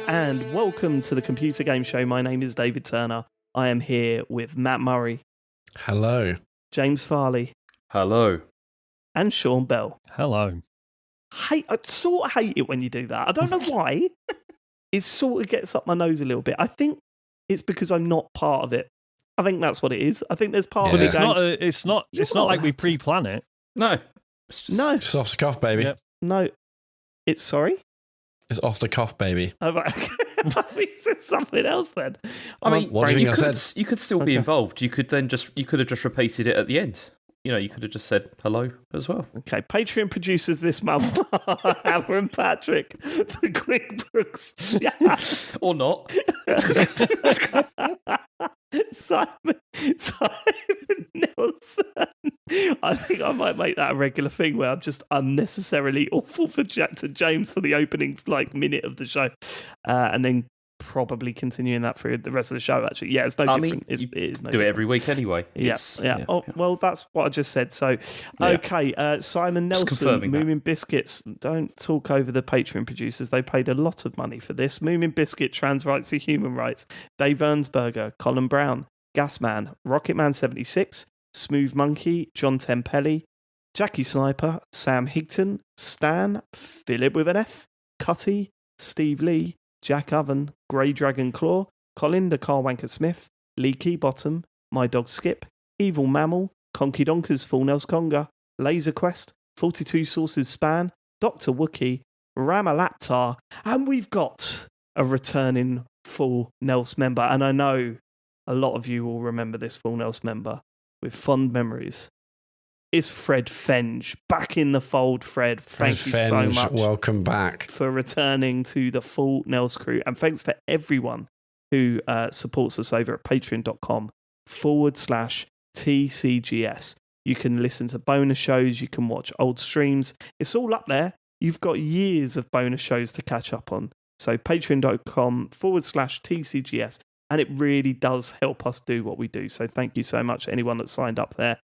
and welcome to the Computer Game Show. My name is David Turner. I am here with Matt Murray. Hello. James Farley. Hello. And Sean Bell. Hello. I sort of hate it when you do that. I don't know why. It sort of gets up my nose a little bit. I think it's because I'm not part of it. I think that's what it is. I think there's part of it. It's not like we pre-plan it. No. Just off the cuff, baby. Yep. No. It's sorry? It's off the cuff, baby. Oh, right. I think it's something else then. I mean, what do you think I said? You could still be involved. You could have just repeated it at the end. You know, you could have just said hello as well. Okay, Patreon producers this month are Hannah and Patrick, the QuickBooks. Yeah. Or not. Simon Nelson. I think I might make that a regular thing where I'm just unnecessarily awful to James for the opening minute of the show, and then probably continuing that through the rest of the show. Actually, yeah, it's no different. It is no do different. it every week anyway. Yeah. Oh, well, that's what I just said. So, okay, Simon Nelson, Moomin Biscuits. Don't talk over the Patreon producers. They paid a lot of money for this. Moomin Biscuit, Trans Rights to Human Rights. Dave Ernsberger, Colin Brown, Gasman, Rocketman 76, Smooth Monkey, John Tempelli, Jackie Sniper, Sam Higton, Stan, Philip with an F, Cutty, Steve Lee, Jack Oven, Grey Dragon Claw, Colin the Carwanker Smith, Lee Keybottom, My Dog Skip, Evil Mammal, Conky Donkers Full Nels Conga, Laser Quest, 42 Sources Span, Dr. Wookie, Ramalaptar, and we've got a returning Full Nels member. And I know a lot of you will remember this Full Nels member with fond memories. It's Fred Fenge. Back in the fold, Fred. Thank you so much. Welcome back. For returning to the full Nels crew. And thanks to everyone who supports us over at patreon.com/TCGS. You can listen to bonus shows. You can watch old streams. It's all up there. You've got years of bonus shows to catch up on. So patreon.com/TCGS. And it really does help us do what we do. So thank you so much, anyone that signed up there.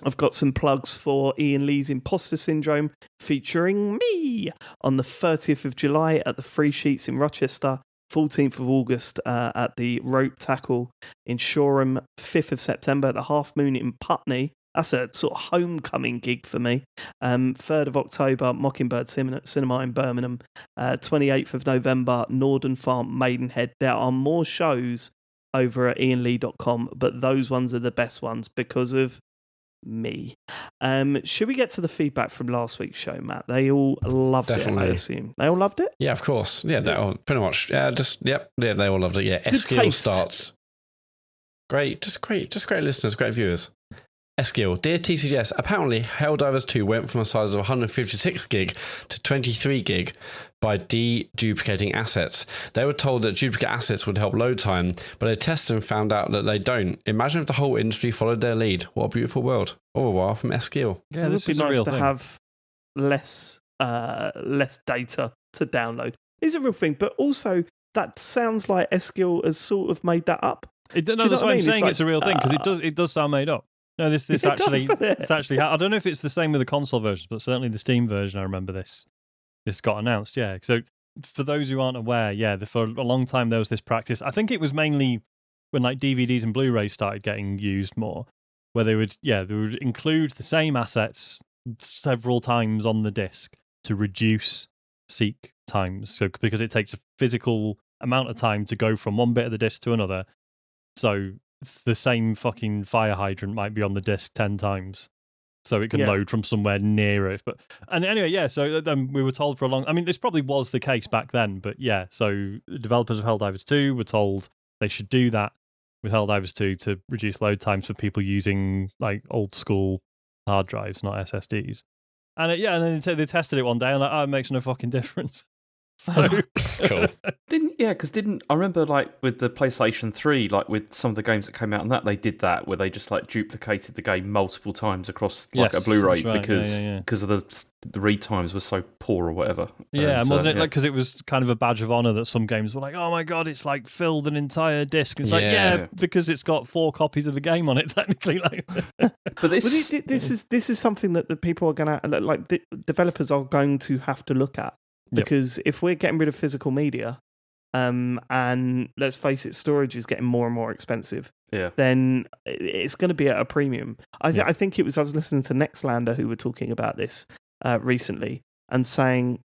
I've got some plugs for Ian Lee's Imposter Syndrome featuring me on the 30th of July at the Free Sheets in Rochester, 14th of August at the Rope Tackle in Shoreham, 5th of September at the Half Moon in Putney. That's a sort of homecoming gig for me. 3rd of October, Mockingbird Cinema in Birmingham. 28th of November, Northern Farm, Maidenhead. There are more shows over at ianlee.com, but those ones are the best ones because of me. Should we get to the feedback from last week's show, Matt? They all loved it, I assume. They all loved it? Yeah, of course. Yeah, they all pretty much. Yeah, they all loved it. Yeah, Eskill starts. Great listeners, great viewers. Eskill, dear TCGS, apparently Helldivers 2 went from a size of 156 gig to 23 gig by deduplicating assets. They were told that duplicate assets would help load time, but they tested and found out that they don't. Imagine if the whole industry followed their lead. What a beautiful world. Au revoir from Eskill. Yeah, this would be nice to have less data to download. It's a real thing, but also that sounds like Eskill has sort of made that up. That's why I'm saying it's a real thing, because it does sound made up. No, this actually, it's actually. I don't know if it's the same with the console versions, but certainly the Steam version. I remember this got announced. Yeah. So for those who aren't aware, for a long time there was this practice. I think it was mainly when like DVDs and Blu-rays started getting used more, where they would include the same assets several times on the disc to reduce seek times. So because it takes a physical amount of time to go from one bit of the disc to another, so the same fucking fire hydrant might be on the disc 10 times, so it can load from somewhere near it. And anyway, so we were told for a long. I mean, this probably was the case back then, but so the developers of Helldivers 2 were told they should do that with Helldivers 2 to reduce load times for people using like old school hard drives, not SSDs. And and then they tested it one day and it makes no fucking difference. So cool. Didn't I remember like with the PlayStation 3, like with some of the games that came out on that, they did that where they just like duplicated the game multiple times across like a Blu-ray because of the read times were so poor or whatever. Yeah, and wasn't it like because it was kind of a badge of honor that some games were like, oh my god, it's like filled an entire disc. It's because it's got 4 copies of the game on it technically. Like, but this is something that the people are gonna developers are going to have to look at. because if we're getting rid of physical media, and let's face it, storage is getting more and more expensive. Yeah. Then it's going to be at a premium. I think I was listening to Nextlander who were talking about this recently and saying,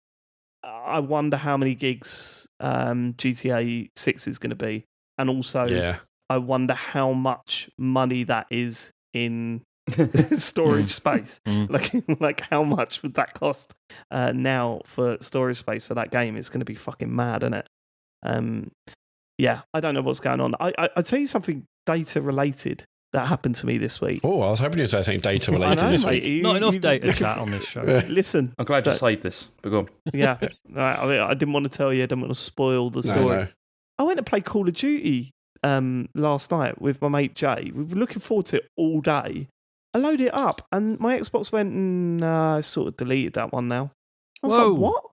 I wonder how many gigs GTA 6 is going to be, and also I wonder how much money that is in storage space. Like how much would that cost now for storage space for that game? It's going to be fucking mad, isn't it? I don't know what's going on. I'll tell you something data related that happened to me this week. Oh, I was hoping you'd say something data related this week. Not enough data chat on this show. Listen, I'm glad you saved this, but go on. Yeah, I didn't want to tell you. I didn't want to spoil the story. No. I went to play Call of Duty last night with my mate Jay. We were looking forward to it all day. I loaded it up, and my Xbox went, I sort of deleted that one now. I was like, what?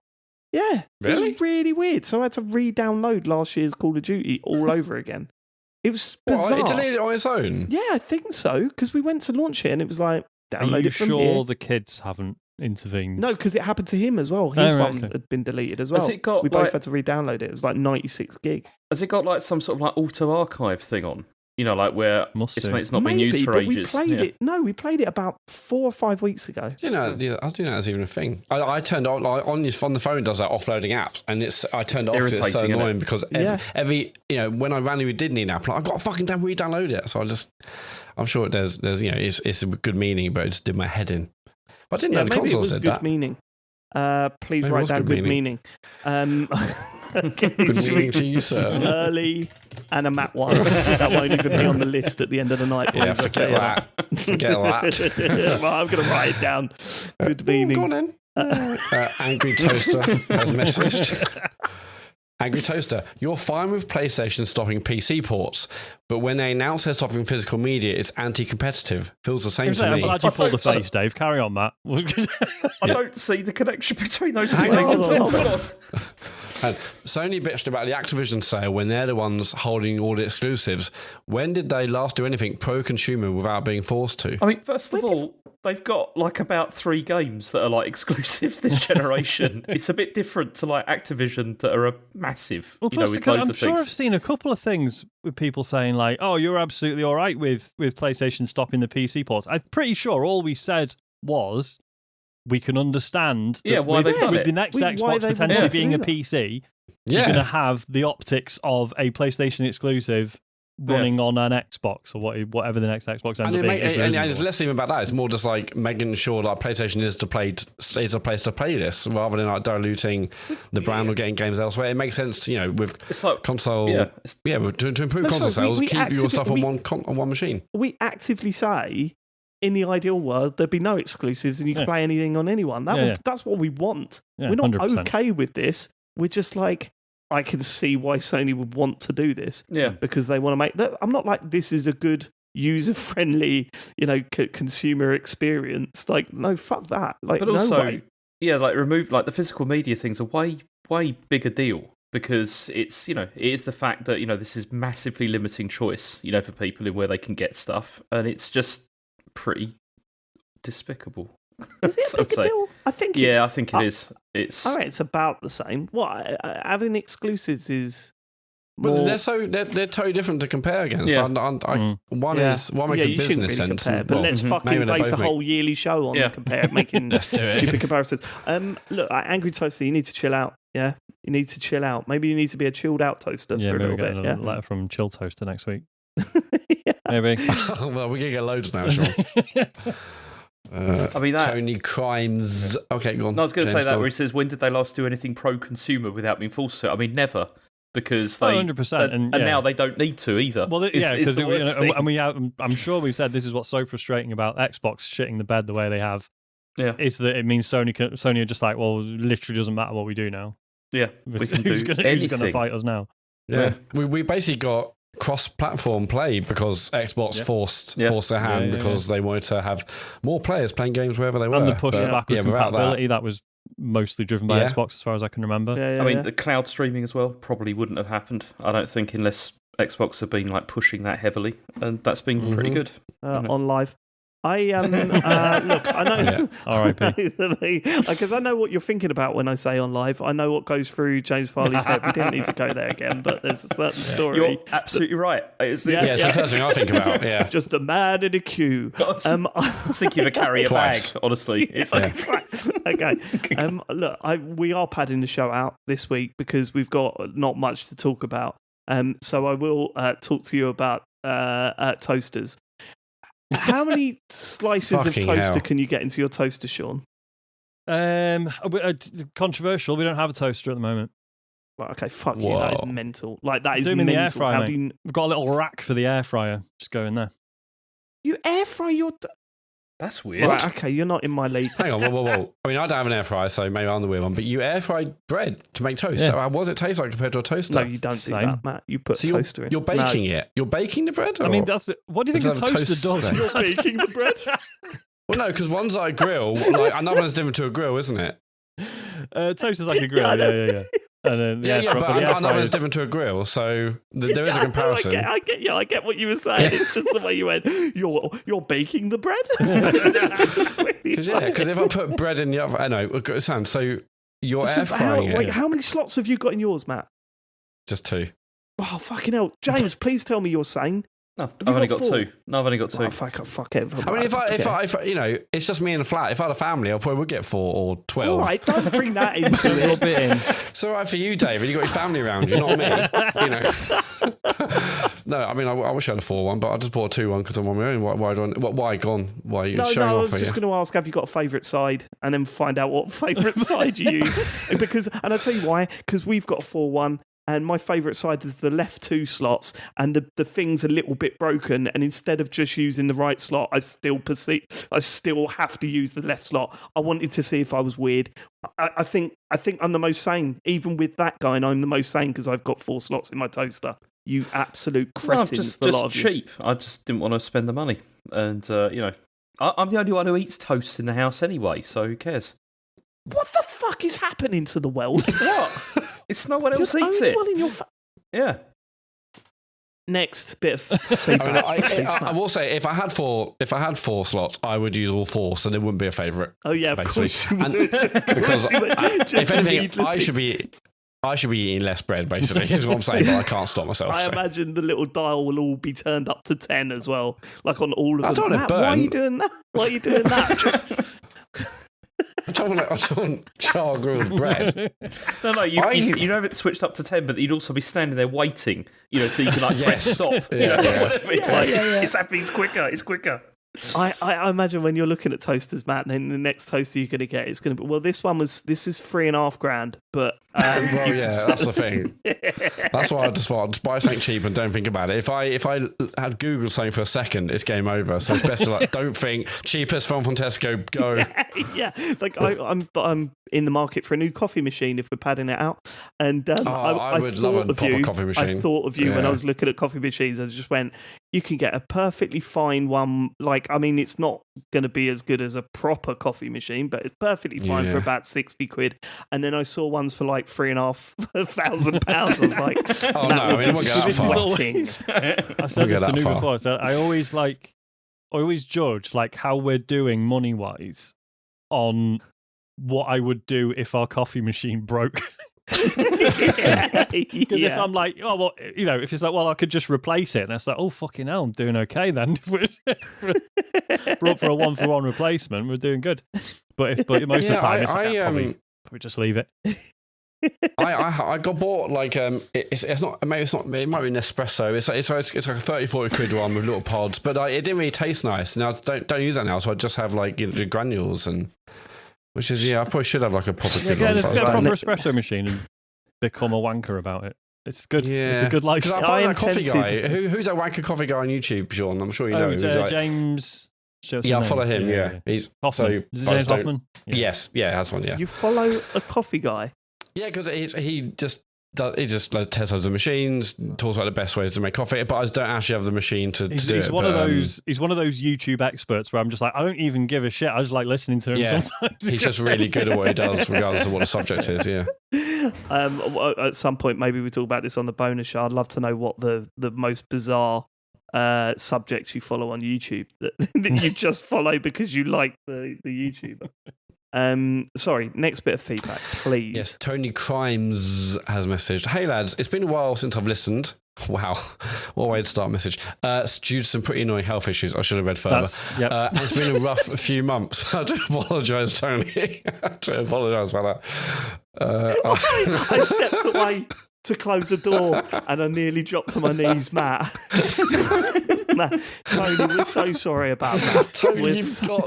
Yeah, really? It was really weird. So I had to re-download last year's Call of Duty all over again. It was bizarre. What, it deleted it on its own? Yeah, I think so, because we went to launch it and it was like, download it from here. Are you sure the kids haven't intervened? No, because it happened to him as well. His one had been deleted as well. Has it got, we both had to re-download it. It was like 96 gig. Has it got like some sort of like auto-archive thing on? You know, like where if something's not been used for ages. We played it about 4 or 5 weeks ago. I do know that's even a thing. I turned on on the phone. It does that offloading apps, and I turned it off. It's so annoying because every when I randomly did need an app, I've got to fucking re-download it. So I'm sure there's it's a good meaning, but it just did my head in. I didn't know the consoles did that. Good meaning. Please maybe write down good meaning. Good meaning to you, sir. Early and a matte one. That won't even be on the list at the end of the night. Yeah, forget that. Well, I'm going to write it down. Good meaning. Go on then. Angry Toaster has messaged. Angry Toaster, you're fine with PlayStation stopping PC ports, but when they announce they're stopping physical media, it's anti-competitive. Feels the same to me. I'm glad you pulled the face, Dave. Carry on, Matt. I don't see the connection between those two things. And Sony bitched about the Activision sale when they're the ones holding all the exclusives. When did they last do anything pro-consumer without being forced to? I mean, first of all, they've got like about 3 games that are like exclusives this generation. It's a bit different to like Activision that are a massive, with loads of things. I'm sure I've seen a couple of things with people saying like, "Oh, you're absolutely all right with PlayStation stopping the PC ports." I'm pretty sure all we said was we can understand that why they've done with it. the next Xbox potentially being a PC, you're going to have the optics of a PlayStation exclusive running on an Xbox or whatever the next Xbox ends up being. And it's less even about that. It's more just like making sure that PlayStation is a place to play this, rather than like diluting the brand or getting games elsewhere. It makes sense, with it's like, console. To improve console sales, keep your stuff on one machine. We actively say, in the ideal world, there'd be no exclusives and you can play anything on anyone. That's what we want. We're not 100%. Okay with this. We're just like, I can see why Sony would want to do this. Yeah. Because they want to make that. I'm not like, this is a good user-friendly, consumer experience. Like, no, fuck that. Like, but also, remove the physical media thing's a way bigger deal because it's, it is the fact that, this is massively limiting choice, for people in where they can get stuff. And it's just pretty despicable. Is it a big deal? I think it is. It's about the same. What having exclusives is. But they're totally different to compare against. Yeah. One makes a business sense. Compare, but let's fucking base a whole yearly show on compare making stupid comparisons. Look, Angry Toaster, you need to chill out. Yeah, you need to chill out. Maybe you need to be a chilled out toaster for a little bit. A letter from Chill Toaster next week. Yeah. Maybe. Well, we're gonna get loads now, Sean. Tony Crimes. Okay, go on. No, I was going to say that where he says, when did they last do anything pro-consumer without being forced to? I mean, never, because they 100%, and now they don't need to either. Well, because I'm sure we've said this is what's so frustrating about Xbox shitting the bed the way they have. Yeah, is that it means Sony are just like, well, literally doesn't matter what we do now. Yeah, we can do anything. Who's going to fight us now? Yeah, we basically got cross-platform play because Xbox forced their hand because they wanted to have more players playing games wherever they were. And the push backward compatibility that was mostly driven by Xbox, as far as I can remember. I mean, the cloud streaming as well probably wouldn't have happened, I don't think, unless Xbox have been like pushing that heavily, and that's been pretty good. On live. Look, I know. R.I.P. Because I know what you're thinking about when I say on live. I know what goes through James Farley's head. We didn't need to go there again, but there's a certain story. You're absolutely right. It's the first thing I think about. Yeah, just a man in a queue. I was thinking of a carrier bag. Honestly, it's okay. Look, we are padding the show out this week because we've got not much to talk about. So I will talk to you about toasters. How many slices of toaster can you get into your toaster, Sean? Controversial. We don't have a toaster at the moment. Well, okay, fuck you. That is mental. Like, that is mental. The air fryer, We've got a little rack for the air fryer. Just go in there. You air fry your... That's weird. Right, okay, you're not in my league. Hang on, whoa. I mean, I don't have an air fryer, so maybe I'm the weird one, but you air fry bread to make toast. Yeah. So what does it taste like compared to a toaster? No, you don't do that, Matt. You put toaster in. You're baking it. You're baking the bread? Or? I mean, what do you think a toaster does? You're baking the bread? Well, no, because one's like a grill, like another one's different to a grill, isn't it? Toaster's like a grill, yeah. And then but another is different to a grill, so there is a comparison. I get what you were saying. It's just the way you went. You're baking the bread. Because if I put bread in the oven, I know. So you're air frying it. Wait, how many slots have you got in yours, Matt? Just 2. Oh, fucking hell, James! Please tell me you're sane. No, I've only got 2. No, I've only got 2. Oh, fuck it. I mean, if I, it's just me in a flat. If I had a family, I probably would get 4 or 12. All right, don't bring that into it. It's all right for you, David. You got your family around you, not me. No, I mean, I wish I had a 4 one, but I just bought a 2 one because I'm on my own. Why gone? Why are you showing off? I was just going to ask, have you got a favourite side, and then find out what favourite side you use? And I'll tell you why. Because we've got a 4-1. And my favourite side is the left 2 slots, and the thing's a little bit broken. And instead of just using the right slot, I still have to use the left slot. I wanted to see if I was weird. I think I'm the most sane. Even with that going, I'm the most sane because I've got 4 slots in my toaster. You absolute cretins! No, just cheap. I just didn't want to spend the money, and I'm the only one who eats toast in the house anyway. So who cares? What the fuck is happening to the world? What? It's no one else eats it. Yeah. Next bit of feedback. I will say, if I had 4 slots, I would use all 4, so there wouldn't be a favourite. Oh yeah, of course you would. Because if anything, I should be eating less bread. Basically, is what I'm saying. But I can't stop myself. I imagine the little dial will all be turned up to 10 as well, like on all of them. I don't want to burn. Why are you doing that? Why are you doing that? I don't want char grilled bread. No, you have it switched up to 10, but you'd also be standing there waiting, so you can press stop. It's quicker. I imagine when you're looking at toasters, Matt, and then the next toaster you're going to get is going to be, well, this is $3,500, but that's the thing. That's why I just thought, just buy something cheap and don't think about it. If I had Googled something for a second, it's game over. So it's best to don't think cheapest from Tesco, go. Yeah. Like I'm in the market for a new coffee machine if we're padding it out, and I would love a proper coffee machine. I thought of you when I was looking at coffee machines. I just went, you can get a perfectly fine one. It's not going to be as good as a proper coffee machine, but it's perfectly fine for about £60. And then I saw ones for like £3,500. I was like, oh no, I mean, we'll get I said this to New before. So I always judge how we're doing money wise on what I would do if our coffee machine broke. Because if I'm like, if it's like, well, I could just replace it, and it's like, oh fucking hell, I'm doing okay then. We're up for a 1-for-1 replacement, we're doing good. But most of the time, it's probably just leave it. I got bought it's not, maybe it's not, it might be an espresso. It's like a 30-40 quid one with little pods, but it didn't really taste nice. Now don't use that now, so I just have the granules and. Which is, I probably should have a proper good one. Get a proper espresso machine and become a wanker about it. It's good. Yeah. It's a good life. Because I find that coffee guy. Who's that wanker coffee guy on YouTube, Sean? I'm sure you know. James. I follow him. Yeah. He's Hoffman. Is it James Hoffman? Yeah. Yes. Yeah, that's one. Yeah. You follow a coffee guy? Yeah, because he just tests loads of machines, talks about the best ways to make coffee, but I just don't actually have the machine to do it. He's one of those YouTube experts where I'm just like, I don't even give a shit. I just like listening to him sometimes. He's just really good at what he does, regardless of what the subject is, yeah. At some point, maybe we talk about this on the bonus show. I'd love to know what the most bizarre subjects you follow on YouTube that you just follow because you like the YouTuber. Sorry, next bit of feedback, please. Yes, Tony Crimes has messaged. Hey lads, it's been a while since I've listened. Wow, what a way to start a message. It's due to some pretty annoying health issues. I should have read further. And it's been a rough few months. I do apologise, Tony. I do apologise for that. I stepped away to close the door and I nearly dropped to my knees, Matt. Tony, we're so sorry about that. Tony,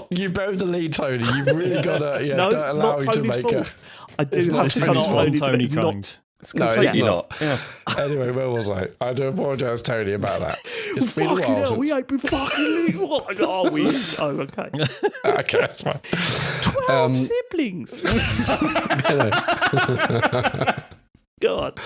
you buried the lead, Tony. You've really got to, don't allow me to make it. I do have to come to Tony, not. It's completely not. Yeah. Anyway, where was I? I do apologise, Tony, about that. It's been a while since... We ain't been fucking... What are we? Oh, okay. Okay, that's fine. 12 siblings. God.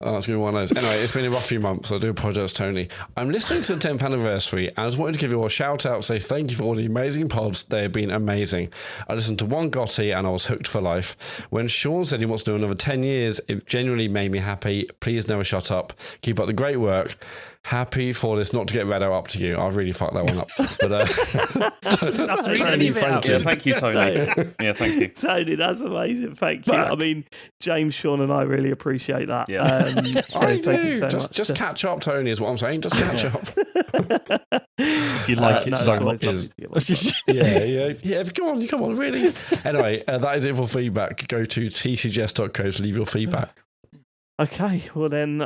Oh, it's going to be one of those. Anyway, it's been a rough few months. I do apologise, Tony. I'm listening to the 10th anniversary and I just wanted to give you all a shout out, say thank you for all the amazing pods. They have been amazing. I listened to one Gotti and I was hooked for life. When Sean said he wants to do another 10 years, it genuinely made me happy. Please never shut up. Keep up the great work. Happy for this not to get Redo up to you. I really fucked that one up. But Tony, thank you. Thank you, Tony. Yeah, thank you. Tony, that's amazing. Thank you. I mean, James, Sean and I really appreciate that. Yeah. So thank you so much. Just catch up, Tony, is what I'm saying. Just catch up. If you like it, so much. Yeah. Come on, really. Anyway, that is it for feedback. Go to tcgs.co to leave your feedback. Okay, well then,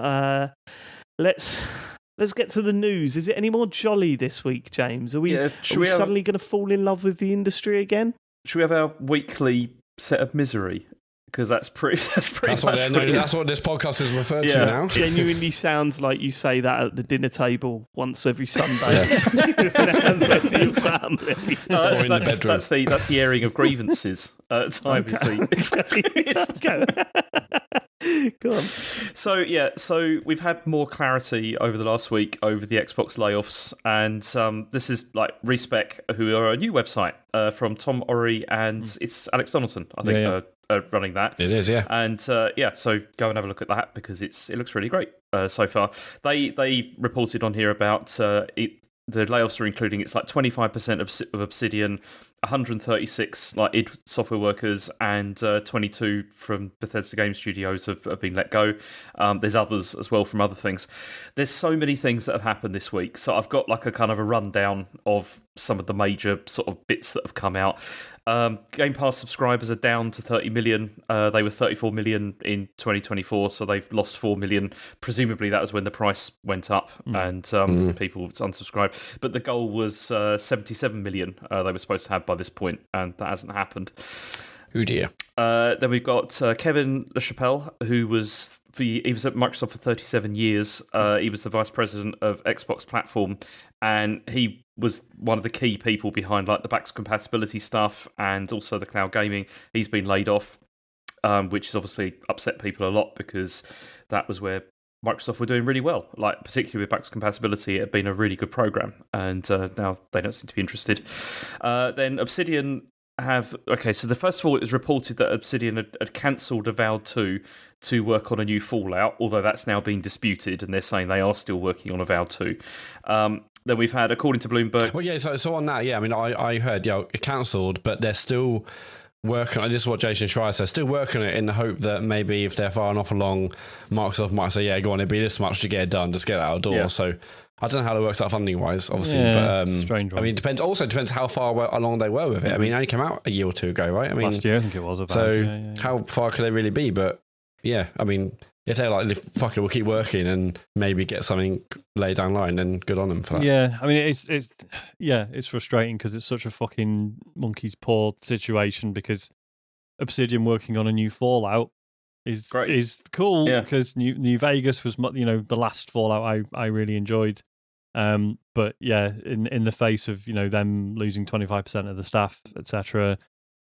let's get to the news. Is it any more jolly this week, James? Are we suddenly going to fall in love with the industry again? Should we have our weekly set of misery? Because that's pretty that's what this podcast is referred to now. Genuinely sounds like you say that at the dinner table once every Sunday. That's your family. That's the airing of grievances at times. Go on. So we've had more clarity over the last week over the Xbox layoffs, and this is like Respec, who are a new website from Tom Orry, and it's Alex Donaldson, I think, running that. It is, yeah. And so go and have a look at that because it looks really great so far. They reported on here about the layoffs are including it's like 25% of Obsidian, 136 like id Software workers, and 22 from Bethesda Game Studios have been let go. There's others as well from other things. There's so many things that have happened this week, so I've got like a kind of a rundown of some of the major sort of bits that have come out. Game Pass subscribers are down to 30 million. They were 34 million in 2024, so they've lost 4 million. Presumably that was when the price went up and people unsubscribed. But the goal was 77 million they were supposed to have by this point, and that hasn't happened. Oh dear. Then we've got Kevin LaChapelle, who was he was at Microsoft for 37 years. He was the vice president of Xbox platform, and he was one of the key people behind like the backwards compatibility stuff and also the cloud gaming. He's been laid off, which has obviously upset people a lot because that was where Microsoft were doing really well, like particularly with backwards compatibility. It had been a really good program, and now they don't seem to be interested. Then Obsidian so first of all, it was reported that Obsidian had cancelled Avowed 2 to work on a new Fallout, although that's now been disputed, and they're saying they are still working on Avowed 2. Then we've had, according to Bloomberg... Well, yeah, so on that, yeah, I mean, I heard, it cancelled, but they're still working on it. This is what Jason Schreier said, still working on it in the hope that maybe if they're far enough along, Microsoft might say, yeah, go on, it'd be this much to get it done, just get it out the door. Yeah. So I don't know how it works out funding-wise, obviously, but strange one. I mean, it depends how far along they were with it. I mean, it only came out a year or two ago, right? I mean, last year, I think it was. How far could they really be? But yeah, I mean, if they're like, fuck it, we'll keep working and maybe get something laid down line, then good on them for that. Yeah, I mean, it's frustrating because it's such a fucking monkey's paw situation because Obsidian working on a new Fallout is cool because New Vegas was the last Fallout I really enjoyed. But yeah, in the face of them losing 25% of the staff, etc.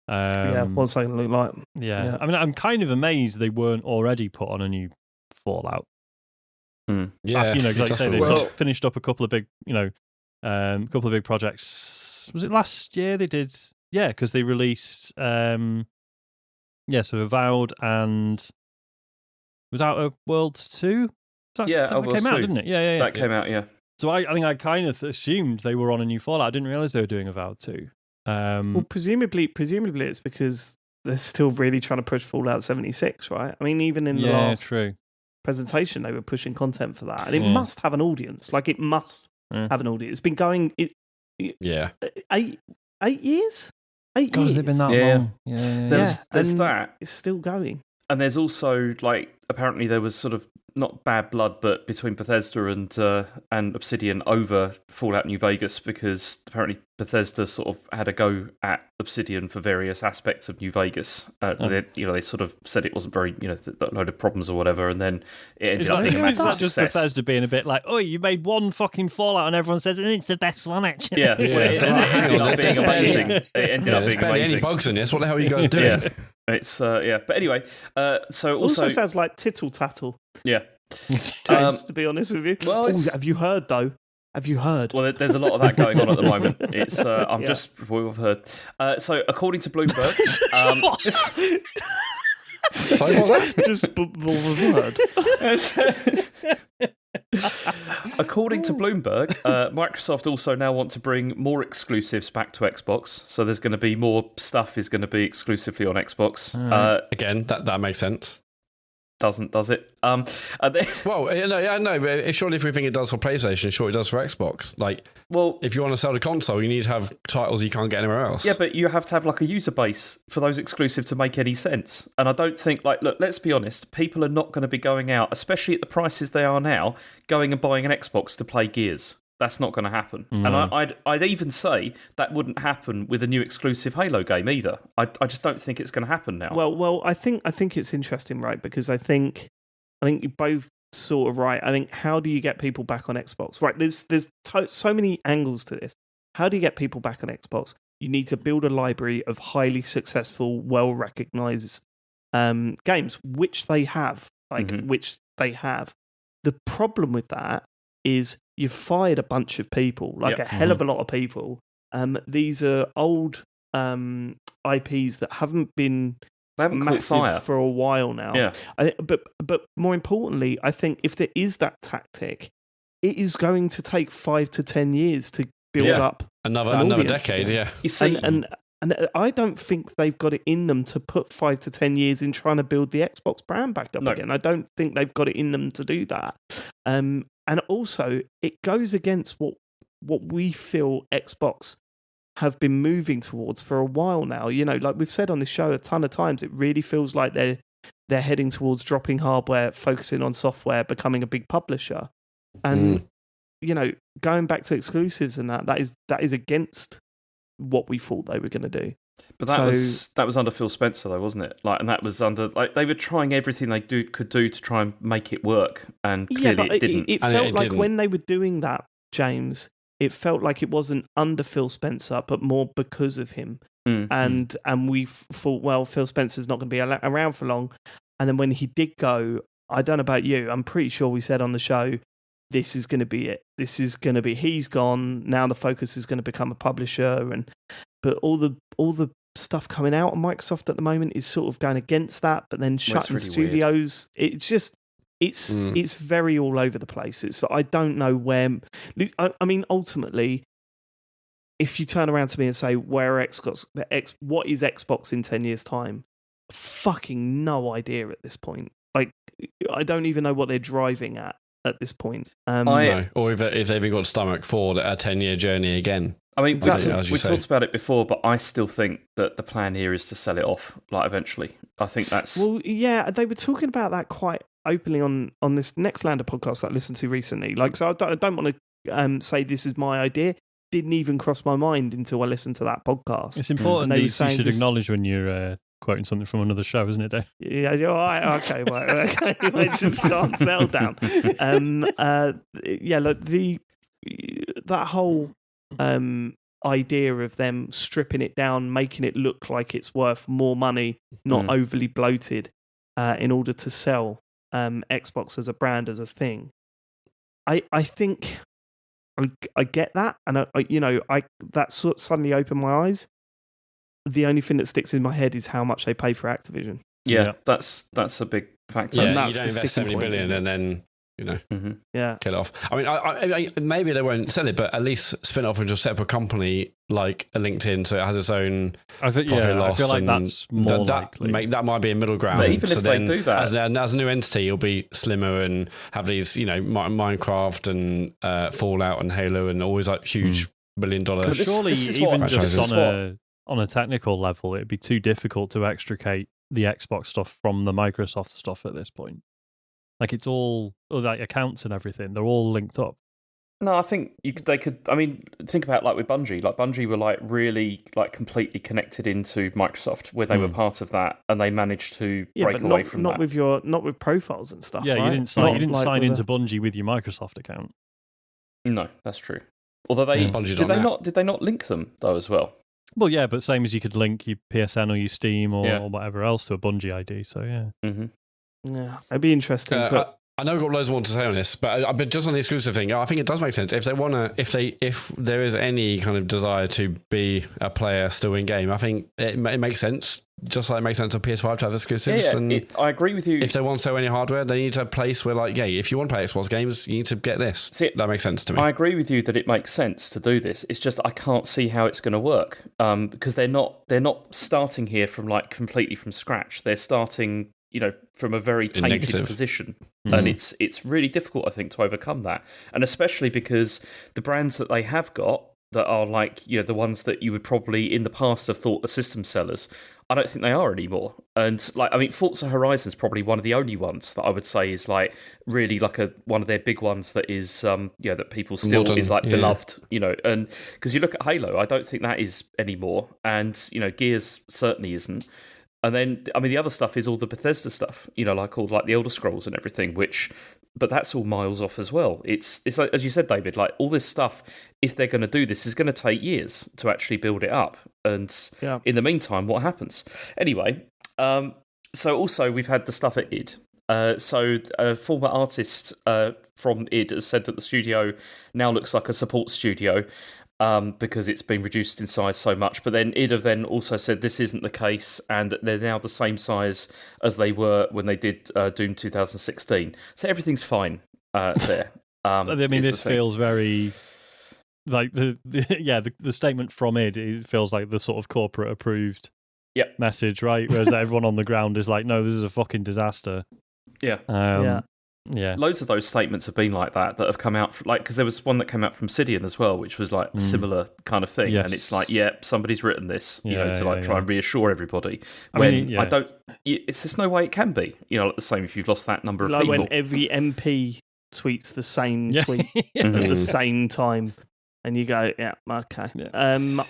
What's that look like? Yeah, I mean, I'm kind of amazed they weren't already put on a new Fallout. Yeah, like you say, they sort of finished up a couple of big, projects. Was it last year they did? Yeah, because they released, so Avowed and was Outer Worlds 2. That came out, didn't it? Yeah. That came out, yeah. So I think I kind of assumed they were on a new Fallout. I didn't realize they were doing Avowed 2. Well, presumably it's because they're still really trying to push Fallout 76, right? I mean, even in the last presentation, they were pushing content for that, and it must have an audience. Like, it must have an audience. It's been going, 8 years. 8 years. God, has it been that long? There's that. It's still going. And there's also, like, apparently there was sort of not bad blood, but between Bethesda and Obsidian over Fallout New Vegas, because apparently Bethesda sort of had a go at Obsidian for various aspects of New Vegas. They sort of said it wasn't very, a load of problems or whatever, and then it ended up being a massive success. Just Bethesda being a bit like, oh, you made one fucking Fallout, and everyone says it's the best one, actually. Yeah, it ended up being amazing. It ended up being amazing. Any bugs in this? What the hell are you guys doing? It's but anyway, so also sounds like tittle tattle. Yeah, James, to be honest with you. Well, have you heard though? Have you heard? Well, there's a lot of that going on at the moment. It's just we've heard. So according to Bloomberg, sorry, what was that? Just word. According to Bloomberg, Microsoft also now want to bring more exclusives back to Xbox. So there's going to be more stuff is going to be exclusively on Xbox. Again, that makes sense. Doesn't, does it? Well, no. But surely, if we think it does for PlayStation, sure it does for Xbox. Like, well, if you want to sell the console, you need to have titles you can't get anywhere else. Yeah, but you have to have like a user base for those exclusive to make any sense. And I don't think, like, look, let's be honest, people are not going to be going out, especially at the prices they are now, going and buying an Xbox to play Gears. That's not going to happen. And I'd even say that wouldn't happen with a new exclusive Halo game either. I just don't think it's going to happen now. Well, I think it's interesting, right? Because I think you're both sort of right. I think, how do you get people back on Xbox? Right, there's so many angles to this. How do you get people back on Xbox? You need to build a library of highly successful, well-recognized games, which they have. Which they have. The problem with that is you've fired a bunch of people, a hell of a lot of people. These are old IPs that haven't been massive for a while now. Yeah. But more importantly, I think if there is that tactic, it is going to take 5 to 10 years to build up another decade. Again. You see, and I don't think they've got it in them to put 5 to 10 years in trying to build the Xbox brand back up again. I don't think they've got it in them to do that. And also, it goes against what we feel Xbox have been moving towards for a while now. Like we've said on this show a ton of times, it really feels like they're heading towards dropping hardware, focusing on software, becoming a big publisher. And, going back to exclusives and that is against what we thought they were going to do. But that was under Phil Spencer, though, wasn't it? And that was under they were trying everything they could do to try and make it work, and clearly it didn't. It felt like when they were doing that, James, it felt like it wasn't under Phil Spencer, but more because of him. And we thought, well, Phil Spencer's not going to be around for long. And then when he did go, I don't know about you, I'm pretty sure we said on the show, this is going to be it. This is going to be, he's gone. Now the focus is going to become a publisher. But all the stuff coming out on Microsoft at the moment is sort of going against that, but then shutting really studios. Weird. It's just, it's very all over the place. I don't know where, I mean, ultimately, if you turn around to me and say, what is Xbox in 10 years' time? Fucking no idea at this point. Like, I don't even know what they're driving at this point. No. Or if they've even got stomach for a 10-year journey again. I mean, we talked about it before, but I still think that the plan here is to sell it off, eventually. I think that's... Well, yeah, they were talking about that quite openly on this Nextlander podcast that I listened to recently. So I don't want to say this is my idea. Didn't even cross my mind until I listened to that podcast. It's important that you should acknowledge when you're quoting something from another show, isn't it, Dave? Yeah, you're right. Okay, right. Okay, just start sell down. That whole idea of them stripping it down, making it look like it's worth more money, not overly bloated, in order to sell Xbox as a brand, as a thing. I think I get that, and that suddenly opened my eyes. The only thing that sticks in my head is how much they pay for Activision. Yeah. that's a big factor. Yeah, you don't invest $70 billion and then Yeah. Kill it off. I mean, I maybe they won't sell it, but at least spin it off into a separate company like a LinkedIn, so it has its own profit loss. I feel like that's more likely. That might be a middle ground. But even if they do that, as a new entity, it'll be slimmer and have these, Minecraft and Fallout and Halo and always like huge $1 billion. But surely, even just on a technical level, it'd be too difficult to extricate the Xbox stuff from the Microsoft stuff at this point. Like it's all like accounts and everything; they're all linked up. No, I think they could. I mean, think about like with Bungie. Like Bungie were like really like completely connected into Microsoft, where they were part of that, and they managed to break away from that. Not with profiles and stuff. Yeah, right? you didn't sign into Bungie with your Microsoft account. No, that's true. Although did they not link them though as well? Well, yeah, but same as you could link your PSN or your Steam or whatever else to a Bungie ID. So yeah. Mm-hmm. Yeah, it'd be interesting. But I know I've got loads more to say on this, but just on the exclusive thing, I think it does make sense. If they want to, if there is any kind of desire to be a player still in game, I think it makes sense. Just like it makes sense on PS5 to have exclusives. Yeah, and I agree with you. If they want to sell any hardware, they need to have a place where, like, if you want to play Xbox games, you need to get this. That makes sense to me. I agree with you that it makes sense to do this. It's just I can't see how it's going to work because they're not starting here from like completely from scratch. They're starting, from a very tainted position, and it's really difficult, I think, to overcome that, and especially because the brands that they have got that are like the ones that you would probably in the past have thought are system sellers, I don't think they are anymore. And Forza Horizon is probably one of the only ones that I would say is like really like one of their big ones that is that people still modern, is like beloved, and because you look at Halo, I don't think that is anymore, and Gears certainly isn't. And then, the other stuff is all the Bethesda stuff, like all like the Elder Scrolls and everything, but that's all miles off as well. It's like, as you said, David, like all this stuff, if they're going to do this, is going to take years to actually build it up. And in the meantime, what happens? Anyway, so also we've had the stuff at id. So a former artist from id has said that the studio now looks like a support studio. Because it's been reduced in size so much. But then id have then also said this isn't the case and that they're now the same size as they were when they did Doom 2016. So everything's fine there. This feels very like the statement from id. It feels like the sort of corporate approved message, right? Whereas everyone on the ground is like, no, this is a fucking disaster. Yeah. Loads of those statements have been like that have come out, because there was one that came out from Obsidian as well, which was like a similar kind of thing. Yes. And it's like, somebody's written this, try and reassure everybody. There's no way it can be, like the same if you've lost that number of people. When every MP tweets the same tweet at the same time. And you go, okay. Yeah.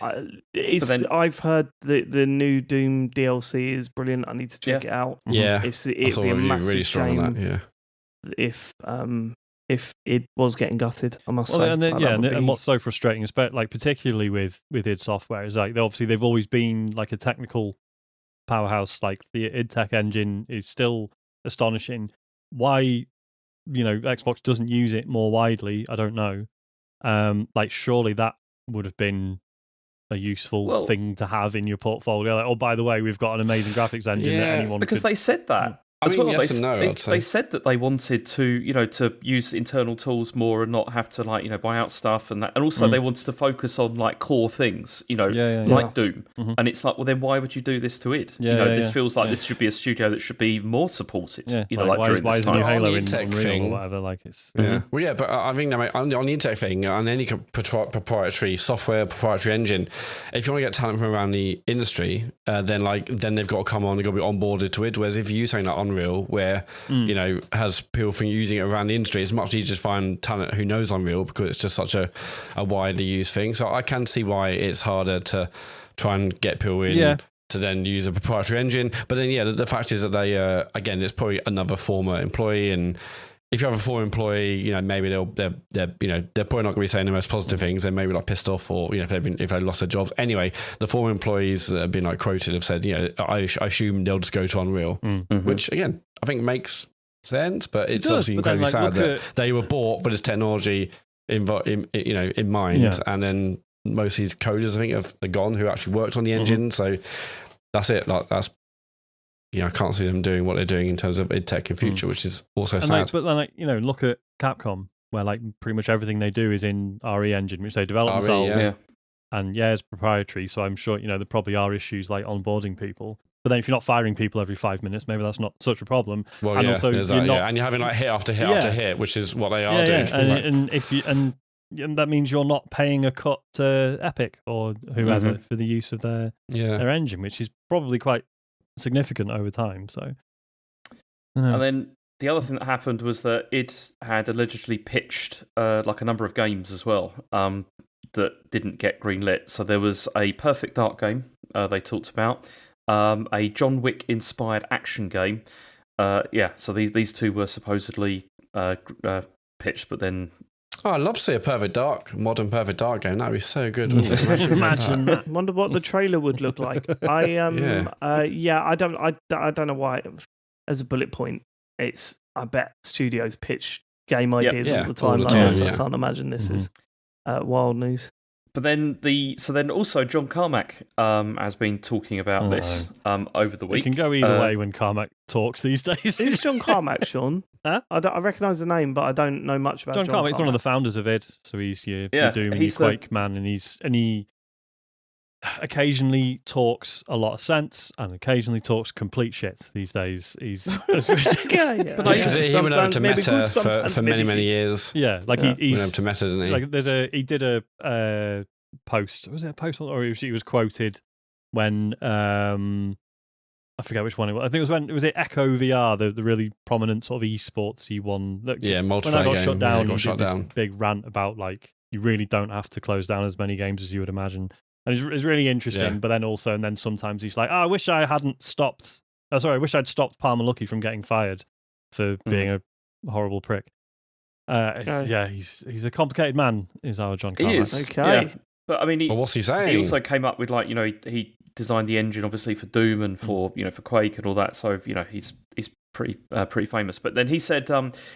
I've heard the new Doom DLC is brilliant. I need to check it out. Yeah, it'd be a massive really strong on that. Yeah. If it was getting gutted, I must say. And what's so frustrating is, particularly with id Software, is like they've always been like a technical powerhouse. Like the id Tech engine is still astonishing. Why, Xbox doesn't use it more widely, I don't know. Surely that would have been a useful thing to have in your portfolio. Like, by the way, we've got an amazing graphics engine that anyone because they said that. Yes and no, I'd say. They said that they wanted to use internal tools more and not have to buy out stuff and that, and also they wanted to focus on like core things, like Doom. Mm-hmm. And it's like, well, then why would you do this to id? This feels like this should be a studio that should be more supported. Yeah. Why is the new Halo in Unreal or whatever? Like it's Well, yeah, but I think on the tech thing, on any proprietary software, proprietary engine, if you want to get talent from around the industry, then they've got to come on, they've got to be onboarded to id. Whereas if you saying that Unreal, where has people from using it around the industry, it's much easier to find talent who knows Unreal because it's just such a widely used thing. So I can see why it's harder to try and get people in to then use a proprietary engine. But then the fact is that they again, it's probably another former employee, and if you have a former employee, maybe they're probably not going to be saying the most positive things. They may be pissed off, or if they lost their jobs. Anyway, the former employees that have been quoted have said, I assume they'll just go to Unreal, which again I think makes sense, but it's obviously incredibly sad that they were bought for this technology in mind, and then most of these coders I think are gone who actually worked on the engine. So that's it. That's I can't see them doing what they're doing in terms of id tech in future, which is also sad. But then, look at Capcom, where pretty much everything they do is in RE Engine, which they develop themselves. Yeah. And it's proprietary, so I'm sure there probably are issues like onboarding people. But then if you're not firing people every 5 minutes, maybe that's not such a problem. Well, and also and you're having hit after hit after hit, which is what they are doing. And that means you're not paying a cut to Epic or whoever for the use of their engine, which is probably quite significant over time. So, and then the other thing that happened was that id had allegedly pitched a number of games as well that didn't get greenlit. So there was a Perfect Dark game they talked about. A John Wick inspired action game. So these two were supposedly pitched, but then. Oh, I'd love to see a modern Perfect Dark game. That'd be so good, wouldn't it? Imagine that. Wonder what the trailer would look like. I don't know why. As a bullet point, I bet studios pitch game ideas all the time. So I can't imagine this is wild news. But then also John Carmack has been talking about this over the week. It can go either way when Carmack talks these days. Who's John Carmack, Sean? Huh? I recognise the name, but I don't know much about John Carmack. He's one of the founders of id, so he's your Doom and your Quake man, and he occasionally talks a lot of sense and occasionally talks complete shit these days. He's But he went over to Meta for many years. Yeah, he went over to Meta, didn't he? He did a post. Was it a post or he was quoted when I forget which one it was. I think it was when it was Echo VR, the really prominent sort of esportsy one. Multiplayer when I got game. shut down. Got shut down. This big rant about you really don't have to close down as many games as you would imagine. And it's really interesting, but then sometimes he's like, I wish I hadn't stopped. I wish I'd stopped Palmer Luckey from getting fired for being a horrible prick. He's a complicated man, is our John Carmack. He is. Okay. Yeah. But I mean, what's he saying? He also came up with he designed the engine obviously for Doom and for for Quake and all that. So he's pretty famous. But then he said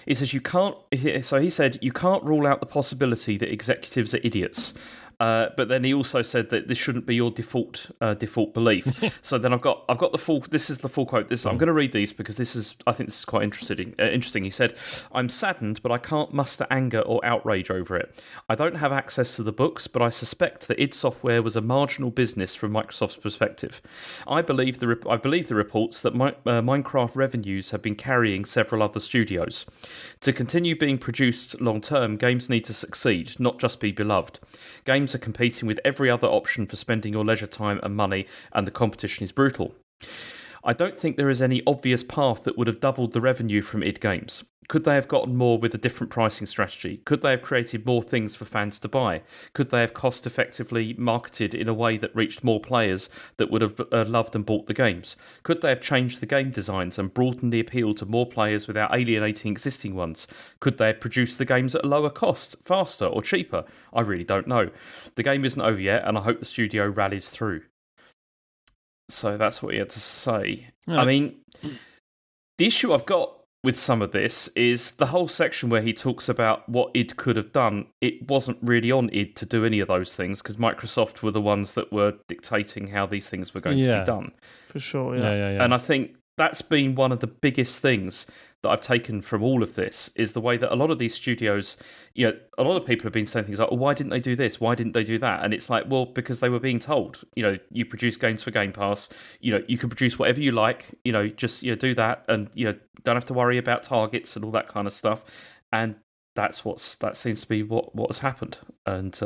he says you can't. So he said you can't rule out the possibility that executives are idiots. But then he also said that this shouldn't be your default belief. So then I've got the full. This is the full quote. I'm going to read these because I think this is quite interesting. He said, "I'm saddened, but I can't muster anger or outrage over it. I don't have access to the books, but I suspect that id Software was a marginal business from Microsoft's perspective. I believe the reports that Minecraft revenues have been carrying several other studios. To continue being produced long term, games need to succeed, not just be beloved. Games are competing with every other option for spending your leisure time and money, and the competition is brutal. I don't think there is any obvious path that would have doubled the revenue from id Games. Could they have gotten more with a different pricing strategy? Could they have created more things for fans to buy? Could they have cost-effectively marketed in a way that reached more players that would have loved and bought the games? Could they have changed the game designs and broadened the appeal to more players without alienating existing ones? Could they have produced the games at a lower cost, faster or cheaper? I really don't know. The game isn't over yet, and I hope the studio rallies through." So that's what he had to say. Yeah. I mean, the issue I've got with some of this is the whole section where he talks about what id could have done. It wasn't really on id to do any of those things because Microsoft were the ones that were dictating how these things were going to be done. For sure, yeah. And I think that's been one of the biggest things that I've taken from all of this is the way that a lot of these studios, a lot of people have been saying things like, why didn't they do this? Why didn't they do that? And it's like, well, because they were being told, you produce games for Game Pass, you can produce whatever you like, just do that and, don't have to worry about targets and all that kind of stuff. And that seems to be what has happened. And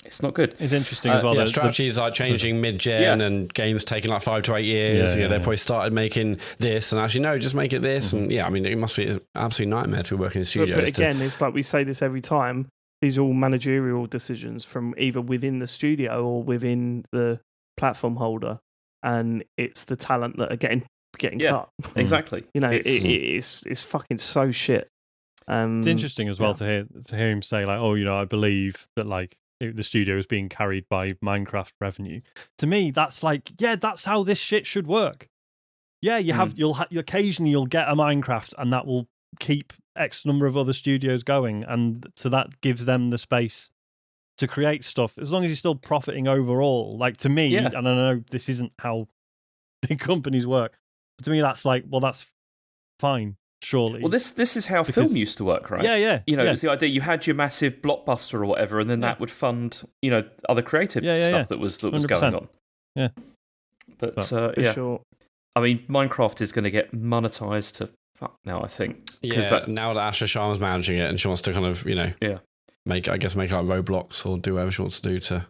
it's not good. It's interesting as well. Strategies are changing mid-gen and games taking 5 to 8 years. They probably started making this and actually, no, just make it this. And it must be an absolute nightmare to be working in studios. But again, it's like we say this every time. These are all managerial decisions from either within the studio or within the platform holder. And it's the talent that are getting cut. Exactly. It's fucking so shit. It's interesting as well to hear him say I believe that the studio is being carried by Minecraft revenue. To me, that's that's how this shit should work. Yeah, you'll occasionally you'll get a Minecraft, and that will keep X number of other studios going, and so that gives them the space to create stuff as long as you're still profiting overall. To me, and I know this isn't how big companies work, to me, that's like, well, that's fine, surely. Well, this is how film used to work, right? Yeah. You know, it was the idea you had your massive blockbuster or whatever, and then that would fund, other creative stuff that was going on. Yeah. But sure. I mean, Minecraft is going to get monetized to fuck now, I think. Yeah, now that Asha Sharma's managing it and she wants to kind of, make like Roblox or do whatever she wants to do to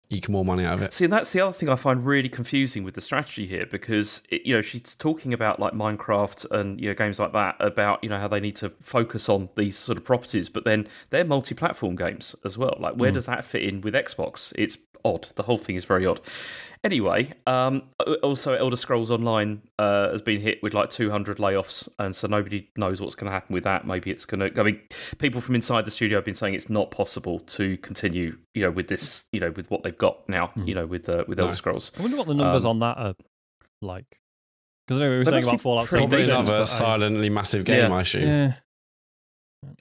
eke more money out of it. See, and that's the other thing I find really confusing with the strategy here, because she's talking about like Minecraft and games like that, about how they need to focus on these sort of properties, but then they're multi-platform games as well. Like, where does that fit in with Xbox? It's odd. The whole thing is very odd. Anyway, also Elder Scrolls Online has been hit with like 200 layoffs, and so nobody knows what's going to happen with that. Maybe it's going to. I mean, people from inside the studio have been saying it's not possible to continue, with this, with what they've got now, with Elder Scrolls. I wonder what the numbers on that are like. Because I know we were saying about Fallout 76. Probably another silently massive game, I assume. Yeah.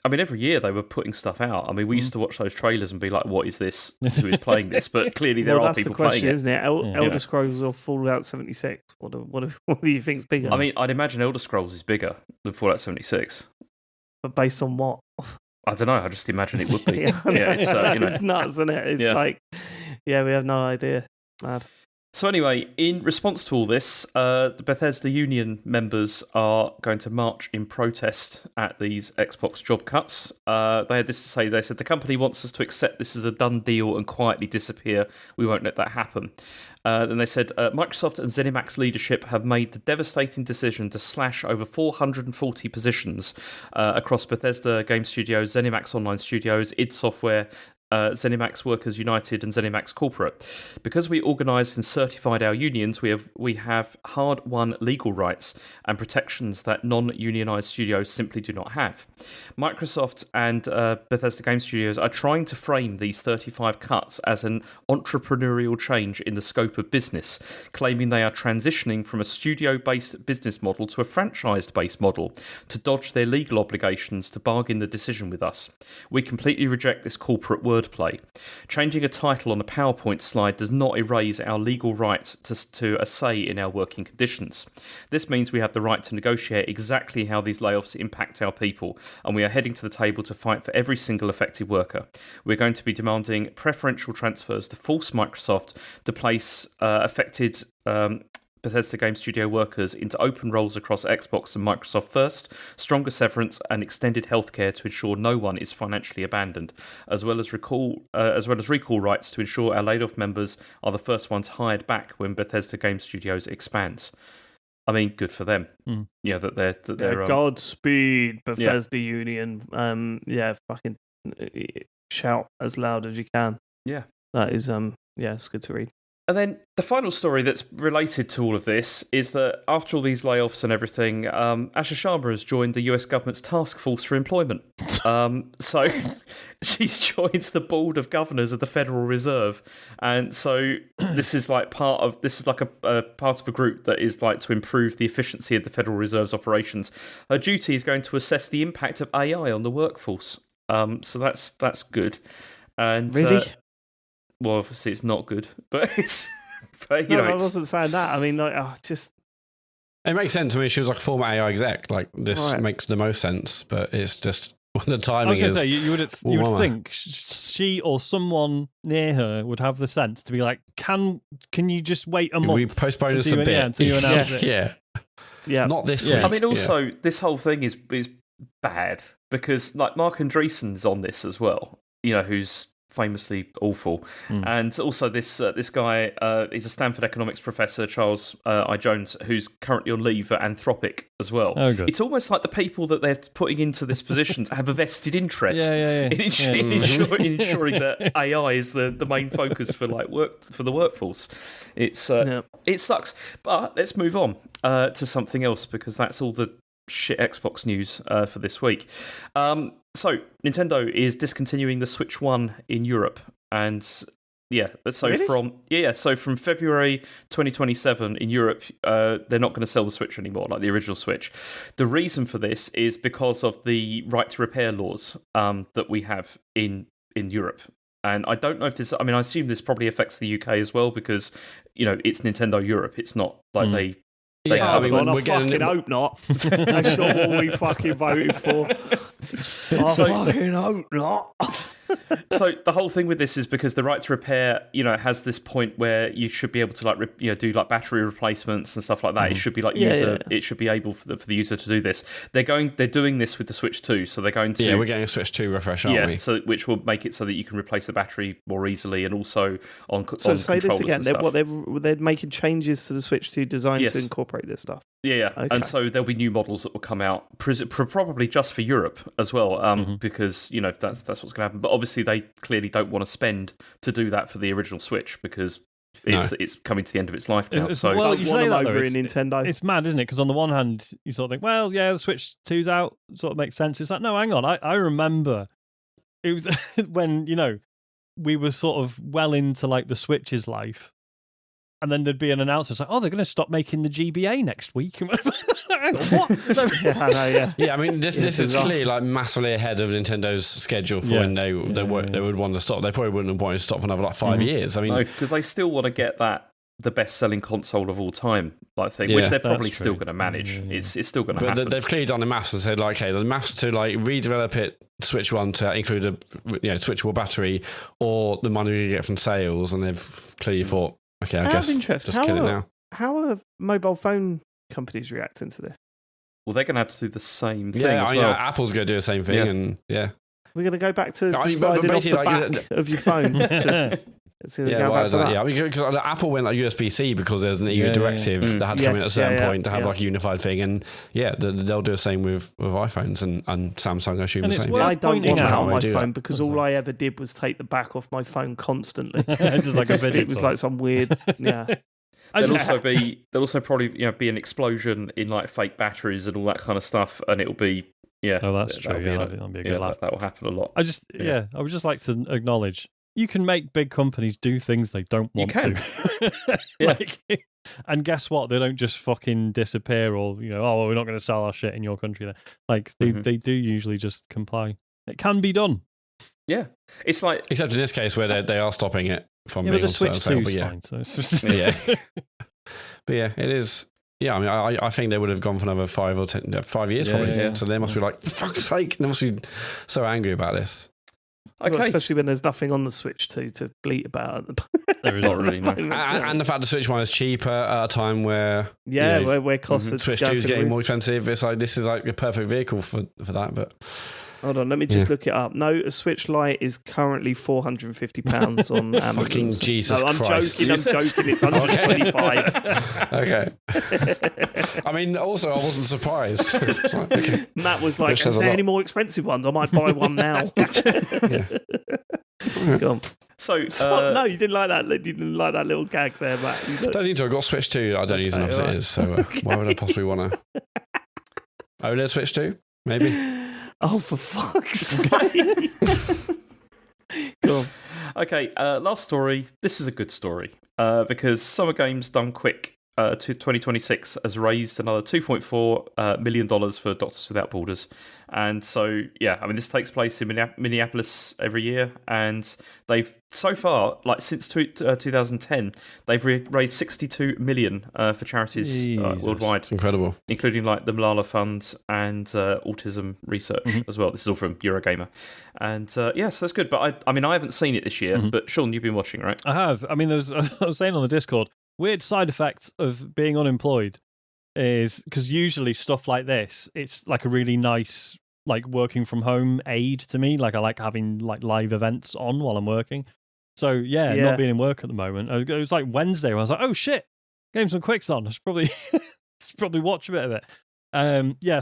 I mean, every year they were putting stuff out. I mean, we used to watch those trailers and be like, "What is this? Who is playing this?" But clearly, there are people playing it. Isn't it? Elder Scrolls or Fallout 76? What do you think's bigger? I mean, I'd imagine Elder Scrolls is bigger than Fallout 76. But based on what? I don't know. I just imagine it would be. It's nuts, isn't it? It's like, we have no idea. Mad. So anyway, in response to all this, the Bethesda union members are going to march in protest at these Xbox job cuts. They had this to say. They said, the company wants us to accept this as a done deal and quietly disappear. We won't let that happen. Then they said, Microsoft and ZeniMax leadership have made the devastating decision to slash over 440 positions across Bethesda Game Studios, ZeniMax Online Studios, id Software, ZeniMax Workers United and ZeniMax Corporate. Because we organised and certified our unions, we have hard-won legal rights and protections that non-unionised studios simply do not have. Microsoft and Bethesda Game Studios are trying to frame these 35 cuts as an entrepreneurial change in the scope of business, claiming they are transitioning from a studio-based business model to a franchised-based model to dodge their legal obligations to bargain the decision with us. We completely reject this corporate wordplay. Changing a title on a PowerPoint slide does not erase our legal right to a say in our working conditions. This means we have the right to negotiate exactly how these layoffs impact our people, and we are heading to the table to fight for every single affected worker. We're going to be demanding preferential transfers to force Microsoft to place affected Bethesda Game Studio workers into open roles across Xbox and Microsoft first, stronger severance and extended healthcare to ensure no one is financially abandoned, as well as recall rights to ensure our laid-off members are the first ones hired back when Bethesda Game Studios expands. I mean, good for them. That they're Godspeed, Bethesda Union. Fucking shout as loud as you can. Yeah, that is it's good to read. And then the final story that's related to all of this is that after all these layoffs and everything, Asha Sharma has joined the US government's task force for employment. So she's joined the board of governors of the Federal Reserve, and so this is like a part of a group that is like to improve the efficiency of the Federal Reserve's operations. Her duty is going to assess the impact of AI on the workforce. So that's good. And really. Well, obviously it's not good, but it's. But, I wasn't saying that. I mean, just. It makes sense. I mean, she was like a former AI exec. Like, this makes the most sense, but it's just the timing is. You would think she or someone near her would have the sense to be like, can you just wait a month? We postpone this a bit. Until you announce it. Yeah. Not this week. I mean, also, this whole thing is bad because, like, Mark Andreessen's on this as well, who's famously awful. And also this guy is a Stanford economics professor, Charles I. Jones, who's currently on leave at Anthropic as well. Oh, good. It's almost like the people that they're putting into this position have a vested interest in ensuring that AI is the main focus for the workforce. It sucks. But let's move on to something else, because that's all the shit Xbox news for this week. So Nintendo is discontinuing the Switch 1 in Europe, and from February 2027 in Europe, they're not going to sell the Switch anymore, like the original Switch. The reason for this is because of the right to repair laws that we have in Europe. And I don't know if this. I mean, I assume this probably affects the UK as well, because it's Nintendo Europe. It's not like Yeah, I fucking hope not. That's not what we fucking voted for. I fucking hope not. So the whole thing with this is because the right to repair, it has this point where you should be able to do like battery replacements and stuff like that. It should be like it should be able for the user to do this. They're doing this with the Switch 2, so they're going to we're getting a Switch 2 refresh, aren't we? So which will make it so that you can replace the battery more easily, and also on so say this again. They're making changes to the Switch 2 design to incorporate this stuff. Yeah. Okay. And so there'll be new models that will come out, probably just for Europe as well, because that's what's going to happen. But obviously, they clearly don't want to spend to do that for the original Switch because it's coming to the end of its life now. You say that over in Nintendo. It's mad, isn't it? Because on the one hand, you sort of think, well, yeah, the Switch 2's out, sort of makes sense. It's like, no, hang on, I remember it was when we were sort of well into like the Switch's life. And then there'd be an announcement like, they're going to stop making the GBA next week. Hang on, what? Yeah, I mean, this is clearly like massively ahead of Nintendo's schedule for when they would want to stop. They probably wouldn't have wanted to stop for another 5 years. I mean, because they still want to get the best-selling console of all time, thing, which they're probably still going to manage. It's still going to happen. But they've clearly done the maths and said, like, okay, the maths to like redevelop it, Switch 1 to include a switchable battery, or the money we get from sales, and they've clearly thought, okay, I guess just kill it now. How are mobile phone companies reacting to this? Well, they're going to have to do the same thing as well. Apple's going to do the same thing, and we're going to go back to sliding off the back of your phone. Because Apple went like USB-C because there's an EU directive that had to come in at a certain point to have like a unified thing, and they'll do the same with iPhones and Samsung. I assume the same. I don't want that on my phone because all I ever did was take the back off my phone constantly. Just like it was like some weird. There'll also probably be an explosion in like fake batteries and all that kind of stuff, and it'll be that's true. That'll be a good laugh. That will happen a lot. I would just like to acknowledge. You can make big companies do things they don't want to. And guess what? They don't just fucking disappear or, we're not going to sell our shit in your country. Then. Like, they do usually just comply. It can be done. Yeah. It's like... Except in this case where they are stopping it from being on sale. But yeah, it is... Yeah, I mean, I think they would have gone for another 5 or 10, 5 years probably. Yeah. So they must be like, for fuck's sake, they must be so angry about this. Okay. Well, especially when there's nothing on the Switch 2 to bleat about. There is not really. No. And the fact the Switch 1 is cheaper at a time where where costs Switch 2 is getting more expensive. It's like this is like the perfect vehicle for that. But hold on, let me just look it up. No, a Switch Lite is currently £450 on Amazon. Fucking Jesus Christ! I'm joking. It's 125. Okay. I mean, also I wasn't surprised. Matt was like, "Is there any more expensive ones? I might buy one now." Go on. So no, you didn't like that. You didn't like that little gag there, Matt. Don't need to. I've got Switch 2. I don't use enough as it is. So why would I possibly want to? OLED Switch 2, maybe. Oh, for fuck's sake! Go on. Okay, last story. This is a good story because Summer Games Done Quick to 2026 has raised another $2.4 million for Doctors Without Borders. And so, this takes place in Minneapolis every year. And they've, so far, like since 2010, they've raised $62 million for charities worldwide. It's incredible. Including like the Malala Fund and autism research as well. This is all from Eurogamer. And so that's good. But I haven't seen it this year, but Sean, you've been watching, right? I have. I mean, I was saying on the Discord, weird side effect of being unemployed is because usually stuff like this, it's like a really nice, like working from home aid to me. Like I like having like live events on while I'm working. So not being in work at the moment. It was like Wednesday where I was like, oh shit, Games on Quick's on. I should probably watch a bit of it.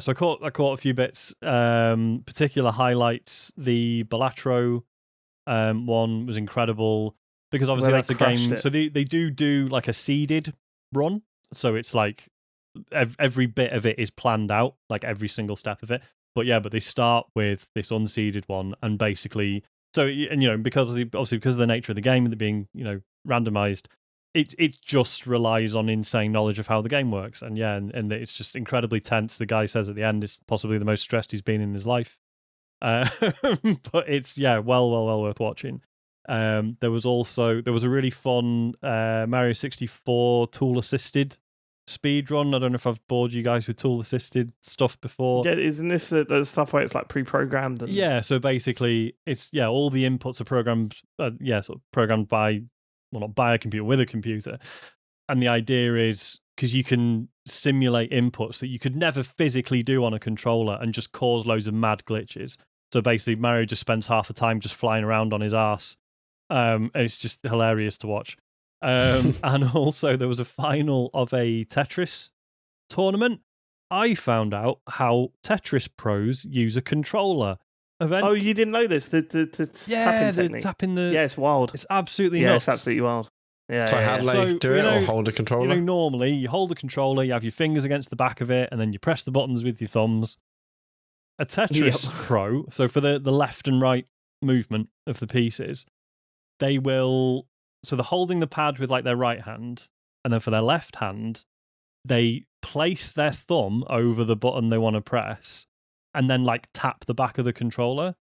So I caught a few bits. Particular highlights. The Balatro one was incredible. Because obviously that's a game, so they do like a seeded run, so it's like every bit of it is planned out, like every single step of it. But they start with this unseeded one, and basically, because of the nature of the game and it being randomized, it just relies on insane knowledge of how the game works, and it's just incredibly tense. The guy says at the end it's possibly the most stressed he's been in his life, but it's well worth watching. There was a really fun Mario 64 tool assisted speedrun. I don't know if I've bored you guys with tool-assisted stuff before. Yeah, isn't this the stuff where it's like pre-programmed? And... Yeah, so basically, it's all the inputs are programmed. Sort of programmed by, well, not by a computer, with a computer. And the idea is because you can simulate inputs that you could never physically do on a controller and just cause loads of mad glitches. So basically, Mario just spends half the time just flying around on his arse. It's just hilarious to watch. And also, there was a final of a Tetris tournament. I found out how Tetris pros use a controller. Oh, you didn't know this? The tapping technique. Tapping the... Yeah, it's wild. It's absolutely nuts. Yeah, it's absolutely wild. Yeah, so how do they do it, or hold a controller? Normally you hold a controller, you have your fingers against the back of it, and then you press the buttons with your thumbs. A Tetris Pro, so for the left and right movement of the pieces, they will... So they're holding the pad with like their right hand, and then for their left hand, they place their thumb over the button they want to press, and then like tap the back of the controller.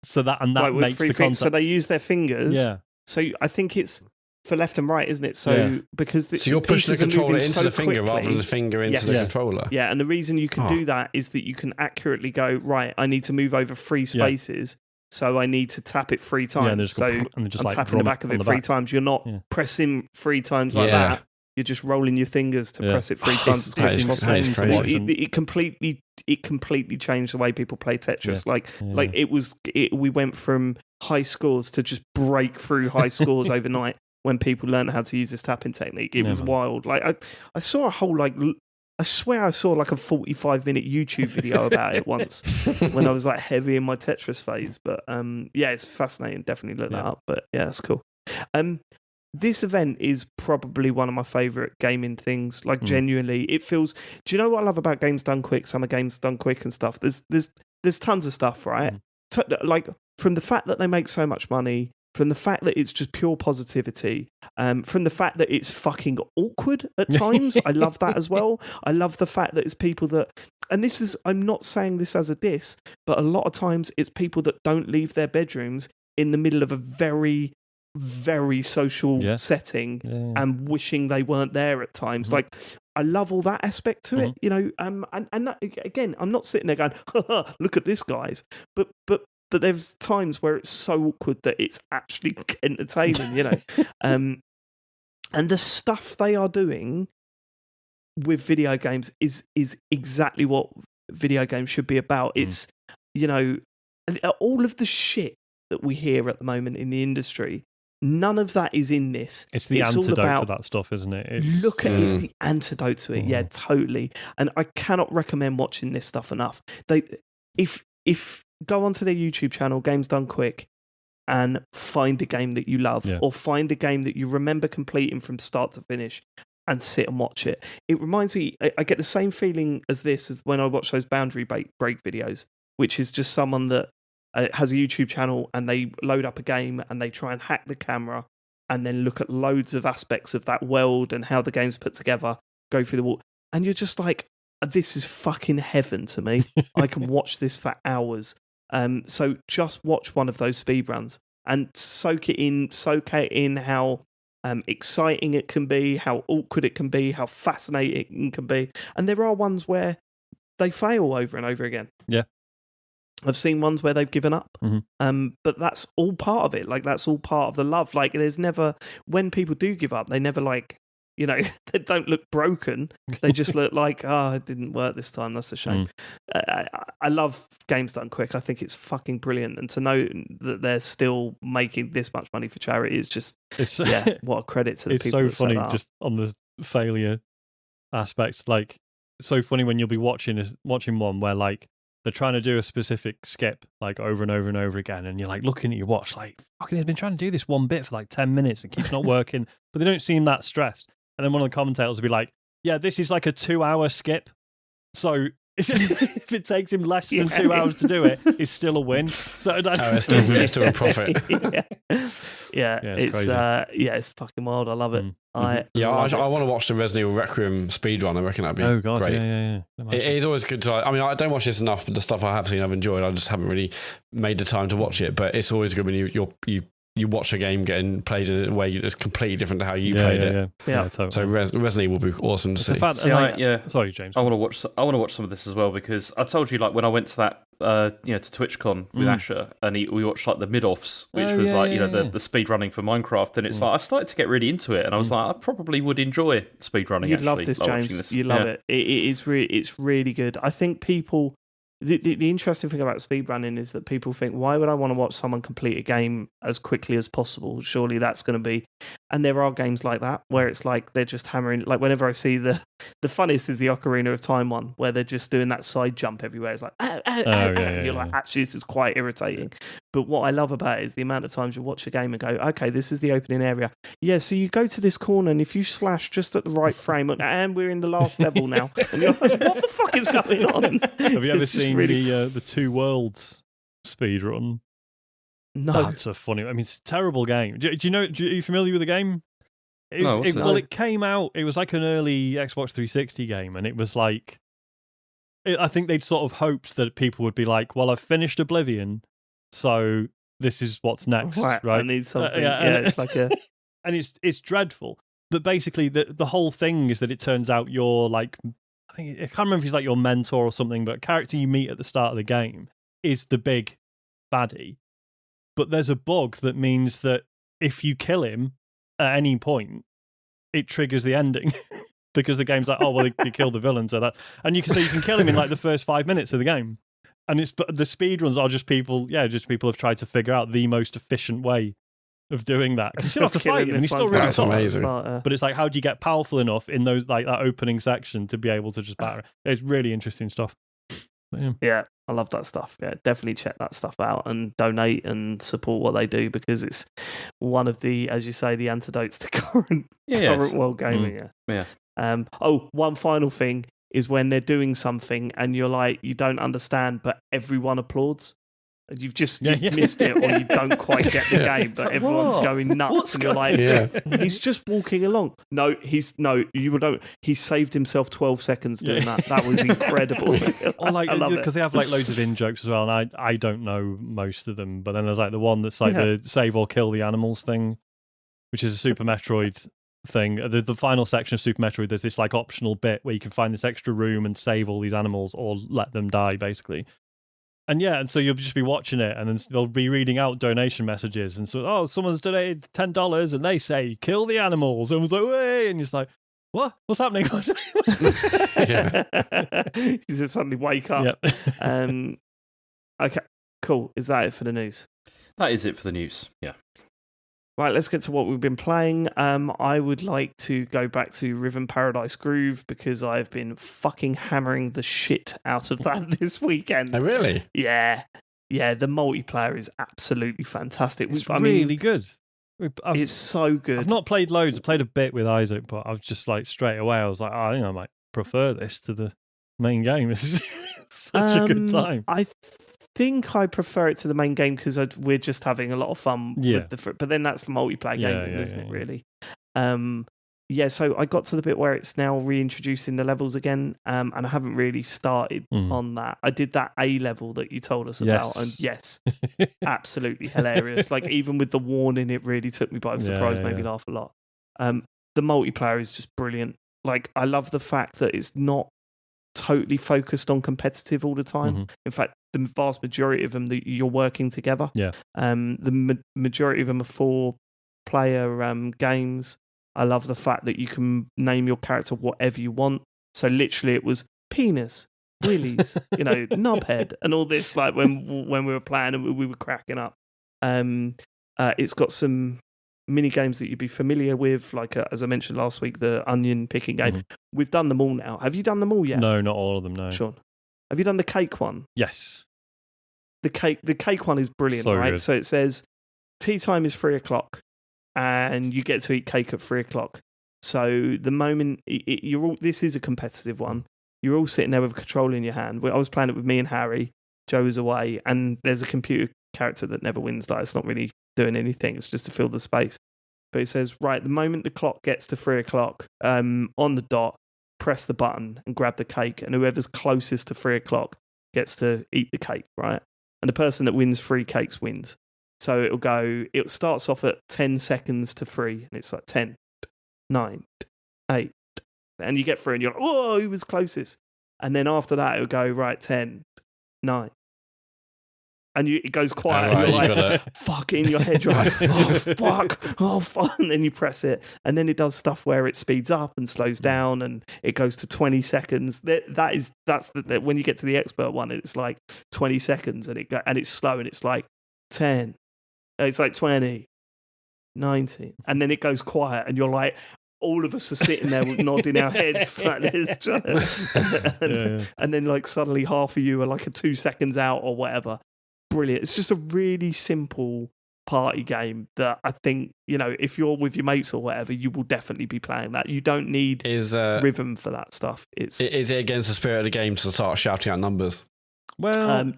So that makes the contact. So they use their fingers. Yeah. So I think it's for left and right, isn't it? So because so you're pushing the controller into the finger rather than the finger into the controller. Yeah, and the reason you can do that is that you can accurately go, right, I need to move over 3 spaces, so I need to tap it 3 times. So I'm tapping the back of it 3 times. You're not pressing 3 times like that. You're just rolling your fingers to press it 3 times. It completely changed the way people play Tetris. We went from high scores to just break through high scores overnight when people learned how to use this tapping technique. It was wild. Like I saw a whole I swear I saw like a 45-minute YouTube video about it once when I was like heavy in my Tetris phase. But it's fascinating. Definitely look that up. But yeah, it's cool. This event is probably one of my favourite gaming things. Like genuinely, it feels. Do you know what I love about Games Done Quick? Summer Games Done Quick and stuff. There's tons of stuff, right? Like from the fact that they make so much money, from the fact that it's just pure positivity, from the fact that it's fucking awkward at times. I love that as well. I love the fact that it's people that, and this is, I'm not saying this as a diss, but a lot of times it's people that don't leave their bedrooms in the middle of a very, very social setting and wishing they weren't there at times. Like, I love all that aspect to it, you know. And that, again, I'm not sitting there going, look at this, guys. But there's times where it's so awkward that it's actually entertaining, you know. And the stuff they are doing with video games is exactly what video games should be about. It's, you know, all of the shit that we hear at the moment in the industry, none of that is in this. It's the antidote to that stuff, isn't it? It's the antidote to it. Yeah, totally. And I cannot recommend watching this stuff enough. If go onto their YouTube channel, Games Done Quick, and find a game that you love, or find a game that you remember completing from start to finish, and sit and watch it. It reminds me, I get the same feeling as this as when I watch those boundary break videos, which is just someone that has a YouTube channel and they load up a game and they try and hack the camera and then look at loads of aspects of that world and how the game's put together, go through the wall. And you're just like, this is fucking heaven to me. I can watch this for hours. So just watch one of those speedruns and soak it in how exciting it can be, how awkward it can be, how fascinating it can be. And there are ones where they fail over and over again. Yeah. I've seen ones where they've given up, but that's all part of it. Like, that's all part of the love. Like, there's never, when people do give up, they never, like, you know, they don't look broken. They just look like, it didn't work this time. That's a shame. I love Games Done Quick. I think it's fucking brilliant. And to know that they're still making this much money for charity is just, what a credit to the people. It's so funny just on the failure aspects. Like, so funny when you'll be watching one where, like, they're trying to do a specific skip like over and over and over again, and you're like looking at your watch like, fucking, they've been trying to do this one bit for like 10 minutes and keeps not working, but they don't seem that stressed. And then one of the commentators will be like, yeah, this is like a 2-hour skip, so if it takes him less than 2 hours to do it, it's still a win. So it's still a profit. It's crazy. It's fucking wild. I love it. I want to watch the Resident Evil Requiem speedrun. I reckon that'd be great. Yeah. It is always good to. I mean, I don't watch this enough, but the stuff I have seen, I've enjoyed. I just haven't really made the time to watch it. But it's always good when you you watch a game getting played in a way that's completely different to how you played it. Yeah, totally. So Resident Evil will be awesome to see. Fact, sorry, James. I want to watch some of this as well, because I told you, like, when I went to that to TwitchCon with Asha, and we watched like the mid-offs, which was the speed running for Minecraft, and it's like I started to get really into it, and I was like, I probably would enjoy speed running. You'd love this, James. You love it. It's really good. I think people. The interesting thing about speedrunning is that people think, why would I want to watch someone complete a game as quickly as possible? Surely that's going to be... And there are games like that, where it's like they're just hammering... Like, whenever I see the funniest is the Ocarina of Time one, where they're just doing that side jump everywhere. It's like, you're like, actually, this is quite irritating. But what I love about it is the amount of times you watch a game and go, okay, this is the opening area. Yeah, so you go to this corner, and if you slash just at the right frame, and we're in the last level now, and you're like, what the fuck is going on? Have you ever seen the Two Worlds speedrun? No. That's a funny... I mean, it's a terrible game. Are you familiar with the game? It came out... It was like an early Xbox 360 game, and it was like... I think they'd sort of hoped that people would be like, well, I've finished Oblivion, so this is what's next, right? I need something. It's like a... And it's dreadful. But basically, the whole thing is that it turns out you're like... I can't remember if he's like your mentor or something, but a character you meet at the start of the game is the big baddie. But there's a bug that means that if you kill him at any point, it triggers the ending. Because the game's like, oh, well, you killed the villain, so you can kill him in like the first 5 minutes of the game. And the speedruns are just people have tried to figure out the most efficient way of doing that. You still have to fight him, and he's still really tough. Amazing. But it's like, how do you get powerful enough in those like that opening section to be able to just batter? It's really interesting stuff. Yeah, I love that stuff. Yeah, definitely check that stuff out and donate and support what they do, because it's one of the, as you say, the antidotes to current world gaming. Yeah. One final thing is when they're doing something and you're like, you don't understand, but everyone applauds. You've missed it, or you don't quite get the game, but everyone's going nuts, and you're like, he's just walking along. No, he saved himself 12 seconds doing that. That was incredible. Or like, because they have like loads of in-jokes as well, and I don't know most of them, but then there's like the one that's like the save or kill the animals thing, which is a Super Metroid thing. The final section of Super Metroid, there's this like optional bit where you can find this extra room and save all these animals or let them die, basically. And so you'll just be watching it, and then they'll be reading out donation messages, and so, someone's donated $10, and they say, kill the animals, and was like, way, and you're just like, what? What's happening? You just suddenly wake up. Yep. Okay, cool. Is that it for the news? That is it for the news, yeah. Right, let's get to what we've been playing. I would like to go back to Rhythm Paradise Groove, because I've been fucking hammering the shit out of that this weekend. Oh, really? Yeah. Yeah, the multiplayer is absolutely fantastic. It's really good. It's so good. I've not played loads. I played a bit with Isaac, but I was just like, straight away, I was like, I think I might prefer this to the main game. This is such a good time. I think I prefer it to the main game, because we're just having a lot of fun with but then that's the multiplayer game, isn't it, really? So I got to the bit where it's now reintroducing the levels again, and I haven't really started on that. I did that A level that you told us about, and absolutely hilarious. Like, even with the warning, it really took me by surprise, made me laugh a lot. The multiplayer is just brilliant. Like, I love the fact that it's not totally focused on competitive all the time. In fact, the vast majority of them, that you're working together. The majority of them are 4-player games. I love the fact that you can name your character whatever you want. So literally, it was penis, willies, knobhead, and all this. Like when we were playing, and we were cracking up. It's got some mini games that you'd be familiar with, like as I mentioned last week, the onion picking game. We've done them all now. Have you done them all yet? No, not all of them. No. Sean, have you done the cake one? Yes. The cake one is brilliant, right? Good. So it says tea time is 3:00, and you get to eat cake at 3:00. So the moment you're all, this is a competitive one. You're all sitting there with a controller in your hand. I was playing it with me and Harry. Joe was away, and there's a computer character that never wins. That it's not really doing anything. It's just to fill the space. But it says, right, the moment the clock gets to 3:00, on the dot, press the button and grab the cake, and whoever's closest to 3:00 gets to eat the cake, right? And the person that wins 3 cakes wins. So it starts off at 10 seconds to 3, and it's like 10, 9, 8, and you get through, and you're like, whoa, who was closest? And then after that, it'll go, right, 10, 9. And it goes quiet, and you're like, fuck, in your head, you're like, oh, fuck, and then you press it, and then it does stuff where it speeds up and slows down, and it goes to 20 seconds. That's when you get to the expert one, it's like 20 seconds, and it's slow, and it's like 10, it's like 20, 19, and then it goes quiet, and you're like, all of us are sitting there nodding our heads like this, and then like suddenly half of you are like 2 seconds out or whatever. Brilliant. It's just a really simple party game that I think, if you're with your mates or whatever, you will definitely be playing that. You don't need rhythm for that stuff. Is it against the spirit of the game to start shouting out numbers? Well,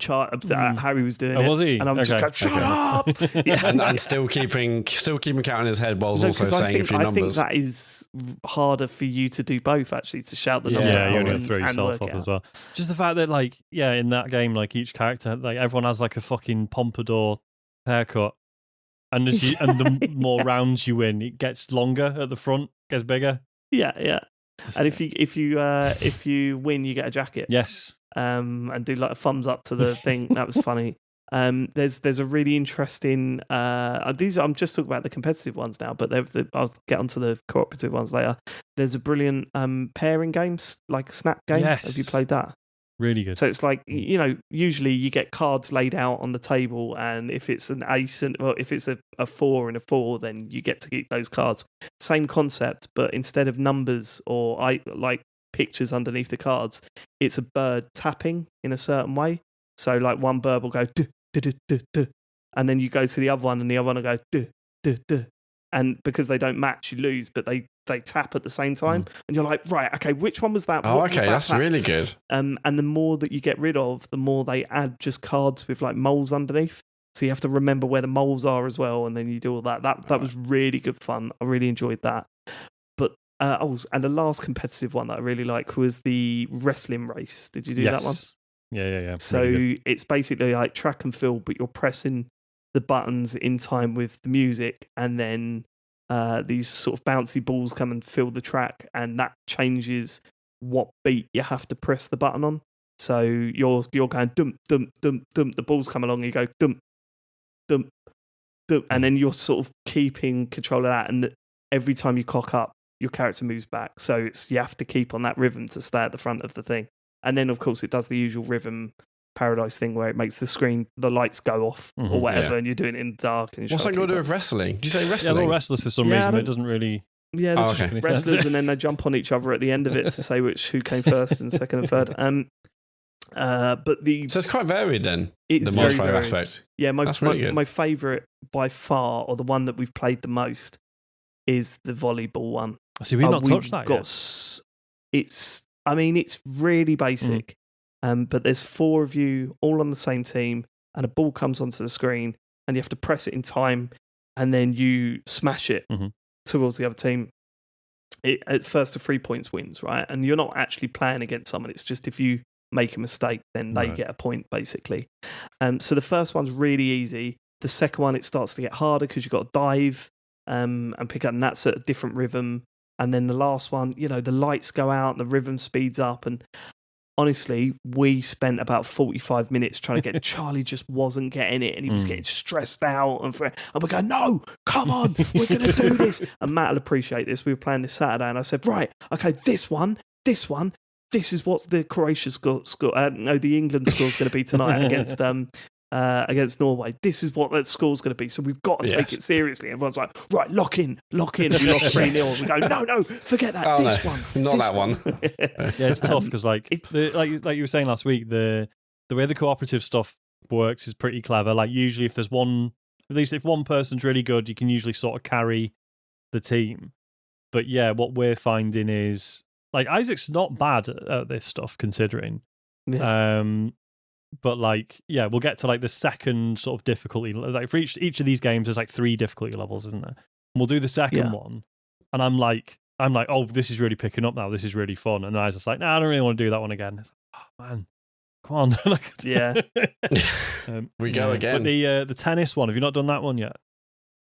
Harry was doing it. Was he? And I'm just going, shut up! Yeah. and still keeping count in his head while also saying a few numbers. I think that is harder for you to do both, actually, to shout the number. Yeah, you only throw yourself off as well. Just the fact that, in that game, each character, everyone has a fucking pompadour haircut, and the more rounds you win, it gets longer at the front, gets bigger. Yeah. And if you win, you get a jacket. Yes. And do a thumbs up to the thing. That was funny. There's a really interesting. These I'm just talking about the competitive ones now, but I'll get onto the cooperative ones later. There's a brilliant pairing games, like a snap game. Yes. Have you played that? Really good. So it's like, usually you get cards laid out on the table, and if it's an ace if it's a 4 and a 4, then you get to keep those cards. Same concept, but instead of numbers or pictures underneath the cards, it's a bird tapping in a certain way. So one bird will go duh, duh, duh, duh, duh, and then you go to the other one, and the other one will go duh, duh, duh. And because they don't match, you lose, but they tap at the same time, and you're like, right, okay, which one was that? That's tap? Really good. And the more that you get rid of, the more they add just cards with moles underneath. So you have to remember where the moles are as well, and then you do all that. That was really good fun. I really enjoyed that. But and the last competitive one that I really like was the wrestling race. Did you do that one? Yeah. So it's basically like track and field, but you're pressing the buttons in time with the music, and then these sort of bouncy balls come and fill the track, and that changes what beat you have to press the button on. So you're going dum dum dum dum. The balls come along, and you go dum dum dum, and then you're sort of keeping control of that. And every time you cock up, your character moves back. So you have to keep on that rhythm to stay at the front of the thing. And then, of course, it does the usual rhythm paradise thing where it makes the lights go off or whatever, and you're doing it in the dark. And what's that got to do with wrestling? Did you say wrestling? Yeah, they're all wrestlers for some reason. It doesn't really. Yeah, they're just wrestlers, and then they jump on each other at the end of it to say who came first and second and third. So it's quite varied then. It's the very multiplayer aspect. Yeah, my favourite by far, or the one that we've played the most, is the volleyball one. See, we've not touched that yet. It's really basic, but there's 4 of you all on the same team, and a ball comes onto the screen, and you have to press it in time, and then you smash it towards the other team. At first, the 3 points wins, right? And you're not actually playing against someone. It's just if you make a mistake, then they get a point, basically. So the first one's really easy. The second one, it starts to get harder because you've got to dive and pick up, and that's at a different rhythm. And then the last one, the lights go out, and the rhythm speeds up. And honestly, we spent about 45 minutes trying to get Charlie just wasn't getting it, and he was getting stressed out. And we're going, no, come on, we're going to do this. And Matt will appreciate this. We were playing this Saturday, and I said, right, okay, this one, this is what the Croatia score. The England score is going to be tonight against Norway. This is what that score's going to be. So we've got to take it seriously. Everyone's like, right, lock in. We lost 3-0. We go, no, forget that. One. Not that one. Yeah, it's tough because like you were saying last week, the way the cooperative stuff works is pretty clever. Like usually if there's one, at least if one person's really good, you can usually sort of carry the team. But yeah, what we're finding is like Isaac's not bad at this stuff considering. Yeah. But we'll get to like the second sort of difficulty. Like for each of these games, there's like 3 difficulty levels, isn't there? And we'll do the second one, and I'm like, oh, this is really picking up now. This is really fun. And Isaac's like, I don't really want to do that one again. It's like, oh man, Come on. Yeah. We go again. But the tennis one, have you not done that one yet?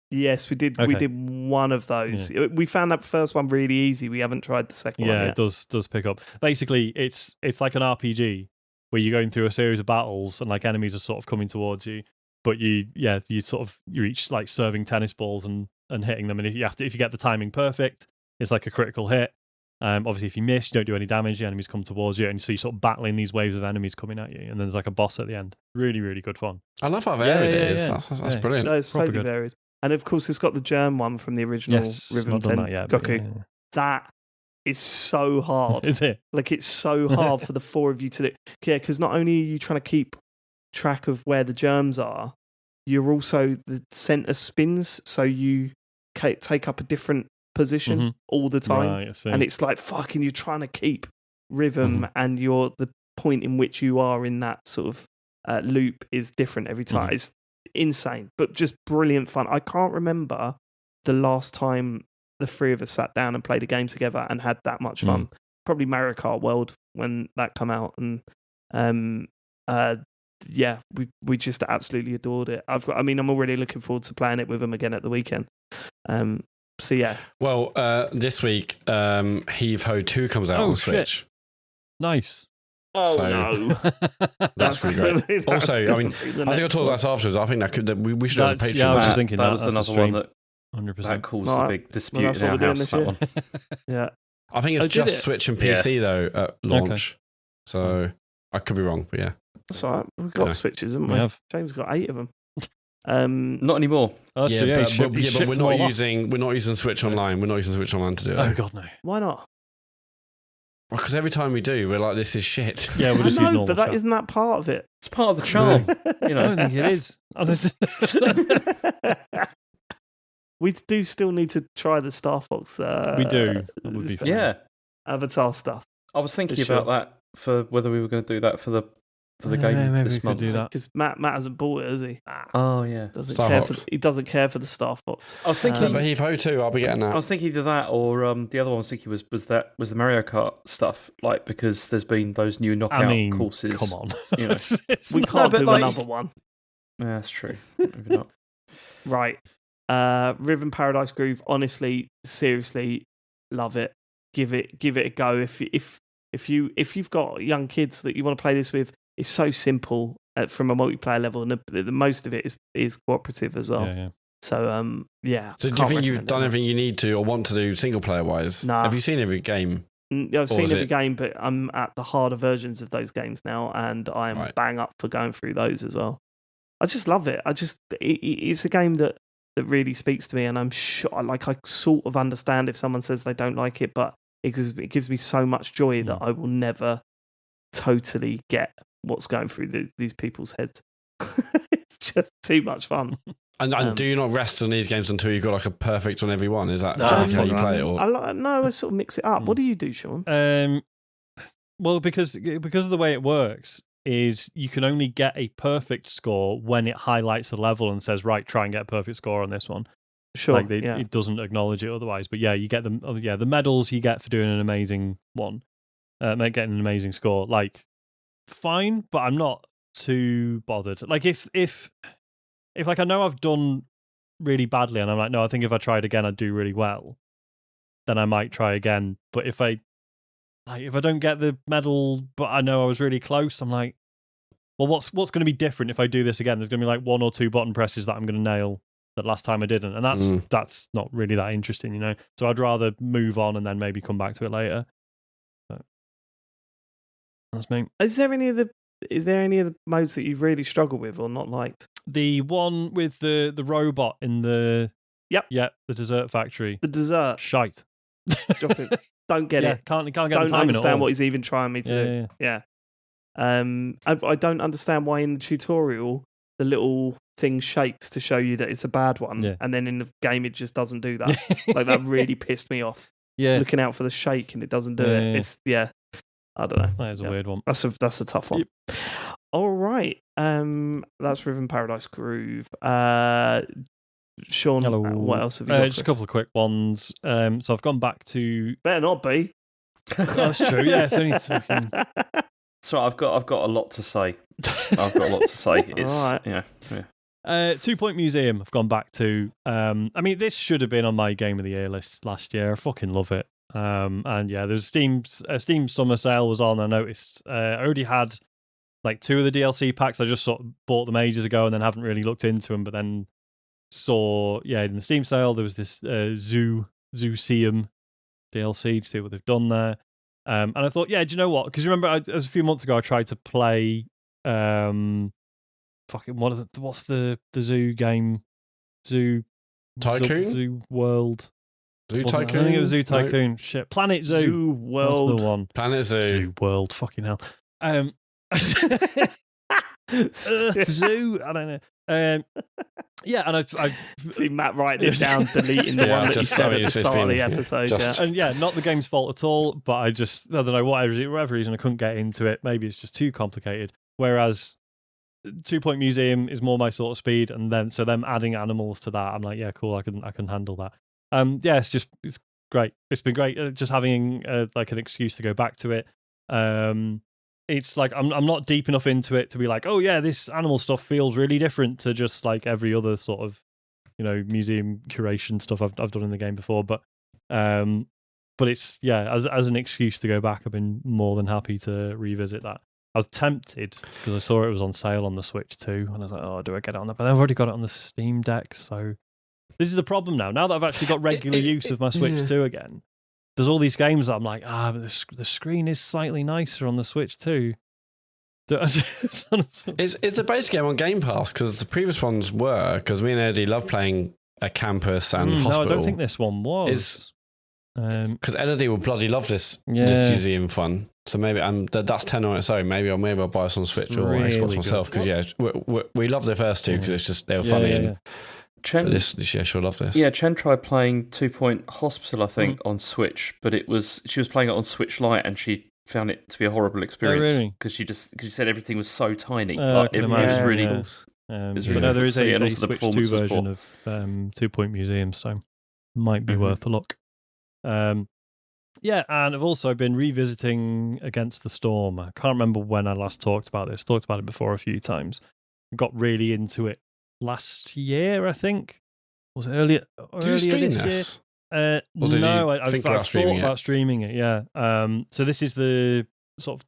Yes, we did. Okay. We did one of those. Yeah. We found that first one really easy. We haven't tried the second one yet. Yeah, it does pick up. Basically, it's like an RPG where you're going through a series of battles and like enemies are sort of coming towards you, but you're each like serving tennis balls and hitting them, and if you get the timing perfect, it's like a critical hit. Obviously, if you miss, you don't do any damage. The enemies come towards you, and so you're sort of battling these waves of enemies coming at you, and then there's like a boss at the end. Really, really good fun. I love how varied it is. That's brilliant. No, it's totally varied. And of course, it's got the germ one from the original Rhythm Goku. Yeah. That is so hard. Is it? Like, it's so hard for the four of you to do. Yeah, because not only are you trying to keep track of where the germs are, you're also the center spins, so you take up a different position all the time. Right, and it's like, fucking, you're trying to keep rhythm, and you're the point in which you are in that sort of loop is different every time. It's insane, but just brilliant fun. I can't remember the last time the three of us sat down and played a game together and had that much fun. Probably Mario Kart World when that came out, and we just absolutely adored it. I'm already looking forward to playing it with them again at the weekend. So yeah. Well, this week, Heave Ho 2 comes out on Switch. Nice. Oh, so, no. That's really great. Also, I think I talked about this afterwards. I think we should have a Patreon. Yeah, I was just thinking that was another one that 100%. that caused a big dispute in our house. That one. Yeah. I think it's just Switch and PC though at launch. Okay. So I could be wrong, but yeah. That's all right. We've got Switches, haven't we? James got 8 of them. Not anymore. But we're not using Switch Online. We're not using Switch Online to do it. Oh god, no. Why not? Because every time we do, we're like, this is shit. Yeah, we'll just use normal. But isn't that part of it? It's part of the charm. I don't think it is. We do still need to try the Star Fox. We do. That would be fun. Yeah. Avatar stuff. I was thinking about that for whether we were going to do that for the game maybe this month. Do that. Because Matt hasn't bought it, has he? Oh yeah, he doesn't care for the Star Fox. I was thinking, but Heave Ho 2, I'll be getting that. I was thinking either that or the other one I was thinking was the Mario Kart stuff, like because there's been those new knockout courses. Come on, you know, we can't do another one. Yeah, that's true. Maybe not. Right, Rhythm Paradise Groove. Honestly, seriously, love it. Give it a go. If you've got young kids that you want to play this with. It's so simple from a multiplayer level, and the most of it is cooperative as well. Yeah. So, yeah. So, do you think you've done everything you need to or want to do single player wise? Nah. Have you seen every game? I've seen every game, but I'm at the harder versions of those games now, and I am bang up for going through those as well. I just love it. It's a game that really speaks to me, and I'm sure, I sort of understand if someone says they don't like it, but it gives me so much joy that I will never totally get what's going through these people's heads. It's just too much fun. And do you not rest on these games until you've got like a perfect on every one? Is that how you play it? Or? I sort of mix it up. What do you do, Sean? Well, because of the way it works is you can only get a perfect score when it highlights the level and says, right, try and get a perfect score on this one. Sure. It doesn't acknowledge it otherwise. But yeah, you get the medals you get for doing an amazing one, getting an amazing score. Like, fine, but I'm not too bothered. Like if like I know I've done really badly and I'm like, no, I think if I tried again I'd do really well, then I might try again. But if I don't get the medal but I know I was really close, I'm like, well, what's going to be different if I do this again? There's going to be like 1 or 2 button presses that I'm going to nail that last time I didn't, and that's not really that interesting, you know. So I'd rather move on and then maybe come back to it later. That's me. Is there any of the modes that you've really struggled with or not liked? The one with the robot in the the dessert factory. The dessert shite. Don't get it. Can't get don't the timing understand at all. what he's even trying me to do. Yeah. I don't understand why in the tutorial the little thing shakes to show you that it's a bad one, and then in the game it just doesn't do that. Like that really pissed me off. Yeah, looking out for the shake and it doesn't do it. It's I don't know. That is a weird one. That's a tough one. Yep. All right. That's Rhythm Paradise Groove. Sean, hello. What else have you got? Just a couple of quick ones. So I've gone back to. Better not be. That's true. Yeah, it's only fucking So I've got a lot to say. I've got a lot to say. It's right. yeah. 2 Point Museum I've gone back to. I mean, this should have been on my Game of the Year list last year. I fucking love it. And yeah, there's Steam summer sale was on. I noticed I already had like 2 of the DLC packs. I just sort of bought them ages ago and then haven't really looked into them. But then saw, in the Steam sale there was this Zooseum DLC to see what they've done there. And I thought, do you know what? Because remember, it was a few months ago I tried to play what's the zoo game? Zoo Tycoon? Zoo World. Zoo Tycoon? I think it was Zoo Tycoon. No. Shit. Planet Zoo. Zoo World. What's the one? Planet Zoo. Zoo World. Fucking hell. Zoo. I don't know. And I see Matt writing it down, deleting the one that he said at the start of the episode. And not the game's fault at all, but I don't know, whatever reason I couldn't get into it. Maybe it's just too complicated. Whereas 2 Point Museum is more my sort of speed, and then so them adding animals to that, I'm like, yeah, cool, I can handle that. It's great. It's been great just having like an excuse to go back to it. It's like I'm not deep enough into it to be like, oh yeah, this animal stuff feels really different to just like every other sort of, museum curation stuff I've done in the game before. But it's as an excuse to go back, I've been more than happy to revisit that. I was tempted because I saw it was on sale on the Switch too, and I was like, oh, do I get it on that? But I've already got it on the Steam Deck, so this is the problem now. Now that I've actually got regular use of my Switch 2 again. There's all these games that I'm like, but the screen is slightly nicer on the Switch too. It's a base game on Game Pass because the previous ones were, because me and Eddie love playing a campus and hospital. No, I don't think this one was. Because Eddie will bloody love this museum fun. So maybe that's 10 on its own. Maybe I'll buy this on Switch or Xbox myself because we love the first 2 because it's just they were funny and. Chen, but she'll love this. Yeah, Chen tried playing 2 Point Hospital, I think, on Switch, but she was playing it on Switch Lite and she found it to be a horrible experience because she said everything was so tiny. It was really cool. But no, there is a Switch 2 version of 2 Point Museum, so might be worth a look. And I've also been revisiting Against the Storm. I can't remember when I last talked about this. Talked about it before a few times. Got really into it last year, I think. Was it earlier? Did you stream this? No, I thought about streaming it. Yeah. So this is the sort of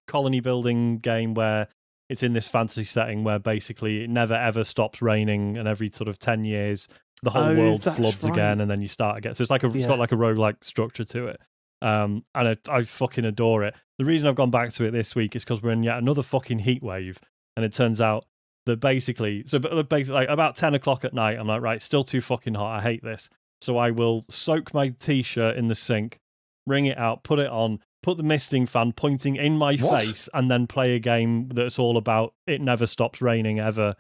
colony building game where it's in this fantasy setting where basically it never ever stops raining, and every sort of 10 years the whole world floods again, and then you start again. So it's like it's got like a roguelike structure to it. And I fucking adore it. The reason I've gone back to it this week is because we're in yet another fucking heat wave, and it turns out that basically like about 10 o'clock at night, I'm like, right, still too fucking hot. I hate this. So I will soak my t-shirt in the sink, wring it out, put it on, put the misting fan pointing in my face, and then play a game that's all about it never stops raining ever.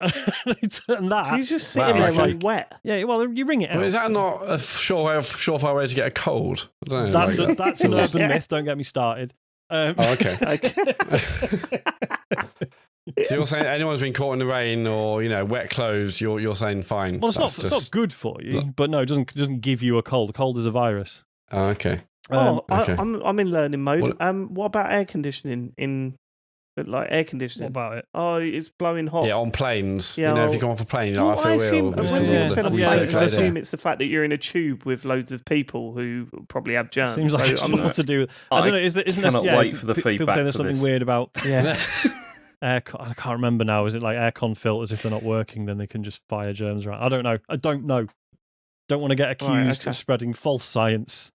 And that. So you just sit in there like wet. Yeah, well, you wring it out. Well, is that not a surefire way to get a cold? I don't know, that's an urban myth. Don't get me started. Okay. So you're saying anyone's been caught in the rain or wet clothes? You're saying fine. Well, it's not good for you, but no, it doesn't give you a cold. A cold is a virus. Oh, okay. Okay. I'm in learning mode. What about air conditioning like air conditioning? What about it? Oh, it's blowing hot. Yeah, on planes. If you go off a plane, you're like, I feel ill. I assume it's the fact that you're in a tube with loads of people who probably have germs. Seems like it's not to do with. I don't know. Isn't wait for the feedback. People say there's something weird about. Yeah. I can't remember now. Is it like aircon filters? If they're not working, then they can just fire germs around. I don't know. Don't want to get accused of spreading false science.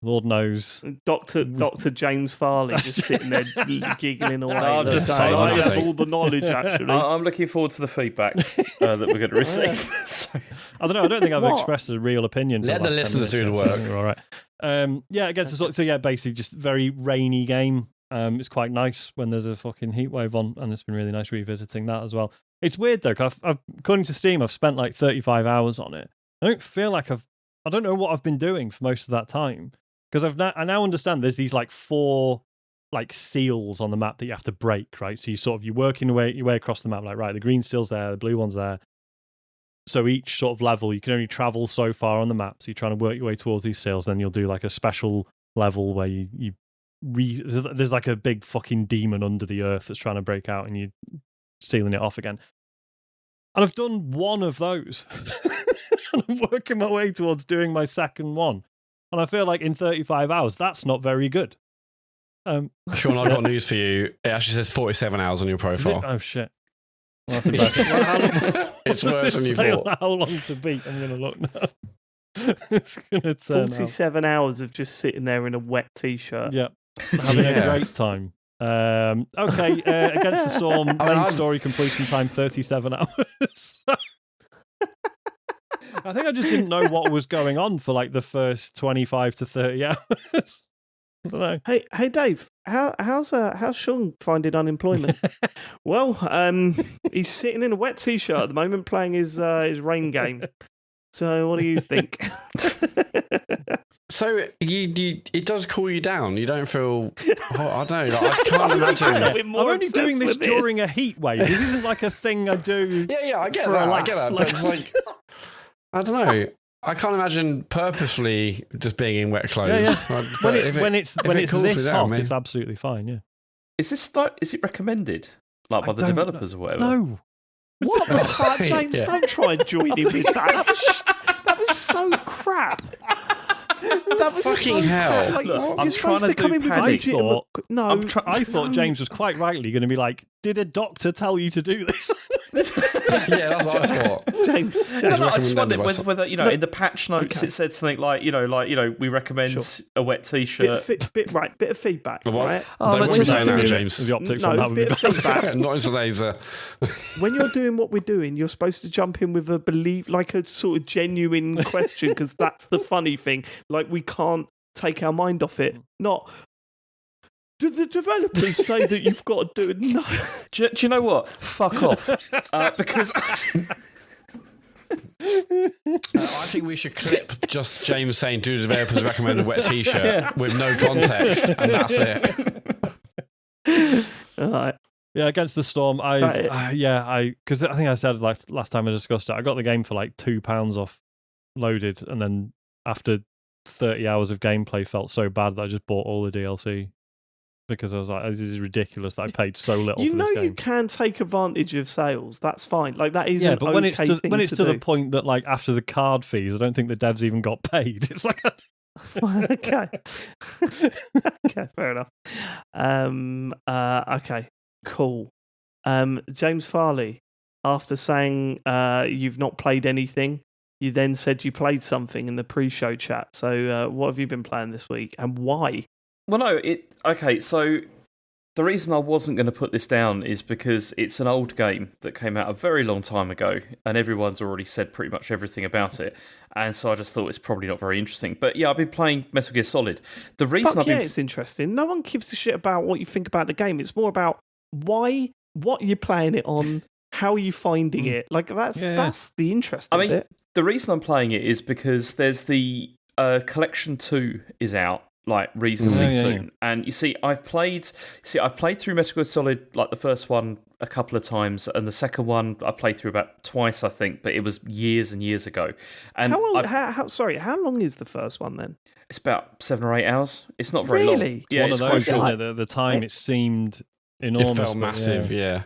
Lord knows. Dr. James Farley just sitting there giggling away. No, I'm just saying, I have all the knowledge, actually. I'm looking forward to the feedback that we're going to receive. So. I don't know. I don't think I've expressed a real opinion. Let the listeners do the work. All right. Basically just very rainy game. It's quite nice when there's a fucking heat wave on, and it's been really nice revisiting that as well. It's weird though, because according to Steam, I've spent like 35 hours on it. I don't feel like I don't know what I've been doing for most of that time. Because I now understand there's these like 4 like seals on the map that you have to break, right? So you're working your way across the map, like, right, the green seal's there, the blue one's there. So each sort of level, you can only travel so far on the map. So you're trying to work your way towards these seals, then you'll do like a special level where you there's like a big fucking demon under the earth that's trying to break out, and you're sealing it off again. And I've done one of those. And I'm working my way towards doing my second one. And I feel like in 35 hours, that's not very good. Sean, I've got news for you. It actually says 47 hours on your profile. Oh, shit. Well, that's embarrassing. It's worse than you thought. How long to beat? I'm going to look now. It's going to turn 47 hours of just sitting there in a wet t-shirt. Yeah. Having a great time. Okay, Against the Storm, main story completion time 37 hours. I think I just didn't know what was going on for like the first 25 to 30 hours. I don't know. Hey, Dave. How's Sean finding unemployment? Well, he's sitting in a wet t-shirt at the moment, playing his rain game. So, what do you think? So it does cool you down. You don't feel. I don't know. I can't imagine. I'm only doing this during a heat wave. This isn't like a thing I do. Yeah, I get that. I get that. But it's like, I don't know. I can't imagine purposefully just being in wet clothes. Yeah. When it's this hot, it's absolutely fine. Yeah. Is it recommended by the developers or whatever? No. What the fuck, James? Yeah. Don't try and join in with that. That was so crap. That was fucking hell. Like, look, I'm trying to come in with I thought James was quite rightly going to be like, did a doctor tell you to do this? Yeah, that's what I thought. James. I just wondered whether in the patch notes it said something like, we recommend a wet t-shirt. Bit of feedback. Right? Don't want to say that, James. The optics on that would be feedback. Not in today's. When you're doing what we're doing, you're supposed to jump in with a sort of genuine question, because that's the funny thing. Like, we can't take our mind off it. Not, do the developers say that you've got to do it? No. Do you know what? Fuck off. Because I think we should clip just James saying, do the developers recommend a wet t-shirt with no context, and that's it. All right. Yeah, Against the Storm. Because I think I said last time I discussed it, I got the game for like £2 off loaded, and then after 30 hours of gameplay felt so bad that I just bought all the DLC, because I was like, this is ridiculous that I paid so little for this game. You can take advantage of sales. That's fine. Like, that is but when it's to the point that, like, after the card fees, I don't think the devs even got paid. It's like okay. Okay, fair enough. Okay, cool. James Farley, after saying you've not played anything, you then said you played something in the pre-show chat. So what have you been playing this week, and why? Well, no, so the reason I wasn't going to put this down is because it's an old game that came out a very long time ago, and everyone's already said pretty much everything about it, and so I just thought it's probably not very interesting. But yeah, I've been playing Metal Gear Solid. The reason it's interesting. No one gives a shit about what you think about the game. It's more about what you're playing it on, how are you finding it. Like, that's the interesting bit. The reason I'm playing it is because there's the Collection 2 is out, like, reasonably soon. And you see, I've played through Metal Gear Solid, like, the first one a couple of times, and the second one I played through about twice, I think, but it was years and years ago. And how long is the first one then? It's about 7 or 8 hours. It's not very long. Really? Yeah, it's one of those, isn't it? The time it seemed enormous. It felt massive, yeah.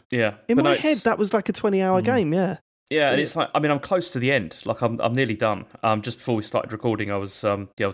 In my head, that was like a 20-hour game, yeah. Yeah, and it's like, I mean, I'm close to the end. Like, I'm nearly done. Just before we started recording, I was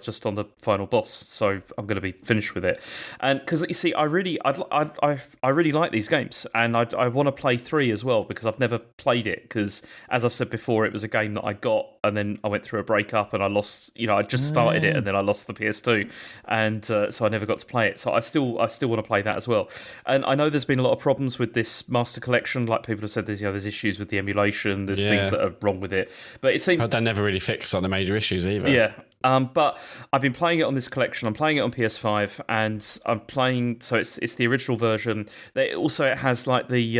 just on the final boss, so I'm going to be finished with it. And because you see, I really like these games, and I want to play 3 as well, because I've never played it. Because as I've said before, it was a game that I got, and then I went through a breakup, and I lost. I just started it, and then I lost the PS2, and so I never got to play it. So I still want to play that as well. And I know there's been a lot of problems with this Master Collection. Like, people have said, there's issues with the emulation. There's things that are wrong with it, but it seems they never really fixed on the major issues either. Yeah, but I've been playing it on this collection. I'm playing it on PS5, and I'm playing. So it's the original version. It has like the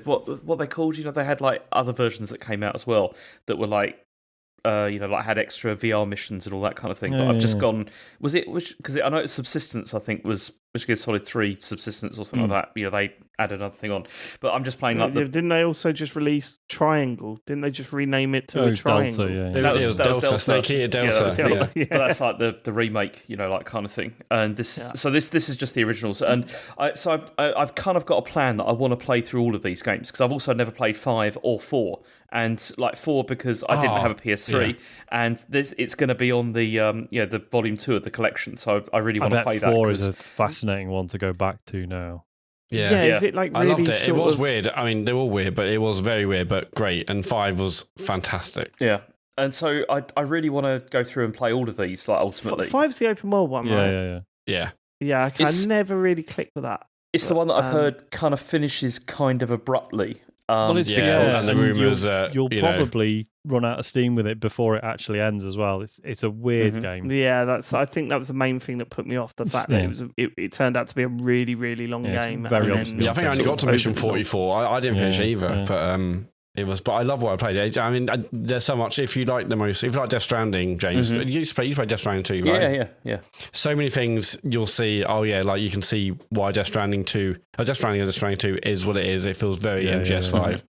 what they called. They had like other versions that came out as well that were like. Like had extra VR missions and all that kind of thing. But I've just gone. Because I know Subsistence, I think, was Metal Gear Solid 3 Subsistence or something like that. You know, they added another thing on. But I'm just playing Didn't they also just release Triangle? Didn't they just rename it to a Triangle? Delta, yeah. It was Delta. Snake Eater Delta. But that's like the remake, you know, like kind of thing. And this is just the originals. And I've kind of got a plan that I want to play through all of these games, because I've also never played 5 or 4. And like 4 because I didn't have a PS3, and it's going to be on the the volume 2 of the collection. So I really want to play that. 4 is a fascinating one to go back to now. Yeah. Is it like really I loved it. It was weird. I mean, they're all weird, but it was very weird, but great. And 5 was fantastic. Yeah. And so I really want to go through and play all of these, like, ultimately. 5's the open world one, right? Yeah. Yeah, I never really clicked with that. It's the one that I've heard kind of finishes kind of abruptly. Well, it's and the rumours you'll probably run out of steam with it before it actually ends as well. It's a weird game. Yeah, I think that was the main thing that put me off. The fact that it turned out to be a really, really long game. Very I think I only got to mission 44. I didn't finish either, but it was. But I love what I played. I mean, there's so much. If you like Death Stranding, James, you play Death Stranding 2, right? Yeah. So many things you'll see. Like you can see why Death Stranding 2 and Death Stranding 2 is what it is. It feels very MGS5.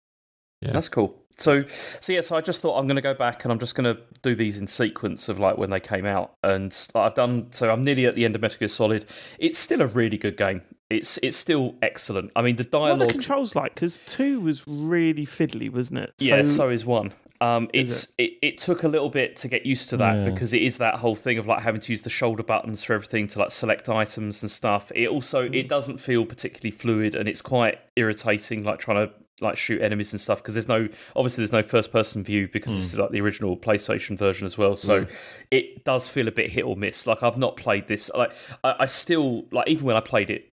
Yeah. That's cool. So I just thought I'm going to go back and I'm just going to do these in sequence of like when they came out. And I've done, so I'm nearly at the end of Metal Gear Solid. It's still a really good game. It's still excellent. I mean, the dialogue... What are the controls like? Because 2 was really fiddly, wasn't it? So is 1. It took a little bit to get used to that because it is that whole thing of like having to use the shoulder buttons for everything to like select items and stuff. It also it doesn't feel particularly fluid, and it's quite irritating, like trying to like shoot enemies and stuff, because there's no first person view, because this is like the original PlayStation version as well. So it does feel a bit hit or miss. Like, I've not played this. Like I still, like, even when I played it,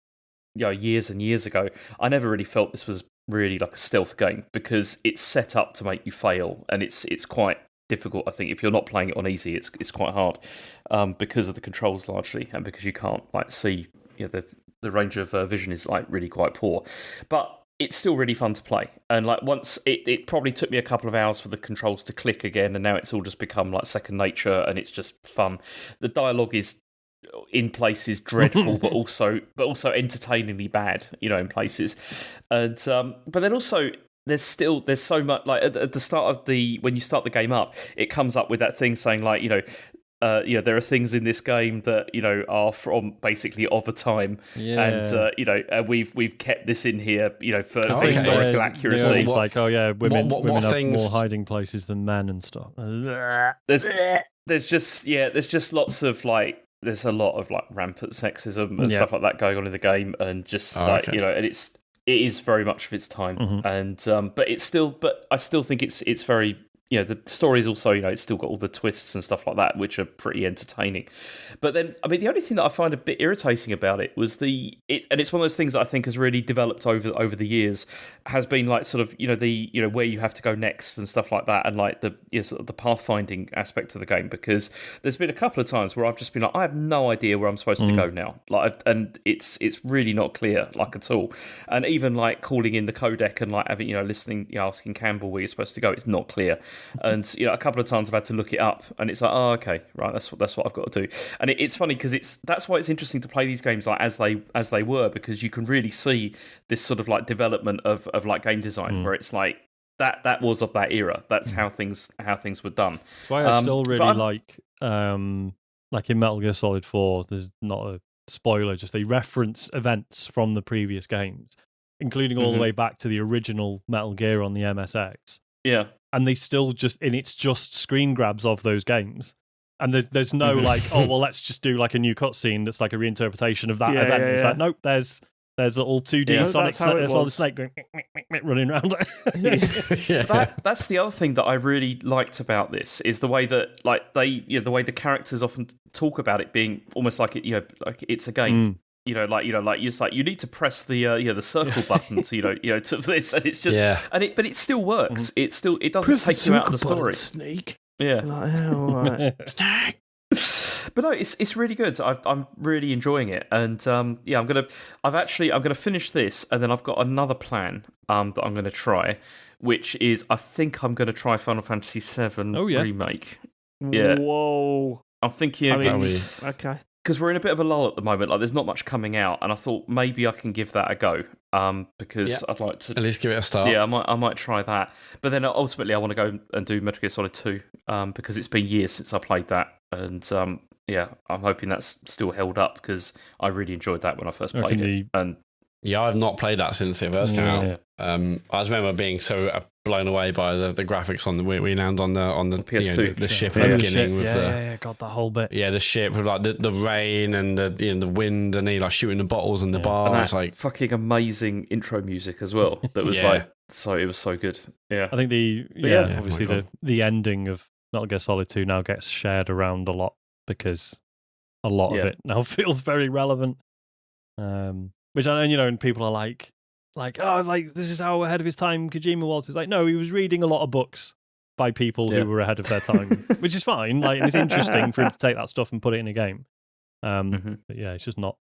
years and years ago, I never really felt this was really like a stealth game, because it's set up to make you fail, and it's quite difficult. I think if you're not playing it on easy, it's quite hard because of the controls largely, and because you can't like see, the range of vision is like really quite poor, but it's still really fun to play. And like once it probably took me a couple of hours for the controls to click again, and now it's all just become like second nature, and it's just fun. The dialogue is in places dreadful, but also entertainingly bad, in places. And but then also there's so much, like at the start of when you start the game up, it comes up with that thing saying like, there are things in this game that are from basically of a time, and we've kept this in here, for historical accuracy. It's like, women have more hiding places than men and stuff. There's just lots of like. There's a lot of like rampant sexism and stuff like that going on in the game, and just and it is very much of its time, and but I still think it's very. The story is also, it's still got all the twists and stuff like that, which are pretty entertaining. But then, I mean, the only thing that I find a bit irritating about it was and it's one of those things that I think has really developed over the years, has been like sort of, where you have to go next and stuff like that, and like the sort of the pathfinding aspect of the game, because there's been a couple of times where I've just been like, I have no idea where I'm supposed to go now. Like, and it's really not clear, like, at all. And even like calling in the codec and like having, listening, asking Campbell where you're supposed to go, it's not clear. And a couple of times I've had to look it up, and it's like, oh, okay, right, that's what I've got to do. And it's funny because that's why it's interesting to play these games like as they were, because you can really see this sort of like development of like game design, where it's like that was of that era. That's how things were done. That's why I still really like in Metal Gear Solid 4. There's not a spoiler, just they reference events from the previous games, including all the way back to the original Metal Gear on the MSX. Yeah. And they still it's just screen grabs of those games. And there's no like, oh, well, let's just do like a new cutscene that's like a reinterpretation of that event. It's like, nope, there's little 2D Sonic, there's all the snake going, running around. That's the other thing that I really liked about this, is the way that like the way the characters often talk about it being almost like it, like it's a game. You need to press the circle button to to this, and it's just but it still works. It doesn't press take you out of the story. Snake. Yeah. Right. Snake. But no, it's really good. I'm really enjoying it, and I'm gonna finish this, and then I've got another plan that I'm gonna try, which is I think I'm gonna try Final Fantasy VII remake. Yeah. Whoa. I'm thinking. Okay. because we're in a bit of a lull at the moment. Like, there's not much coming out, and I thought maybe I can give that a go. Because I'd like to at least give it a start. Yeah, I might try that. But then ultimately, I want to go and do Metal Gear Solid 2. Because it's been years since I played that, and I'm hoping that's still held up because I really enjoyed that when I first played it. And I've not played that since it first came out. I just remember being so blown away by the graphics on we land on the PS2, the ship at the beginning with got that whole bit. The ship with like the rain and the wind and he like shooting the bottles in the bar. And it's like fucking amazing intro music as well. That was it was so good. Yeah, I think obviously the ending of Metal Gear Solid 2 now gets shared around a lot because a lot of it now feels very relevant. Which I know, and people are like, this is how ahead of his time Kojima was. It's like, no, he was reading a lot of books by people who were ahead of their time, which is fine. Like, it's interesting for him to take that stuff and put it in a game. But yeah, it's just not.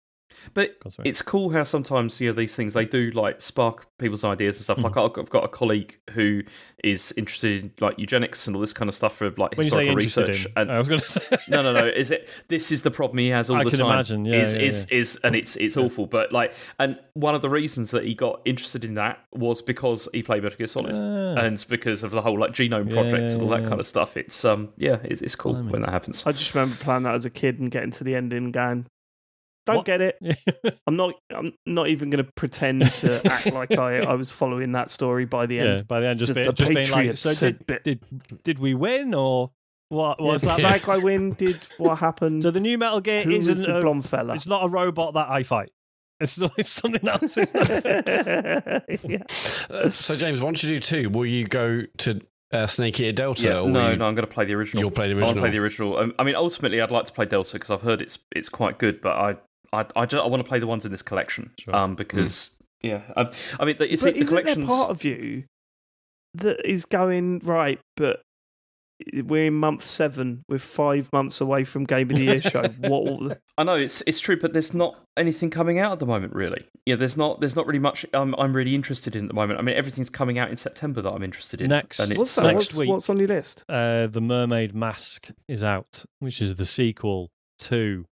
But it's cool how sometimes these things they do like spark people's ideas and stuff. Like I've got a colleague who is interested in like eugenics and all this kind of stuff for like historical research. And I was going to say no. Is it? This is the problem he has all the time. I can imagine. And it's awful. But like, and one of the reasons that he got interested in that was because he played Metal Gear Solid and because of the whole like genome project and all that kind of stuff. It's it's cool when that happens. I just remember playing that as a kid and getting to the ending and going, don't get it. I'm not even going to pretend to act like I was following that story by the end. Yeah, by the end, just being like, so did we win or what was that? Bad guy win? What happened? So the new Metal Gear isn't the blonde fella. It's not a robot that I fight. It's something else. So James, once you do 2, will you go to Snake Eater Delta? Yeah, no, I'm going to play the original. You'll play the original. I'll play the original. I mean, ultimately, I'd like to play Delta because I've heard it's quite good, but I want to play the ones in this collection because I mean, the collection. Part of you that is going right, but we're in month 7. We're 5 months away from Game of the Year show. What? I know it's true, but there's not anything coming out at the moment, really. Yeah, there's not really much I'm really interested in at the moment. I mean, everything's coming out in September that I'm interested in. Next week, what's on your list? The Mermaid Mask is out, which is the sequel to.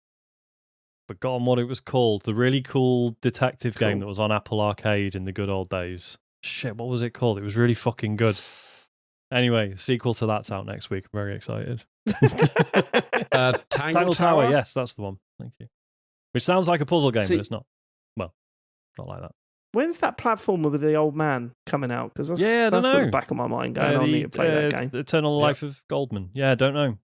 Forgotten what it was called. The really cool detective game that was on Apple Arcade in the good old days. Shit, what was it called? It was really fucking good. Anyway, the sequel to that's out next week. I'm very excited. Tangle Tower? Yes, that's the one. Thank you. Which sounds like a puzzle game, but it's not. Well, not like that. When's that platformer with the old man coming out? Because that's I don't know. Sort of back of my mind going, I need to play that game. The Eternal Life of Goldman. Yeah, I don't know.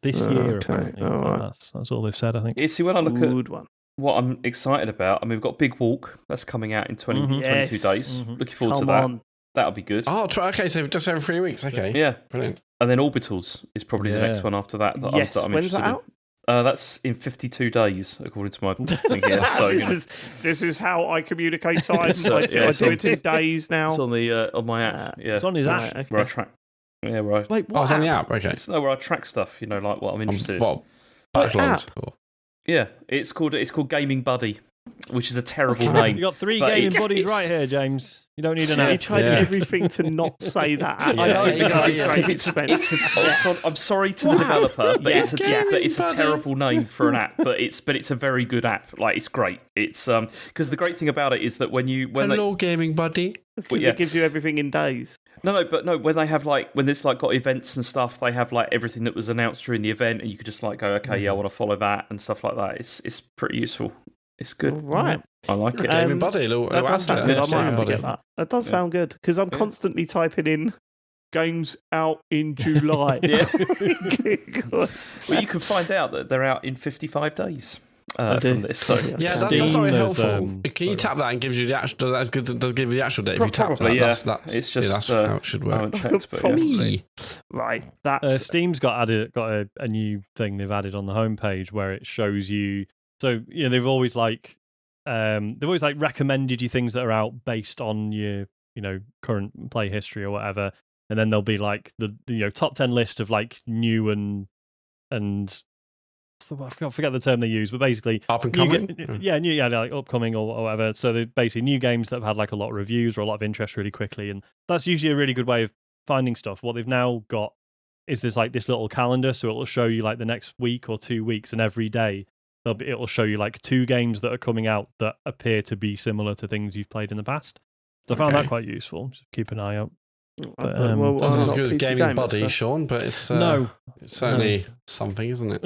This year, apparently. Right. That's all they've said, I think. You see, when I look at what I'm excited about, I mean, we've got Big Walk that's coming out in 22 days. Mm-hmm. Looking forward to that. That'll be good. Oh, okay, so just over 3 weeks. Okay. Yeah. Brilliant. And then Orbitals is probably the next one after that I'm interested When's that out? That's in 52 days, according to my thing here. So, this is how I communicate time. I do it in days now. It's on my app. It's on his app. Okay. Where I track. Yeah, right. Wait, what? It's on the app. Okay. It's where I track stuff. Like what I'm interested in. What? Backlogged. Yeah, it's called Gaming Buddy, which is a terrible name. You got 3 gaming buddies right here, James. You don't need an app. You tried everything to not say that. I know because I'm sorry to the developer, but it's a terrible name for an app. But it's a very good app. Like, it's great. It's because the great thing about it is that when Gaming Buddy. Because it gives you everything in days. No, when they have when there's got events and stuff, they have everything that was announced during the event, and you could just go, okay, I want to follow that and stuff like that. It's pretty useful. It's good. All right. I like it. Gaming Buddy. That does sound good. I might have to get that. That does sound good because I'm constantly typing in games out in July. Well, you can find out that they're out in 55 days. From this, so that's very helpful. Can you tap that and gives you the actual? Does give you the actual date if you tap that? That's it's just that's how it should work. Probably. Right. That's Steam's got a new thing they've added on the homepage where it shows you. So they've always recommended you things that are out based on your current play history or whatever, and then there'll be the top 10 list of new and I forget the term they use, but basically up and coming, upcoming or whatever. So they're basically new games that have had a lot of reviews or a lot of interest really quickly, and that's usually a really good way of finding stuff. What they've now got is there's like this little calendar, so it'll show you like the next week or 2 weeks, and every day it'll show you like 2 games that are coming out that appear to be similar to things you've played in the past. So I found that quite useful. Just keep an eye out. But, that's not as good as Gaming Buddy, Sean, but it's certainly something, isn't it?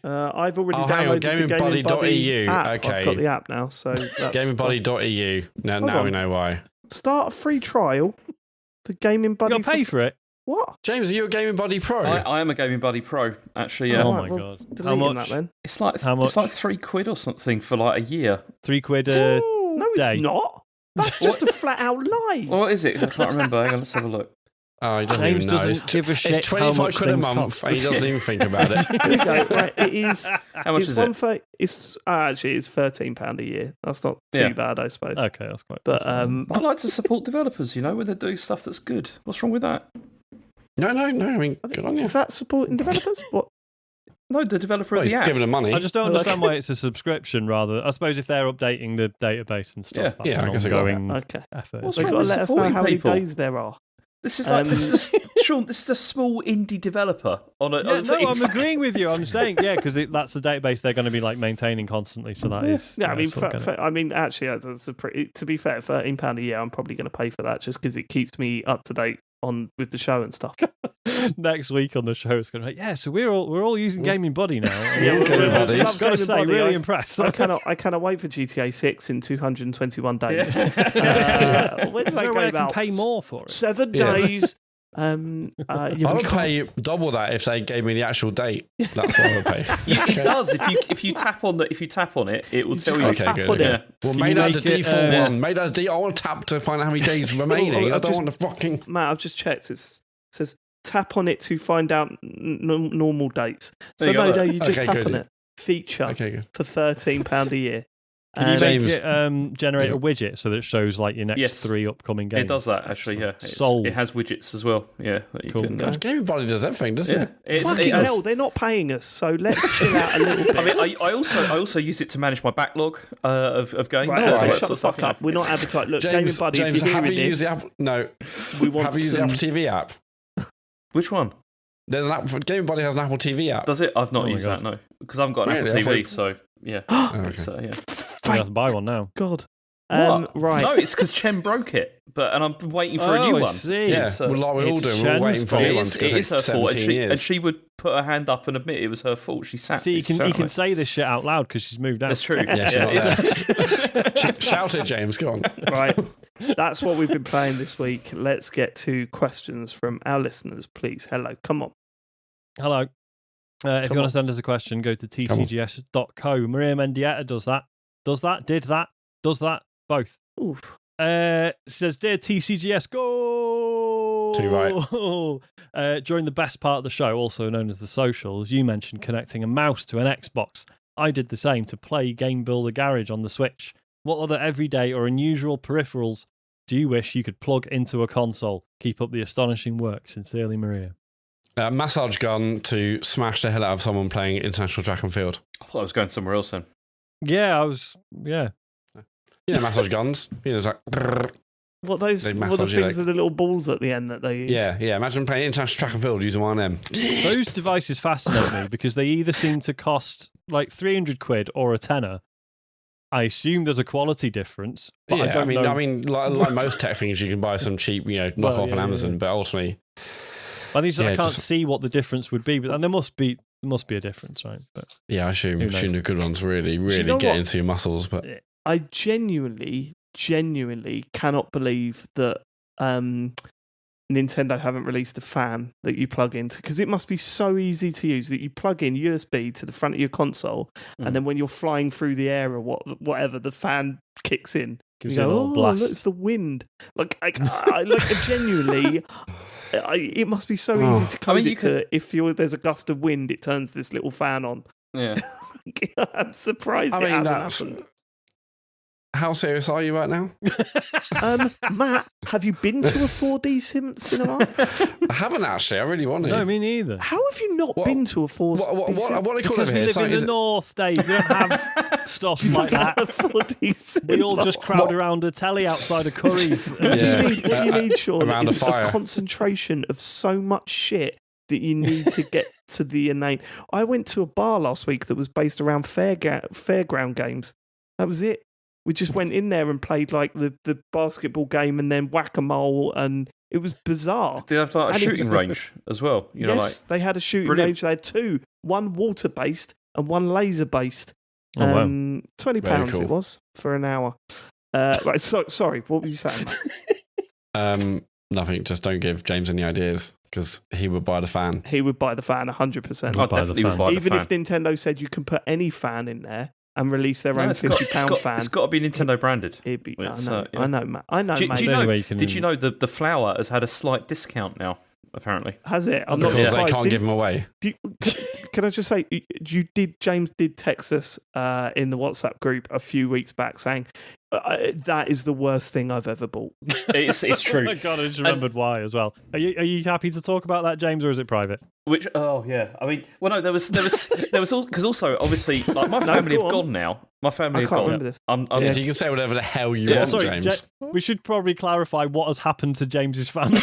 I've already downloaded the GamingBuddy.eu. app. Okay. I've got the app now, so GamingBuddy.eu. Now we know why. Start a free trial for Gaming Buddy. You got to pay for it. What? James, are you a Gaming Buddy Pro? I am a Gaming Buddy Pro, actually. Yeah. Oh my god! How much? That, then. It's like £3 or something for like a year. £3 a no, it's day. not. That's just a flat out lie. What is it? I can't remember. Hang on, let's have a look. Oh, he doesn't even know. Give a shit. It's 25 quid a month, and he doesn't even think about it. Here we go. Right, it is. How much is it? It's actually it's £13 a year. That's not too bad, I suppose. Okay, that's quite. But I like to support developers. When they're doing stuff that's good. What's wrong with that? No. I mean, good on you. Is that supporting developers? What? No, the developer of the app. Giving them money. I just don't understand why it's a subscription rather. I suppose if they're updating the database and stuff, that's an ongoing effort. They've got to let us know how many days there are. This is like Sean. This is a small indie developer on a. I'm agreeing with you. I'm saying because that's the database they're going to be like maintaining constantly. So that is. Yeah, I mean, actually, that's to be fair, £13 a year. I'm probably going to pay for that just because it keeps me up to date with the show and stuff. Next week on the show, it's going to be so we're all using Gaming Buddy now. I've got to say, really impressed. I cannot wait for GTA 6 in 221 days. When did I can pay more for it? 7 days. I would pay double that if they gave me the actual date. That's what I would pay. It does. If you tap on it, it will tell you. Okay, good. Yeah. Well, made that the default one. Made that I want to tap to find out how many days remaining. I don't want to fucking. Matt, I've just checked. It says tap on it to find out normal dates. So you just tap on it. Feature for £13 a year. Can you make it generate a widget so that it shows like your next 3 upcoming games? It does that actually. Yeah, it has widgets as well. Yeah, that you can. Gaming Buddy does everything, doesn't it? Fucking hell, they're not paying us, so let's chill out a little bit. I mean, I also use it to manage my backlog of games. Right, shut the fuck up. We're not advertising. Look, James, Gaming Buddy, James, if you're have hearing you used the Apple? No, have you used the Apple TV app? Which one? There's an app. Gaming Buddy has an Apple TV app. Does it? I've not used that. No, because I haven't got an Apple TV. So yeah. I have to buy one now. God. Right. No, it's because Chen broke it, and I'm waiting for a new one. I see. Yeah, like we're all doing. We're waiting for a new one. It is her fault, and she would put her hand up and admit it was her fault. She sat. See, you can say this shit out loud because she's moved out. That's true. Shout it, James. Go on. Right. That's what we've been playing this week. Let's get to questions from our listeners, please. Hello. Come on. Hello. If you want to send us a question, go to tcgs.co. Maria Mendieta does that. Does that. Both. Oof. Says, dear TCGS, go! Too right. During the best part of the show, also known as the socials, you mentioned connecting a mouse to an Xbox. I did the same to play Game Builder Garage on the Switch. What other everyday or unusual peripherals do you wish you could plug into a console? Keep up the astonishing work. Sincerely, Maria. Massage gun to smash the hell out of someone playing International Track and Field. I thought I was going somewhere else then. Yeah, I was. Yeah. Massage guns. It's like. What the things with the little balls at the end that they use? Yeah. Imagine playing International Track and Field using one of them. Those devices fascinate me because they either seem to cost like 300 quid or a tenner. I assume there's a quality difference. But I don't know. I mean, like most tech things, you can buy some cheap, knock off on Amazon. But ultimately, I can't see what the difference would be. But there must be a difference, right? But I assume the good ones really get into your muscles. But I genuinely cannot believe that Nintendo haven't released a fan that you plug into, because it must be so easy to use that you plug in USB to the front of your console, and then when you're flying through the air or whatever, the fan kicks in. Gives you a little blast. Look, it's the wind. Genuinely, it must be so easy to code if there's a gust of wind, it turns this little fan on. Yeah. I'm surprised it hasn't happened. How serious are you right now? Matt, have you been to a 4D cinema? I haven't actually. I really want to. No, me neither. How have you not been to a 4D cinema? What do they call it here? Because we live in the north, Dave. We don't have stuff like that. 4D cinema. We all just crowd around a telly outside of Curry's. What you need, Sean, around is a fire. A concentration of so much shit that you need to get to the inane. I went to a bar last week that was based around fairground games. That was it. We just went in there and played like the basketball game and then whack-a-mole, and it was bizarre. Did they have like a shooting range as well? Yes, they had a shooting range. They had two, one water-based and one laser-based. Oh, wow. £20 it was for an hour. Right, sorry, what were you saying, mate? Nothing, just don't give James any ideas, because he would buy the fan. He would buy the fan 100%. I definitely would buy the fan. Even if Nintendo said you can put any fan in there and release their own £50 fan. It's got to be Nintendo branded. I know, Matt. Did you know the flour has had a slight discount now, apparently? Has it? I'm because not surprised. they can't give them away. Can I just say, James did text us in the WhatsApp group a few weeks back saying, that is the worst thing I've ever bought. It's true. Oh my God, I just remembered why as well. Are you happy to talk about that, James, or is it private? Which? Oh yeah. I mean, well, no. There was all, because also obviously like my family have gone now. My family have gone. Remember this. So you can say whatever the hell you want, James. We should probably clarify what has happened to James's family.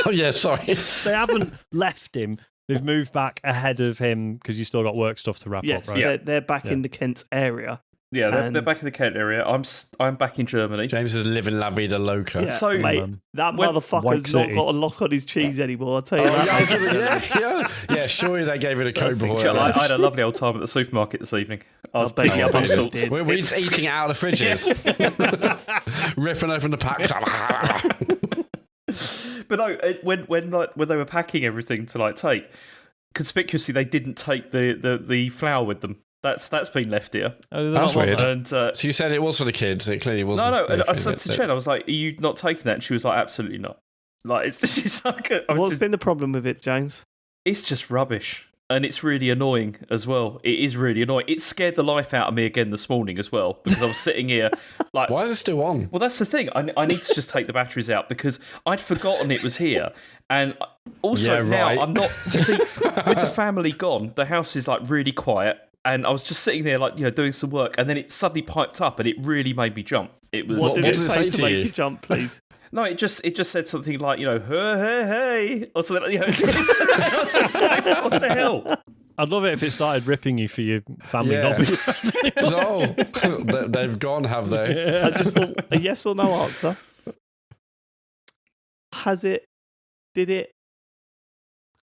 Oh yeah, sorry. They haven't left him. They've moved back ahead of him because you still got work stuff to wrap up, right? Yes, they're back in the Kent area. Yeah, they're back in the Kent area. I'm back in Germany. James is living la vida loca. Yeah, so, mate, that motherfucker's not got a lock on his cheese anymore, I'll tell you that. Yeah, surely they gave it a code before. I had a lovely old time at the supermarket this evening. I was picking up all sorts. We're just eating it out of the fridges. Ripping open the packs. But no, when they were packing everything to like take, conspicuously they didn't take the flour with them. That's been left here. Oh, that's weird. And, so you said it was for the kids. It clearly wasn't. No. And I said to Jen, I was like, "Are you not taking that?" And she was like, "Absolutely not." Like she's like, what's been the problem with it, James? It's just rubbish. And it's really annoying as well. It is really annoying. It scared the life out of me again this morning as well, because I was sitting here like... Why is it still on? Well, that's the thing. I need to just take the batteries out because I'd forgotten it was here. And also now I'm not... You see, with the family gone, the house is like really quiet. And I was just sitting there like, doing some work. And then it suddenly piped up and it really made me jump. It was... What did it say to make you jump, please? No, it just said something like, hey, or something. I was just like, what the hell? I'd love it if it started ripping you for your family not being they've gone, have they? I just want a yes or no answer. Has it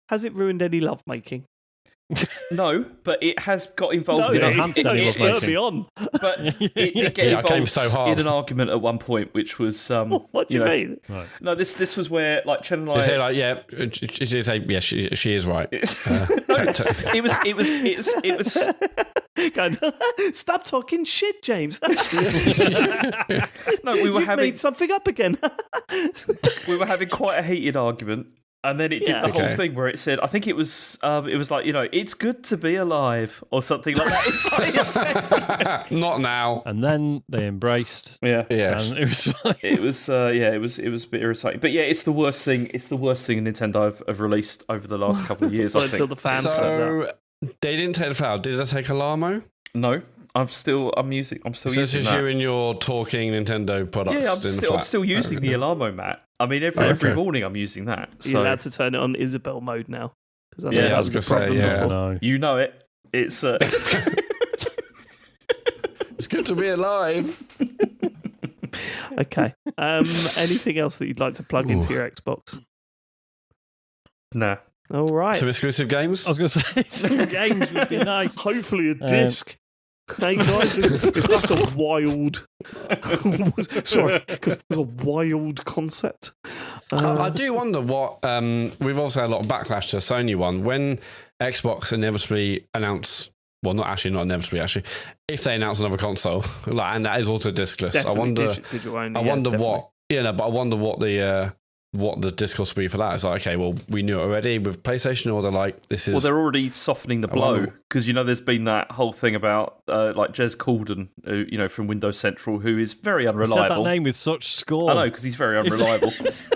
ruined any lovemaking? No, but it has got involved in on. But it get involved so hard. in an argument at one point, which was what do you mean? Right. No, this was where like Chen and I. They say like, she is right. It was. Going, stop talking shit, James. No, we were having made something up again. We were having quite a heated argument. And then it did the whole thing where it said, I think it was like, it's good to be alive or something like that. It's like it said. Not now. And then they embraced. Yeah. And it was fine. It was a bit irritating. But yeah, it's the worst thing. It's the worst thing Nintendo have released over the last couple of years, I think. Until the fans they didn't take the flower. Did they take Alamo? No. I'm still using this is that. you and your talking Nintendo products. Yeah, I'm still using the Alamo, Matt. I mean, every morning I'm using that. So. You're allowed to turn it on Isabel mode now. I was going to say, No. You know it. It's it's good to be alive. Okay. Anything else that you'd like to plug into your Xbox? Nah. All right. Some exclusive games? I was going to say some games would be nice. Hopefully a disc. Hey guys, if that's a wild... Sorry, because it's a wild concept. I do wonder what... we've also had a lot of backlash to the Sony one. When Xbox inevitably announce... Well, not inevitably, actually. If they announce another console, and that is also discless, definitely I wonder... digital only, I wonder definitely. but I wonder what the discourse will be for that. It's like, okay, well, we knew it already with PlayStation, or they're like, this is... Well, they're already softening the blow, because, there's been that whole thing about, like, Jez Corden, from Windows Central, who is very unreliable. He said that name with such scorn. I know, because he's very unreliable.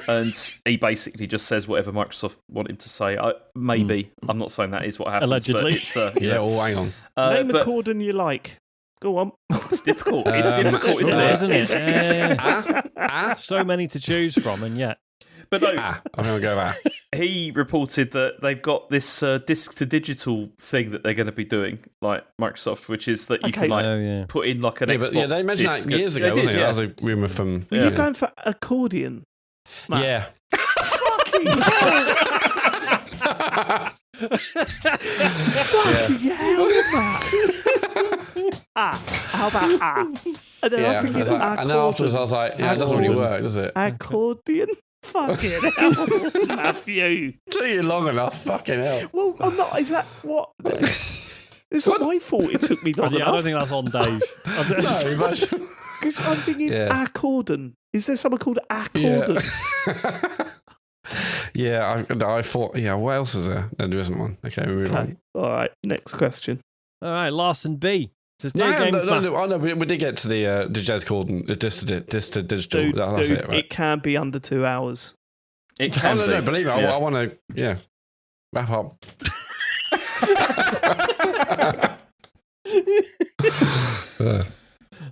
And he basically just says whatever Microsoft want him to say. Maybe. I'm not saying that is what happens. Allegedly. But it's, hang on. Name a Corden you like. Go on. It's difficult. It's difficult, isn't it? Isn't it? So many to choose from, and yet... But no, I'm going to go there. he reported that they've got this disc to digital thing that they're going to be doing, like Microsoft, which is that you can put in like an Xbox. But they mentioned that years ago, wasn't it? That was a rumor from. Were you going for accordion? Matt? Yeah. Fucking hell! Fucking hell, Matt! How about And then I think it's accordion. And then afterwards I was like, it doesn't really work, does it? Accordion? Fucking hell, Matthew. Took you long enough, fucking hell. Well, I'm not. Is that what? It's what I thought it took me long enough. I don't think that's on Dave. No, because I'm thinking accordion. Is there someone called accordion? Yeah, I thought, what else is there? No, there isn't one. Okay, we move on. All right, next question. All right, Larson B. We did get to the Jez Corden, to digital. Dude, that's it, right? It can be under 2 hours. It can be. No, believe me, I want to, wrap up.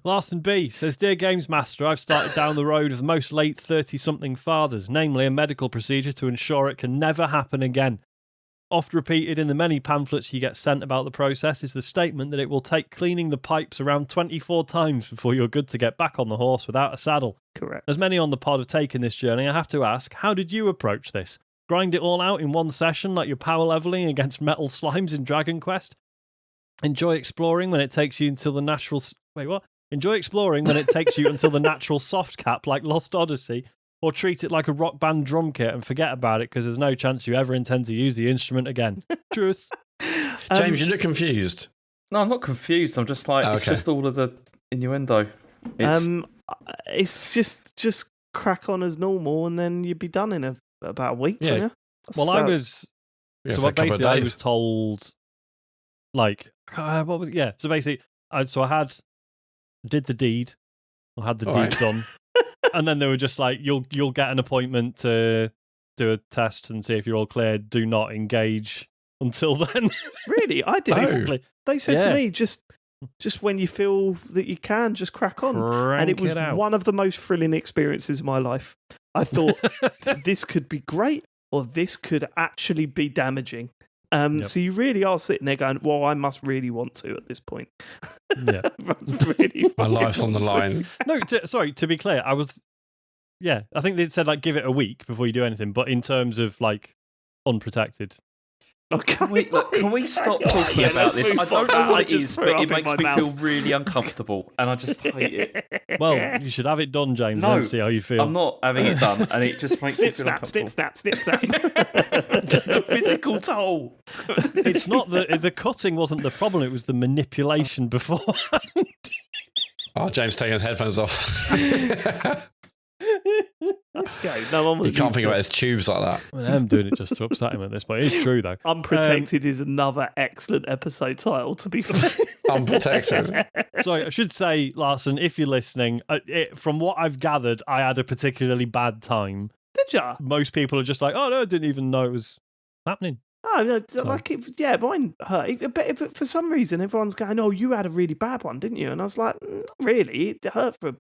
Larson B says, Dear Games Master, I've started down the road of most late 30-something fathers, namely a medical procedure to ensure it can never happen again. Oft repeated in the many pamphlets you get sent about the process is the statement that it will take cleaning the pipes around 24 times before you're good to get back on the horse without a saddle. Correct. As many on the pod have taken this journey, I have to ask, how did you approach this? Grind it all out in one session like you're power leveling against metal slimes in Dragon Quest? Enjoy exploring when it takes you until the natural... Wait, what? Enjoy exploring when it takes you until the natural soft cap like Lost Odyssey, or treat it like a rock band drum kit and forget about it because there's no chance you ever intend to use the instrument again. Truth. James, you look confused. No, I'm not confused. I'm just like, it's just all of the innuendo. It's just crack on as normal and then you'd be done in about a week, wouldn't you? Well, I was... So basically I was told, like, what was it? Yeah, so basically, I did the deed. I had the deed done. And then they were just like, you'll get an appointment to do a test and see if you're all clear. Do not engage until then. Really? I did. Basically. They said to me, just when you feel that you can, just crack on. And it was one of the most thrilling experiences of my life. I thought, this could be great or this could actually be damaging. So you really are sitting there going, well, I must really want to at this point. Yeah. Really my life's on the line. No, sorry, to be clear, I think they said, like, give it a week before you do anything, but in terms of, like, unprotected. Okay. Can we stop talking about this? I don't know what it is, but it makes me feel really uncomfortable, and I just hate it. Well, you should have it done, James, and see how you feel. I'm not having it done, and it just makes me feel uncomfortable. Snip, snap. Physical toll. It's not the cutting wasn't the problem, it was the manipulation beforehand. Oh, James taking his headphones off. Okay, no one. You can't think about his tubes like that. Well, I'm doing it just to upset him at this point. It's true though. Unprotected is another excellent episode title. To be fair, Unprotected. So I should say, Larson, if you're listening, from what I've gathered, I had a particularly bad time. Did ya? Most people are just like, "Oh no, I didn't even know it was happening." Oh no, like mine hurt. But for some reason, everyone's going, "Oh, you had a really bad one, didn't you?" And I was like, "Really? It hurt for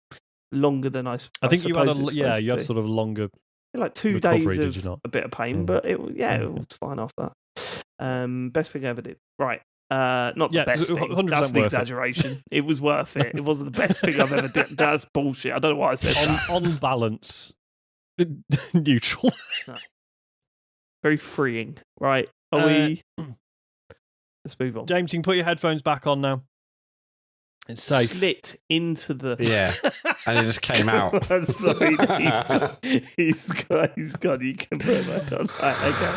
longer than I think you had you had sort of longer, like 2 days of a bit of pain, but it was fine after that. Best thing I ever did. Right. Not the best thing. That's the exaggeration. It was worth it. It wasn't the best thing I've ever done. That's bullshit. I don't know why I said that. On balance, neutral. No. Very freeing. Right. Are we... Let's move on. James, you can put your headphones back on now. It's safe. Slit into the... Yeah, and it just came out. Sorry, he's gone. You can put it back on. Right, okay.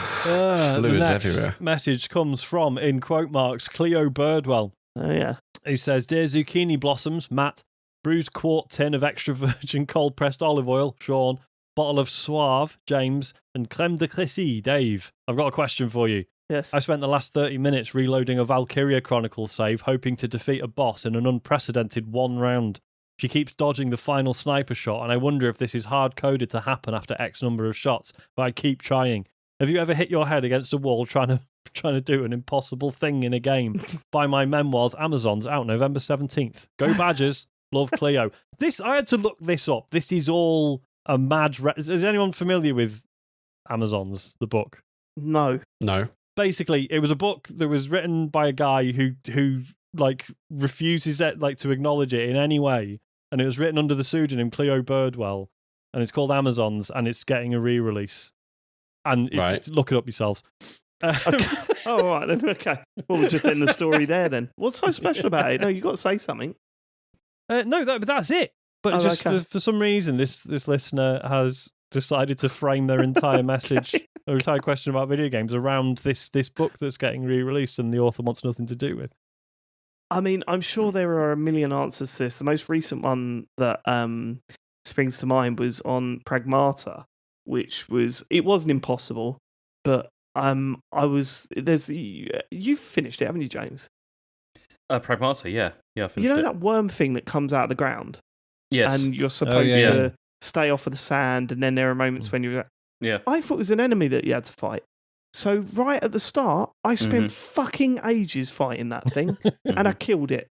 Fluids everywhere. Message comes from, in quote marks, Cleo Birdwell. Oh, yeah. Who says, Dear Zucchini Blossoms, Matt, bruised quart tin of extra virgin cold-pressed olive oil, Sean, bottle of Suave, James, and creme de Crécy, Dave. I've got a question for you. Yes. I spent the last 30 minutes reloading a Valkyria Chronicles save, hoping to defeat a boss in an unprecedented 1 round. She keeps dodging the final sniper shot, and I wonder if this is hard-coded to happen after X number of shots, but I keep trying. Have you ever hit your head against a wall trying to do an impossible thing in a game? Buy my memoirs, Amazon's out November 17th. Go Badgers. Love, Cleo. I had to look this up. This is all a mad... Is anyone familiar with Amazons, the book? No. Basically, it was a book that was written by a guy who like refuses to acknowledge it in any way, and it was written under the pseudonym Cleo Birdwell, and it's called Amazons, and it's getting a re-release. And look it up yourselves. Okay. Oh, all right then. Okay. Well, we'll just end the story there then. What's so special about it? No, you've got to say something. No, but that's it. But for some reason, this listener has decided to frame their entire message, their entire question about video games around this book that's getting re-released and the author wants nothing to do with. I mean, I'm sure there are a million answers to this. The most recent one that springs to mind was on Pragmata, which wasn't impossible, but you've finished it, haven't you, James? Pragmata, yeah, I finished it. That worm thing that comes out of the ground? Yes. And you're supposed to stay off of the sand, and then there are moments when you're... Yeah. I thought it was an enemy that you had to fight. So right at the start, I spent fucking ages fighting that thing, and I killed it.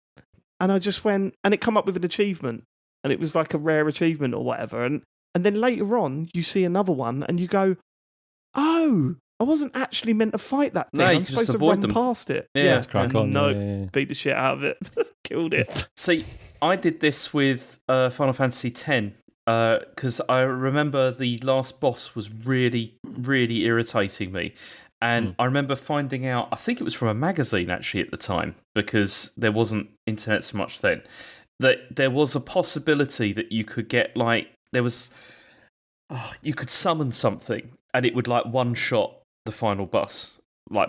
And I just went... And it come up with an achievement, and it was like a rare achievement or whatever. And then later on, you see another one, and you go, oh... I wasn't actually meant to fight that thing. No, I'm supposed to run past it. Yeah, crack on. No, beat the shit out of it. Killed it. See, I did this with Final Fantasy X because I remember the last boss was really, really irritating me. And I remember finding out, I think it was from a magazine actually at the time, because there wasn't internet so much then, that there was a possibility that you could get you could summon something and it would one-shot the final boss,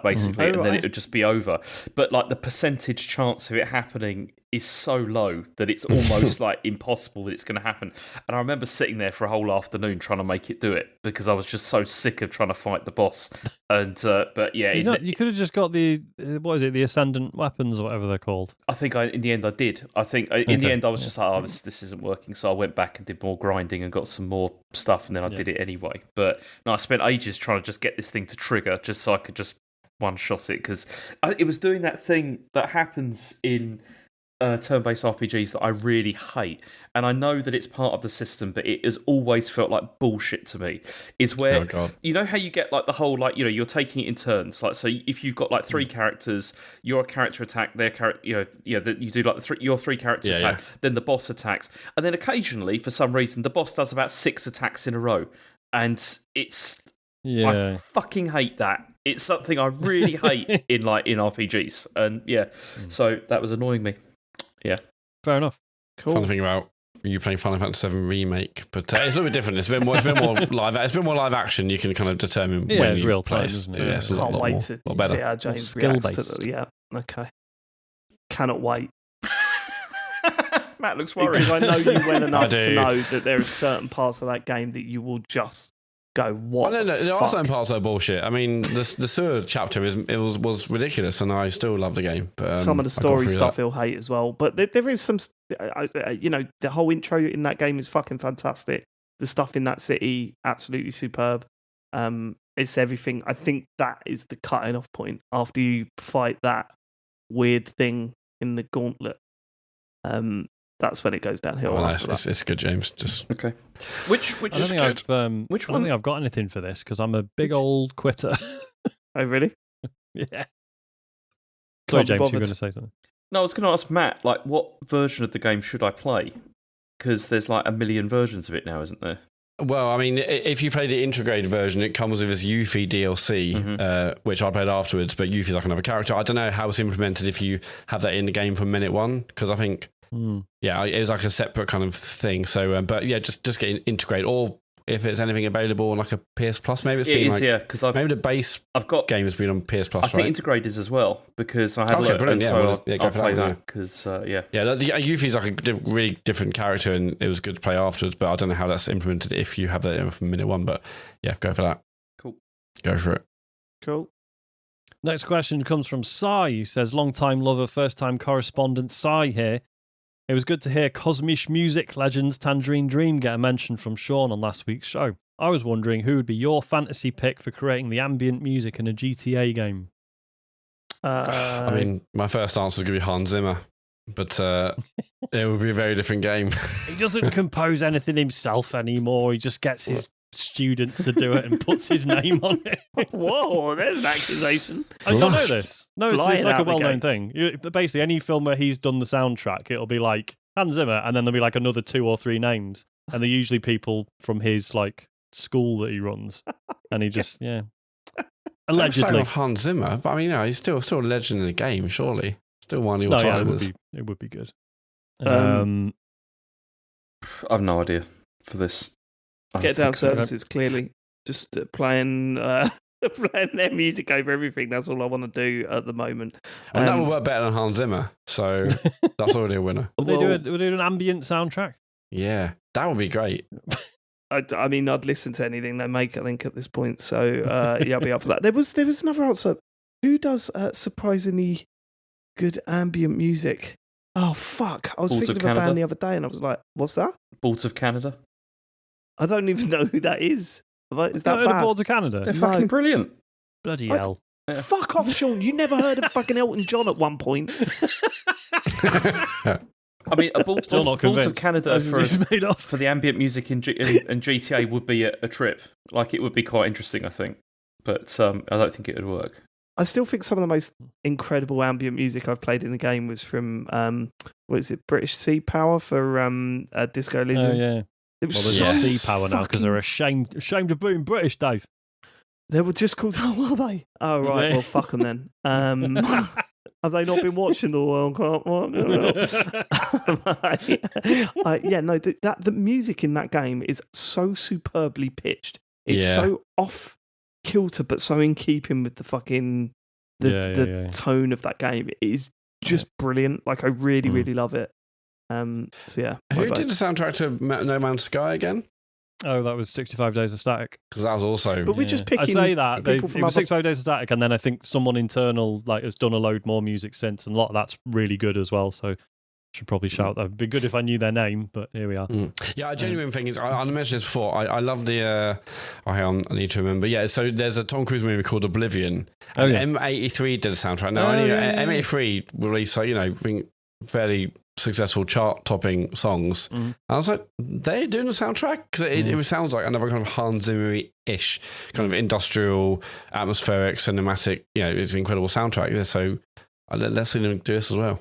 basically, and then it would just be over. But the percentage chance of it happening is so low that it's almost impossible that it's going to happen. And I remember sitting there for a whole afternoon trying to make it do it because I was just so sick of trying to fight the boss. And but yeah, you could have just got the ascendant weapons or whatever they're called. I think in the end I did. I think in the end I was just like, oh, this isn't working. So I went back and did more grinding and got some more stuff, and then I did it anyway. But no, I spent ages trying to just get this thing to trigger just so I could just one-shot it, because it was doing that thing that happens in turn-based RPGs that I really hate, and I know that it's part of the system, but it has always felt like bullshit to me. Is where you know how you get the whole you're taking it in turns. So if you've got three characters, your character attack, their character, that you do your three character attack, then the boss attacks, and then occasionally for some reason the boss does about 6 attacks in a row, and it's I fucking hate that. It's something I really hate in RPGs, and so that was annoying me. Yeah, fair enough. Cool. Fun thing about you playing Final Fantasy VII Remake, but it's a little bit different. It's been more live. It's been more live action. You can kind of determine when you real play. time, isn't it? Yeah, it's a lot wait more, to lot better. See how James reacts to them. Yeah, okay. Cannot wait. Matt looks worried because I know you well enough to know that there are certain parts of that game that you will just go, what? No, there fuck? are some parts that are bullshit. I mean, the sewer chapter was ridiculous, and I still love the game. But some of the story stuff he'll hate as well. But there is some, the whole intro in that game is fucking fantastic. The stuff in that city, absolutely superb. It's everything. I think that is the cutting off point after you fight that weird thing in the gauntlet. That's when it goes downhill. Well, it's good, James. Just okay. Which I don't think which one? I don't think I've got anything for this because I'm a big old quitter. Oh, really? Yeah. Sorry, James, you're going to say something. No, I was going to ask Matt, what version of the game should I play? Because there's a million versions of it now, isn't there? Well, I mean, if you play the integrated version, it comes with this Yuffie DLC, which I played afterwards, but Yuffie's like another character. I don't know how it's implemented if you have that in the game from minute one, because I think, it was like a separate kind of thing. So, but yeah, just get it integrated, or if it's anything available on a PS Plus, maybe because maybe the base game has been on PS Plus. I think integrated is as well, because I had brilliant. I'll play that because the Yuffie's like a really different character, and it was good to play afterwards. But I don't know how that's implemented if you have that from minute one. But yeah, go for that. Cool, go for it. Cool. Next question comes from Sai, who says, long-time lover, first-time correspondent Sai here. It was good to hear Cosmic music legends Tangerine Dream get a mention from Sean on last week's show. I was wondering who would be your fantasy pick for creating the ambient music in a GTA game. I mean, my first answer is going to be Hans Zimmer, but it would be a very different game. He doesn't compose anything himself anymore. He just gets his students to do it and puts his name on it. Whoa, there's an accusation. I don't know this. No, it's like a well-known thing. Basically, any film where he's done the soundtrack, it'll be like Hans Zimmer, and then there'll be like another 2 or 3 names, and they're usually people from his like school that he runs, and he just allegedly of Hans Zimmer, but I mean, he's still a legend in the game. Surely, still one of your timers. It would be good. I have no idea for this. Get Down Services, clearly. Just playing their music over everything. That's all I want to do at the moment. And that would work better than Hans Zimmer, so that's already a winner. Would they do an ambient soundtrack? Yeah, that would be great. I mean, I'd listen to anything they make, I think, at this point. So, I'll be up for that. There was another answer. Who does surprisingly good ambient music? Oh, fuck. I was thinking of a band the other day, and I was like, what's that? Boards of Canada. I don't even know who that is. Is that bad? Boards of Canada? They're fucking brilliant. Bloody hell. Yeah. Fuck off, Sean. You never heard of fucking Elton John at one point. I mean, Boards of Canada for the ambient music in GTA would be a trip. Like, it would be quite interesting, I think. But I don't think it would work. I still think some of the most incredible ambient music I've played in the game was from, British Sea Power for Disco Elysium. Oh, yeah. It was Sea Power now because they're ashamed of being British, Dave. They were just called, were they? Oh, right, well, fuck them then. Have they not been watching the World Cup? The music in that game is so superbly pitched. It's so off kilter, but so in keeping with the fucking the tone of that game. It is just brilliant. Like, I really, really love it. Who did the soundtrack to No Man's Sky again? Oh, that was 65 Days of Static. Because that was also... But we're just picking... I say that. It was 65 Days of Static, and then I think someone internal has done a load more music since, and a lot of that's really good as well, so... Should probably shout that. It'd be good if I knew their name, but here we are. Yeah, a genuine thing is, I mentioned this before, I love the... hang on, I need to remember. Yeah, so there's a Tom Cruise movie called Oblivion. M83 did a soundtrack. Now, M83 released, fairly successful chart-topping songs. And I was like, they're doing a soundtrack? Because it sounds like another kind of Hans Zimmer-ish, kind of industrial, atmospheric, cinematic, it's an incredible soundtrack. So let's see them do this as well.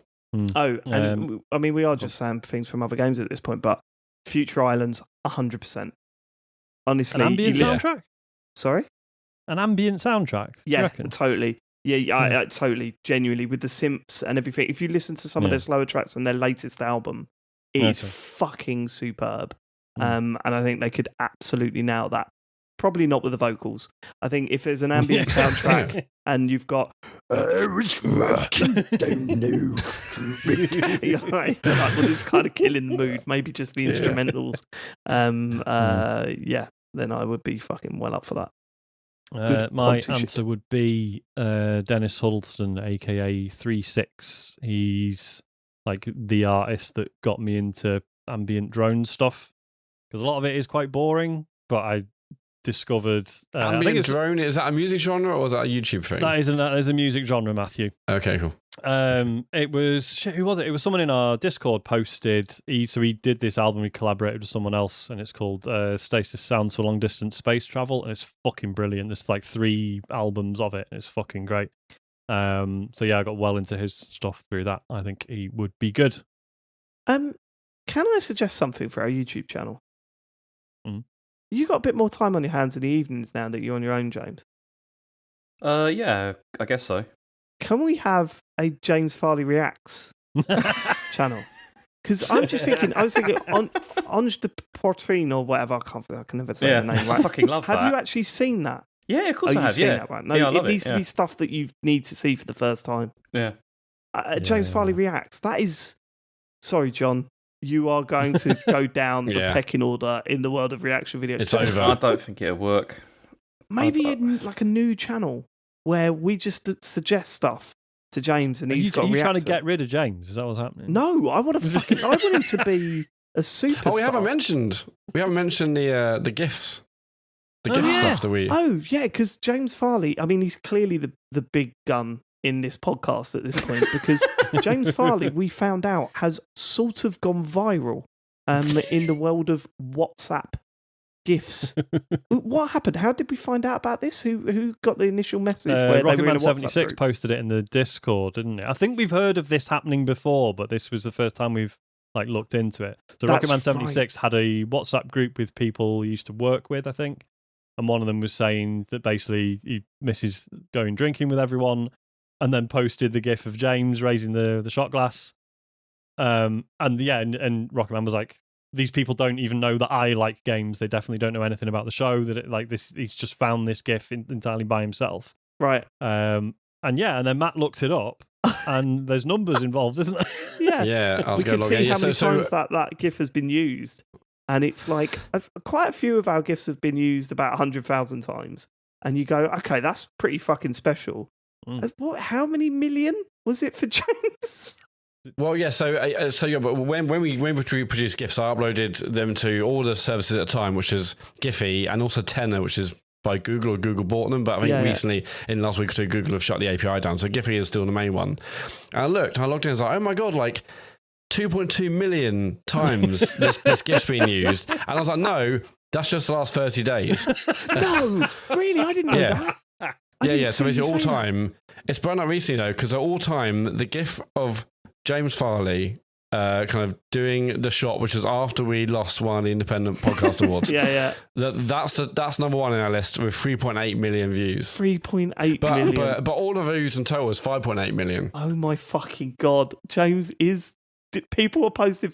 Oh, and I mean, we are just saying things from other games at this point, but Future Islands, 100%. Honestly, an ambient soundtrack? Sorry? An ambient soundtrack? Yeah, totally. Yeah, totally. Genuinely, with the synths and everything. If you listen to some of their slower tracks on their latest album, it is fucking superb. And I think they could absolutely nail that. Probably not with the vocals. I think if there's an ambient soundtrack and you've got I was walking down the street, well, it's kind of killing the mood. Maybe just the instrumentals. Then I would be fucking well up for that. My answer would be Dennis Huddleston, aka 36. He's like the artist that got me into ambient drone stuff because a lot of it is quite boring, but I discovered ambient drone. Is that a music genre or is that a YouTube thing? That is a music genre, Matthew. Okay, cool. It was who was it? It was someone in our Discord posted. He did this album. He collaborated with someone else, and it's called Stasis Sounds for Long Distance Space Travel, and it's fucking brilliant. There's like 3 albums of it, and it's fucking great. I got well into his stuff through that. I think he would be good. Can I suggest something for our YouTube channel? You got a bit more time on your hands in the evenings now that you're on your own, James. Yeah, I guess so. Can we have a James Farley Reacts channel? Because I'm just thinking, I was thinking, Ange de Portrine or whatever, I can never say the name right. I fucking love that. Have you actually seen that? Yeah, of course I have, that, right? No, it needs to be stuff that you need to see for the first time. Yeah. James Farley Reacts, that is... Sorry, John. You are going to go down the pecking order in the world of reaction videos. It's over. I don't think it'll work. Maybe in like a new channel where we just suggest stuff to James and he's got to react. Are you trying to get rid of James? Is that what's happening? No, I want him to be a superstar. Oh, we haven't mentioned the gifts. The gift stuff that we... Oh, yeah, because James Farley, I mean, he's clearly the big gun in this podcast at this point because James Farley, we found out, has sort of gone viral in the world of WhatsApp GIFs. What happened? How did we find out about this? Who got the initial message? Where Rocketman76 posted it in the Discord, didn't it? I think we've heard of this happening before, but this was the first time we've looked into it. So Rocketman76 had a WhatsApp group with people he used to work with, I think, and one of them was saying that basically he misses going drinking with everyone, and then posted the GIF of James raising the shot glass. And Rocketman was like, these people don't even know that I like games. They definitely don't know anything about the show. He's just found this GIF entirely by himself. Right. And then Matt looked it up, and there's numbers involved, isn't there? Yeah. Yeah. I was we can going see to how many times that GIF has been used, and it's like quite a few of our GIFs have been used about 100,000 times. And you go, okay, that's pretty fucking special. How many million was it for James? Well, yeah. But when we produce GIFs, I uploaded them to all the services at the time, which is Giphy and also Tenor, which is by Google, or Google bought them. But I think recently, in the last week or two, Google have shut the API down. So Giphy is still the main one. And I logged in, and I was like, oh my god, 2.2 million times this GIF's been used. And I was like, no, that's just the last 30 days. No, really, I didn't know that. Yeah. So basically, all time. It's brought up recently though, because all time the GIF of James Farley kind of doing the shot, which was after we lost one of the Independent Podcast Awards. That's number one in our list with 3.8 million views. 3.8 million. But all the views in total is 5.8 million. Oh my fucking god! James is. People are posting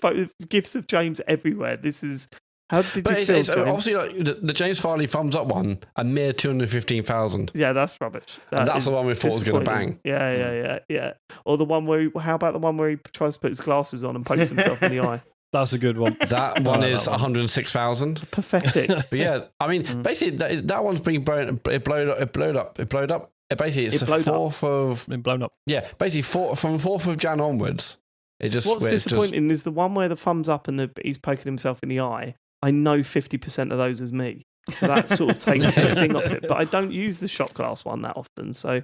GIFs of James everywhere. This is. How did you feel? It's obviously the James Farley thumbs up one, a mere 215,000. Yeah, that's rubbish. That's the one we thought was going to bang. Yeah. Or the one where how about the one where he tries to put his glasses on and pokes himself in the eye? That's a good one. That one is 106,000. Pathetic. But yeah, I mean, basically that one's been blown. It blowed up. Basically, it's the 4th of. Been blown up. Yeah, basically from 4th of Jan onwards. What's disappointing is the one where the thumbs up and he's poking himself in the eye. I know 50% of those is me. So that sort of takes the sting off it. But I don't use the shot glass one that often. So,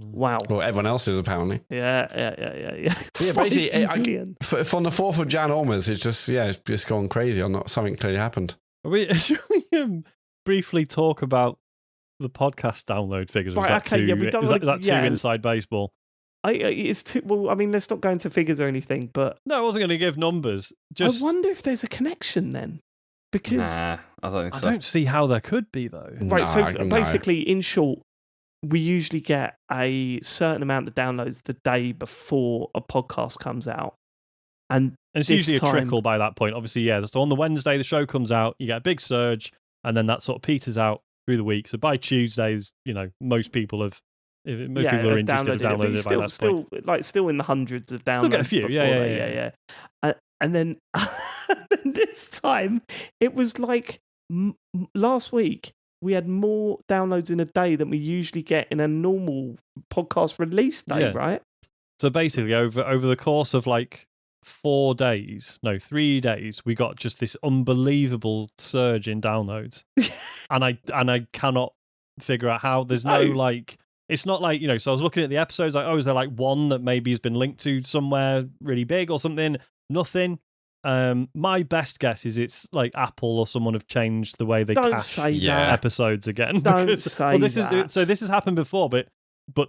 wow. Well, everyone else is apparently. Yeah. Yeah, basically, from the 4th of Jan onwards, it's just gone crazy. Something clearly happened. Should we briefly talk about the podcast download figures? Right, is that too inside baseball? It's too, well, I mean, let's not go into figures or anything, but... No, I wasn't going to give numbers. I wonder if there's a connection then. Because I don't think so. I don't see how there could be, though. Right, basically, in short, we usually get a certain amount of downloads the day before a podcast comes out. And it's usually a trickle by that point. Obviously, so on the Wednesday, the show comes out, you get a big surge, and then that sort of peters out through the week. So by Tuesdays, most people have... Most people are interested in downloading it by that point. Still in the hundreds of downloads. Still get a few, yeah. And then this time, it was like last week, we had more downloads in a day than we usually get in a normal podcast release day, right? So basically, over the course of 3 days, we got just this unbelievable surge in downloads. and I cannot figure out how. There's no it's not so I was looking at the episodes, is there one that maybe has been linked to somewhere really big or something? Nothing. My best guess is it's Apple or someone have changed the way they cache episodes again. Don't say that. So this has happened before, but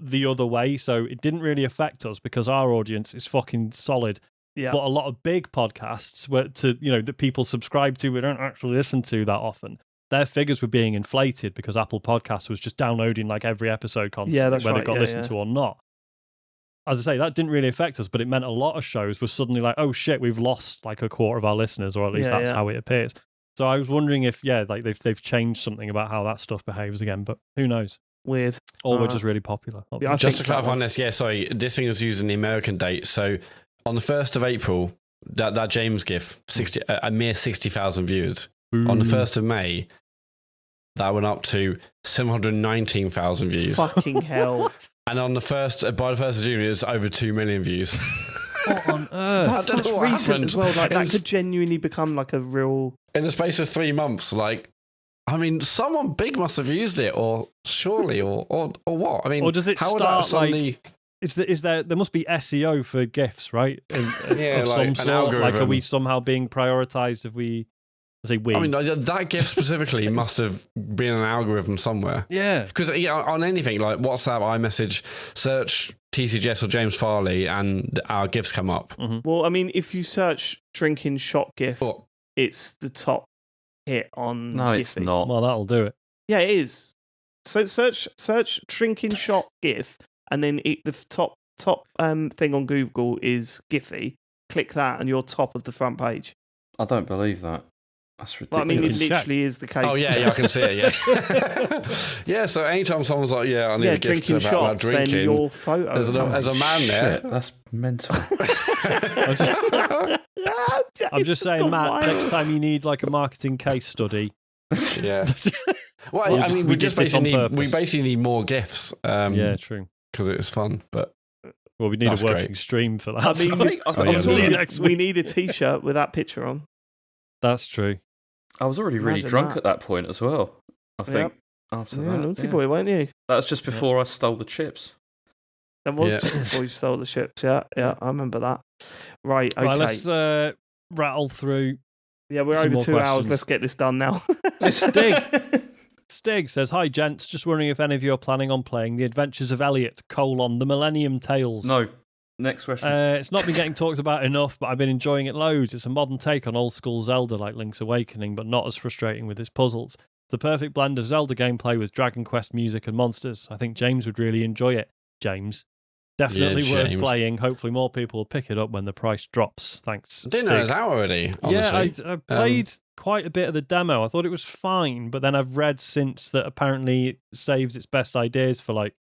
the other way. So it didn't really affect us because our audience is fucking solid. Yeah. But a lot of big podcasts that people subscribe to, we don't actually listen to that often. Their figures were being inflated because Apple Podcasts was just downloading every episode constantly, whether it got listened to or not. As I say, that didn't really affect us, but it meant a lot of shows were suddenly oh shit, we've lost a quarter of our listeners, or at least that's how it appears. So I was wondering if they've changed something about how that stuff behaves again, but who knows? Weird. Or we're just really popular. Just to clarify on this, this thing was using the American date. So on the 1st of April, that James GIF, a mere 60,000 views. Ooh. On the 1st of May, that went up to 719,000 views. Fucking hell. And by the 1st of June, it was over 2 million views. What on earth? That's recent as well. That could genuinely become a real... In the space of 3 months, someone big must have used it, or surely, or what? I mean, or does it start suddenly... there must be SEO for GIFs, right? Of some sort. Are we somehow being prioritized if we I say we. I mean, that GIF specifically must have been an algorithm somewhere. Yeah. Because on anything like WhatsApp, iMessage, search TCGS or James Farley, and our GIFs come up. Mm-hmm. Well, I mean, if you search drinking shot GIF, it's the top hit on. No, Giphy. it's not. Well, that'll do it. Yeah, it is. So search drinking shot GIF, and then the top thing on Google is Giphy. Click that, and you're top of the front page. I don't believe that. That's ridiculous. Well, I mean, it literally is the case. Oh yeah, I can see it. Yeah, yeah. So anytime someone's like, "Yeah, I need a gift about drinking," then your photo. There's a man there. That's mental. I'm just saying, Matt. Next time you need like a marketing case study. Yeah. Well, I mean, we basically need more GIFs. Yeah, true. Because it was fun, but. Well, we need a working stream for that. I mean, we need a T-shirt with that picture on. That's true. I was already really drunk at that point as well. I think after that, naughty boy, weren't you? That was just before I stole the chips. That was just before you stole the chips. Yeah, I remember that. Right, okay. Right, let's rattle through. Yeah, we're over 2 hours. Let's get this done now. Stig says, "Hi gents, just wondering if any of you are planning on playing The Adventures of Elliot: The Millennium Tales." No. Next question. It's not been getting talked about enough, but I've been enjoying it loads. It's a modern take on old school Zelda like Link's Awakening, but not as frustrating with its puzzles. It's the perfect blend of Zelda gameplay with Dragon Quest music and monsters. I think James would really enjoy it. James. Definitely worth playing. Hopefully more people will pick it up when the price drops. Thanks. I didn't know it was out already, honestly. Yeah, I played quite a bit of the demo. I thought it was fine, but then I've read since that apparently it saves its best ideas for like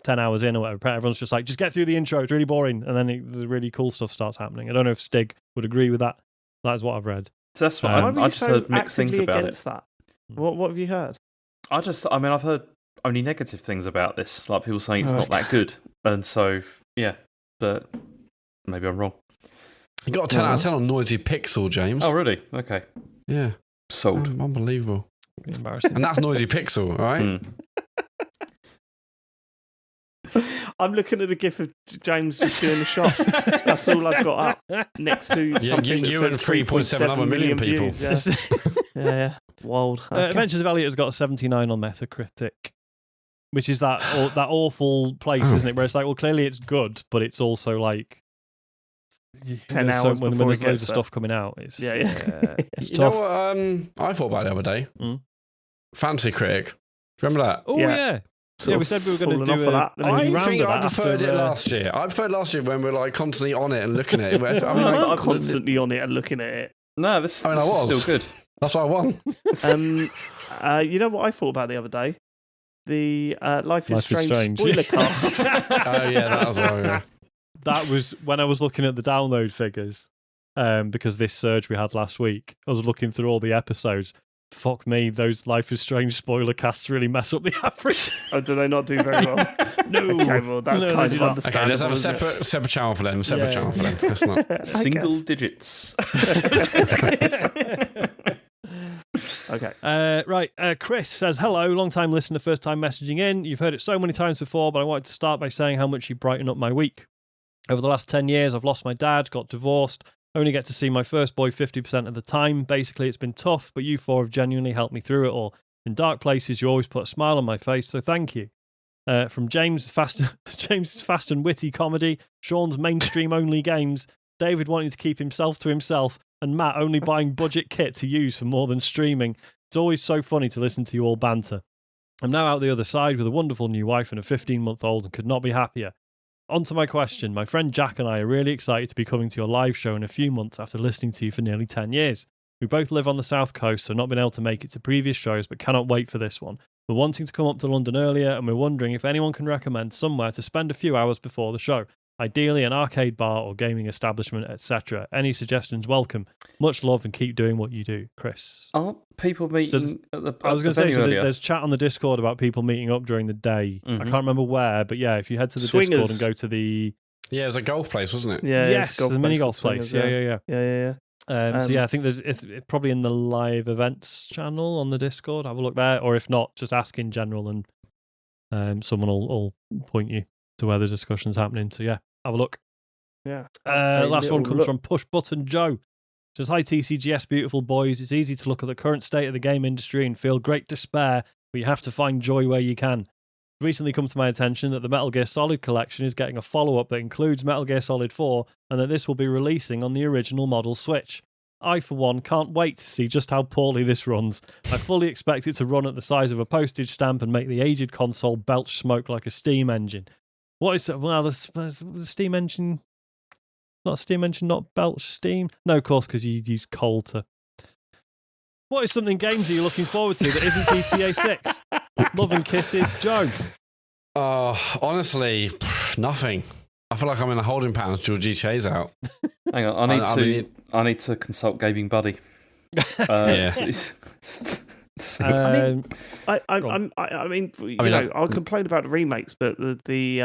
10 hours in or whatever. Everyone's just like, just get through the intro, it's really boring, and then the really cool stuff starts happening. I don't know if Stig would agree with that. That is what I've read. So that's fine. I just heard mixed things about it. That? What have you heard? I've heard only negative things about this, like people saying it's not that good, and so but maybe I'm wrong. You got a 10 out of 10 on Noisy Pixel, James. Oh really? Okay. Yeah. Sold. Unbelievable. Embarrassing. And that's Noisy Pixel, all right? I'm looking at the GIF of James just doing the shot. That's all I've got up next to something that you and 3.7 other million people. Views, yeah. Wild. Okay. Adventures of Elliot has got a 79 on Metacritic, which is that awful place, isn't it? Where it's like, well, clearly it's good, but it's also like 10 hours when there's loads of stuff coming out. It's it's you tough. know what I thought about the other day? Fantasy Critic. Remember that? Oh yeah. We said we were going to do that. I think I preferred it last year. I preferred last year when we were like constantly on it and looking at it. I'm constantly on it and looking at it. No, this is still good. That's why I won. You know what I thought about the other day? The Life is Strange spoiler cast. Oh yeah, that was right. Yeah. That was when I was looking at the download figures, because this surge we had last week. I was looking through all the episodes. Fuck me, those Life is Strange spoiler casts really mess up the average. Oh, do they not do very well? No. Okay, well, that's kind of understandable. Okay, let's have a separate channel for them. Channel for them. That's not single digits. Okay. Right. Chris says, hello, long time listener, first time messaging in. You've heard it so many times before, but I wanted to start by saying how much you brighten up my week. Over the last 10 years, I've lost my dad, got divorced, only get to see my first boy 50% of the time. Basically, it's been tough, but you four have genuinely helped me through it all. In dark places, you always put a smile on my face, so thank you. From James's fast and witty comedy, Sean's mainstream-only games, David wanting to keep himself to himself, and Matt only buying budget kit to use for more than streaming. It's always so funny to listen to you all banter. I'm now out the other side with a wonderful new wife and a 15-month-old and could not be happier. On to my question. My friend Jack and I are really excited to be coming to your live show in a few months after listening to you for nearly 10 years. We both live on the south coast, so not been able to make it to previous shows, but cannot wait for this one. We're wanting to come up to London earlier, and we're wondering if anyone can recommend somewhere to spend a few hours before the show. Ideally an arcade bar or gaming establishment, etc. Any suggestions welcome. Much love and keep doing what you do, Chris. Aren't people meeting at the I was going to say, there's chat on the Discord about people meeting up during the day. I can't remember where, but yeah, if you head to the Discord and go to the... Yeah, it was a golf place, wasn't it? Yeah, yes, the mini golf place. Yeah. So yeah, I think it's probably in the live events channel on the Discord. Have a look there, or if not, just ask in general and someone will point you to where the discussion's happening. So yeah, have a look. Yeah. Last one comes from Push Button Joe. Says, hi TCGS, beautiful boys. It's easy to look at the current state of the game industry and feel great despair, but you have to find joy where you can. It's recently come to my attention that the Metal Gear Solid collection is getting a follow-up that includes Metal Gear Solid 4, and that this will be releasing on the original model Switch. I, for one, can't wait to see just how poorly this runs. I fully expect it to run at the size of a postage stamp and make the aged console belch smoke like a steam engine. What is it? Well, the steam engine... Not a steam engine, not belch steam? No, of course, because you use coal to... What is something games are you looking forward to that isn't GTA 6? Love and kisses, Joe. Honestly, nothing. I feel like I'm in a holding pattern until GTA's out. Hang on, I need to consult Gaming Buddy. Yeah. I'll complain about the remakes, but the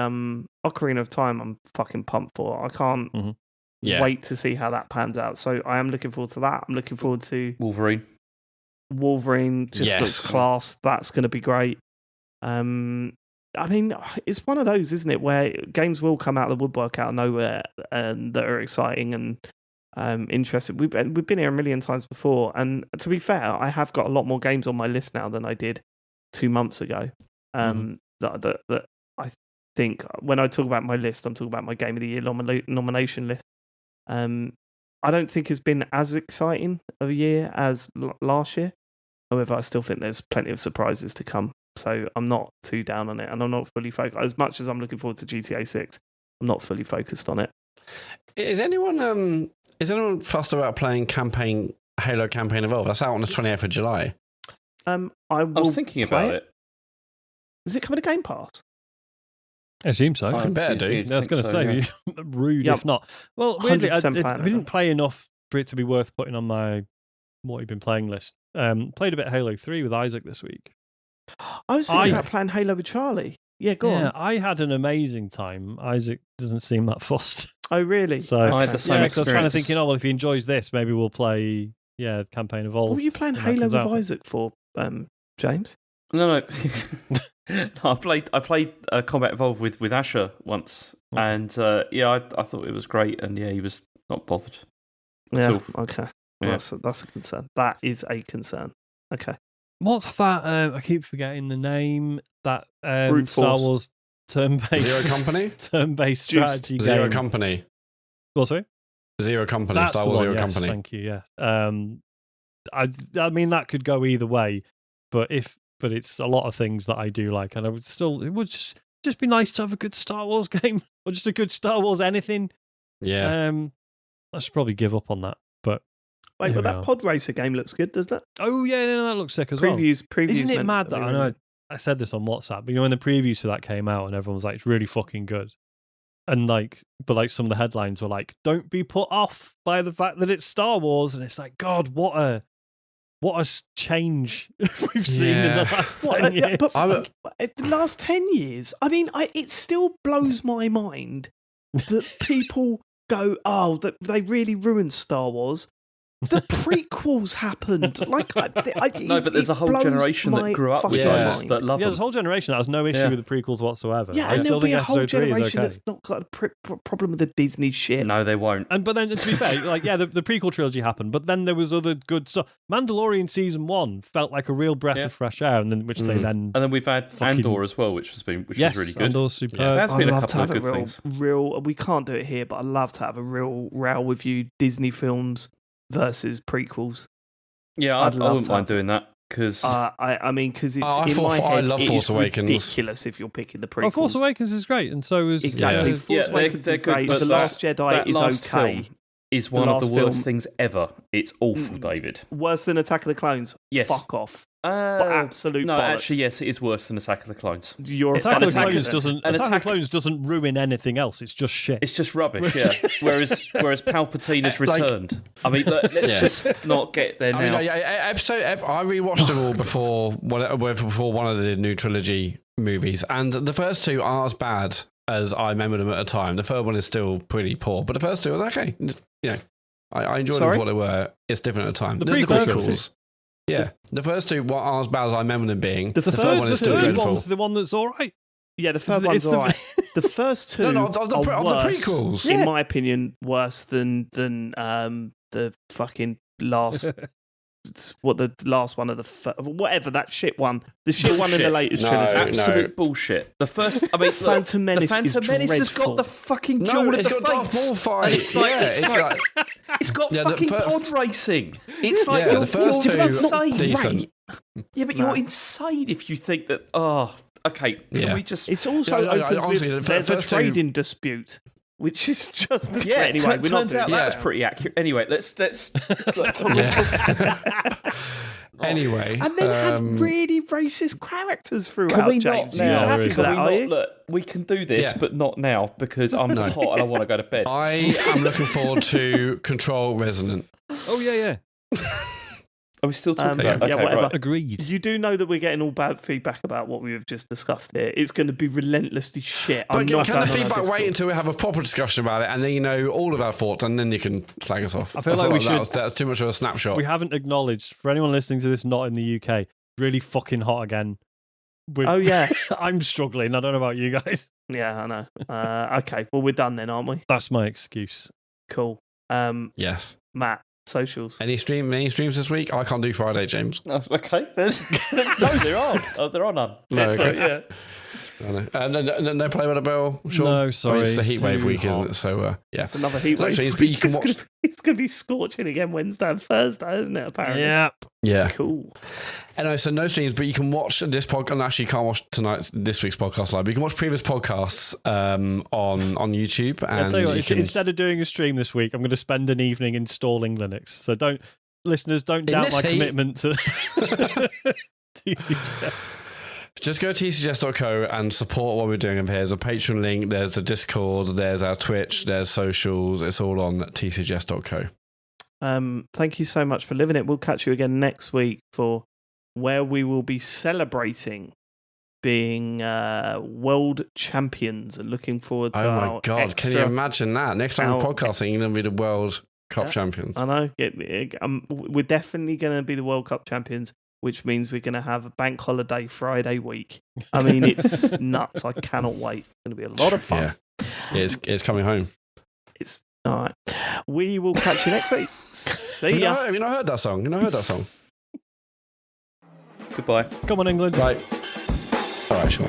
Ocarina of Time, I'm fucking pumped for. I can't wait to see how that pans out. So I am looking forward to that. I'm looking forward to Wolverine just looks class. That's going to be great. I mean, it's one of those, isn't it, where games will come out of the woodwork out of nowhere and that are exciting and interesting. We've been here a million times before, and to be fair, I have got a lot more games on my list now than I did 2 months ago. That I think when I talk about my list, I'm talking about my Game of the Year nomination list. I don't think it's been as exciting of a year as last year. However, I still think there's plenty of surprises to come. So I'm not too down on it, and I'm not fully focused. As much as I'm looking forward to GTA 6, I'm not fully focused on it. Is anyone fussed about playing Halo Campaign Evolved? That's out on the 28th of July. I was thinking about it. Is it coming to Game Pass? I assume so. I better do. I was going to say, rude if not. Well, weirdly, we didn't play enough for it to be worth putting on my what you've been playing list. Played a bit of Halo 3 with Isaac this week. I was thinking about playing Halo with Charlie. Yeah, go on. I had an amazing time. Isaac doesn't seem that fussed. Oh, really? So I had the same experience. I was kind of thinking, well, if he enjoys this, maybe we'll play, Campaign Evolved. What were you playing Halo with Isaac for, James? No. I played Combat Evolved with Asha once, and I thought it was great, and he was not bothered. Yeah, okay. Well, that's a concern. That is a concern. Okay. What's that? I keep forgetting the name. That Star Wars turn-based Zero Company, turn-based strategy game. Zero Company. What, sorry? Zero Company. That's Star Wars one, Zero yes, Company. Thank you. Yeah. I mean that could go either way, but it's a lot of things that I do like, and it would just be nice to have a good Star Wars game or just a good Star Wars anything. Yeah. I should probably give up on that, but. Wait, but that Pod Racer game looks good, doesn't it? Oh yeah, that looks sick as well. Previews. Isn't it mad that I know I said this on WhatsApp, but when the previews for that came out and everyone was like, it's really fucking good, and but some of the headlines were like, don't be put off by the fact that it's Star Wars, and it's like, God, what a change we've seen in the last 10 years. But the last 10 years, I mean, it still blows my mind that people go, that they really ruined Star Wars. The prequels happened. But there's a whole generation that grew up with those that love them. There's a whole generation that has no issue with the prequels whatsoever. Yeah, and there'll be a whole generation that's not got a problem with the Disney shit. No, they won't. But then, to be fair, the prequel trilogy happened, but then there was other good stuff. Mandalorian season 1 felt like a real breath of fresh air, and then and then we've had Andor as well, which was really good. Andor's superb. Yeah, that's been a couple of good things. We can't do it here, but I'd love to have a real row with you, Disney films versus prequels. Yeah, I wouldn't mind doing that because because it's in my head. I love Force Awakens. Ridiculous if you're picking the prequels. Well, Force Awakens is great, and so is exactly. Force Awakens is great. But The Last Jedi is okay. Is one of the worst things ever. It's awful, David. Worse than Attack of the Clones. Yes. Fuck off. Absolute no, bollocks. Actually, yes, it is worse than Attack of the Clones. Attack of the Clones doesn't ruin anything else. It's just shit. It's just rubbish. Yeah. Whereas Palpatine has returned. I mean, let's just not get there now. I rewatched them all before one of the new trilogy movies, and the first two aren't as bad as I remember them at the time. The third one is still pretty poor, but the first two was okay. I enjoyed them for what they were. It's different at the time. The prequels. Yeah, the first two aren't as bad as I remember them being. The third one is still dreadful. One's the one that's all right. Yeah, the third one's all right. The first two of the prequels. In my opinion, worse than the fucking last. What the last one of the whatever that shit one, the shit one in the latest trilogy, absolute bullshit. The first, I mean, Phantom Menace. The Phantom Menace has got the fucking jewel of the got Darth Maul fight. It's got fucking pod racing. It's like the first two insane, decent. right? Yeah, but you're insane if you think that. Oh, okay. Can we just? It's also there's a trading dispute. Which is just anyway. Turns out that was pretty accurate. Anyway, let's. Anyway, and then had really racist characters throughout. Can we James? not now? Happy for that, Look, we can do this, but not now because I'm hot and I want to go to bed. I am looking forward to Control Resonant. Oh yeah. Are we still talking about? Okay, whatever. Right. Agreed. You do know that we're getting all bad feedback about what we have just discussed here. It's going to be relentlessly shit. But can the feedback wait until we have a proper discussion about it, and then you know all of our thoughts, and then you can slag us off? I feel like we should. That's too much of a snapshot. We haven't acknowledged, for anyone listening to this not in the UK, really fucking hot again. Oh yeah, I'm struggling. I don't know about you guys. Yeah, I know. Okay, well we're done then, aren't we? That's my excuse. Cool. Yes, Matt. Socials. Any streams this week? I can't do Friday, James. Oh, okay. No, there aren't. Oh, there are none. No, okay. Yeah. No Play by the Bell. Sure. No, sorry. It's a heat wave week, isn't it? So yeah, it's another heat wave. But you can watch. It's going to be scorching again Wednesday and Thursday, isn't it? Apparently. Yep. Yeah. Cool. Anyway, so no streams, but you can watch this podcast. And actually, you can't watch this week's podcast live. But you can watch previous podcasts on YouTube. And I'll tell you what, instead of doing a stream this week, I'm going to spend an evening installing Linux. So don't doubt my commitment to TCGS. Just go to tcgs.co and support what we're doing over here. There's a Patreon link, there's a Discord, there's our Twitch, there's socials. It's all on tcgs.co. Thank you so much for living it. We'll catch you again next week for where we will be celebrating being world champions and looking forward to our my God, can you imagine that? Next time we're podcasting, you're going to be the World Cup champions. I know. We're definitely going to be the World Cup champions, which means we're going to have a bank holiday Friday week. I mean, it's nuts. I cannot wait. It's going to be a lot of fun. Yeah, it's coming home. It's all right. We will catch you next week. See ya. Have you not heard that song? Goodbye. Come on, England. Right. All right, sure.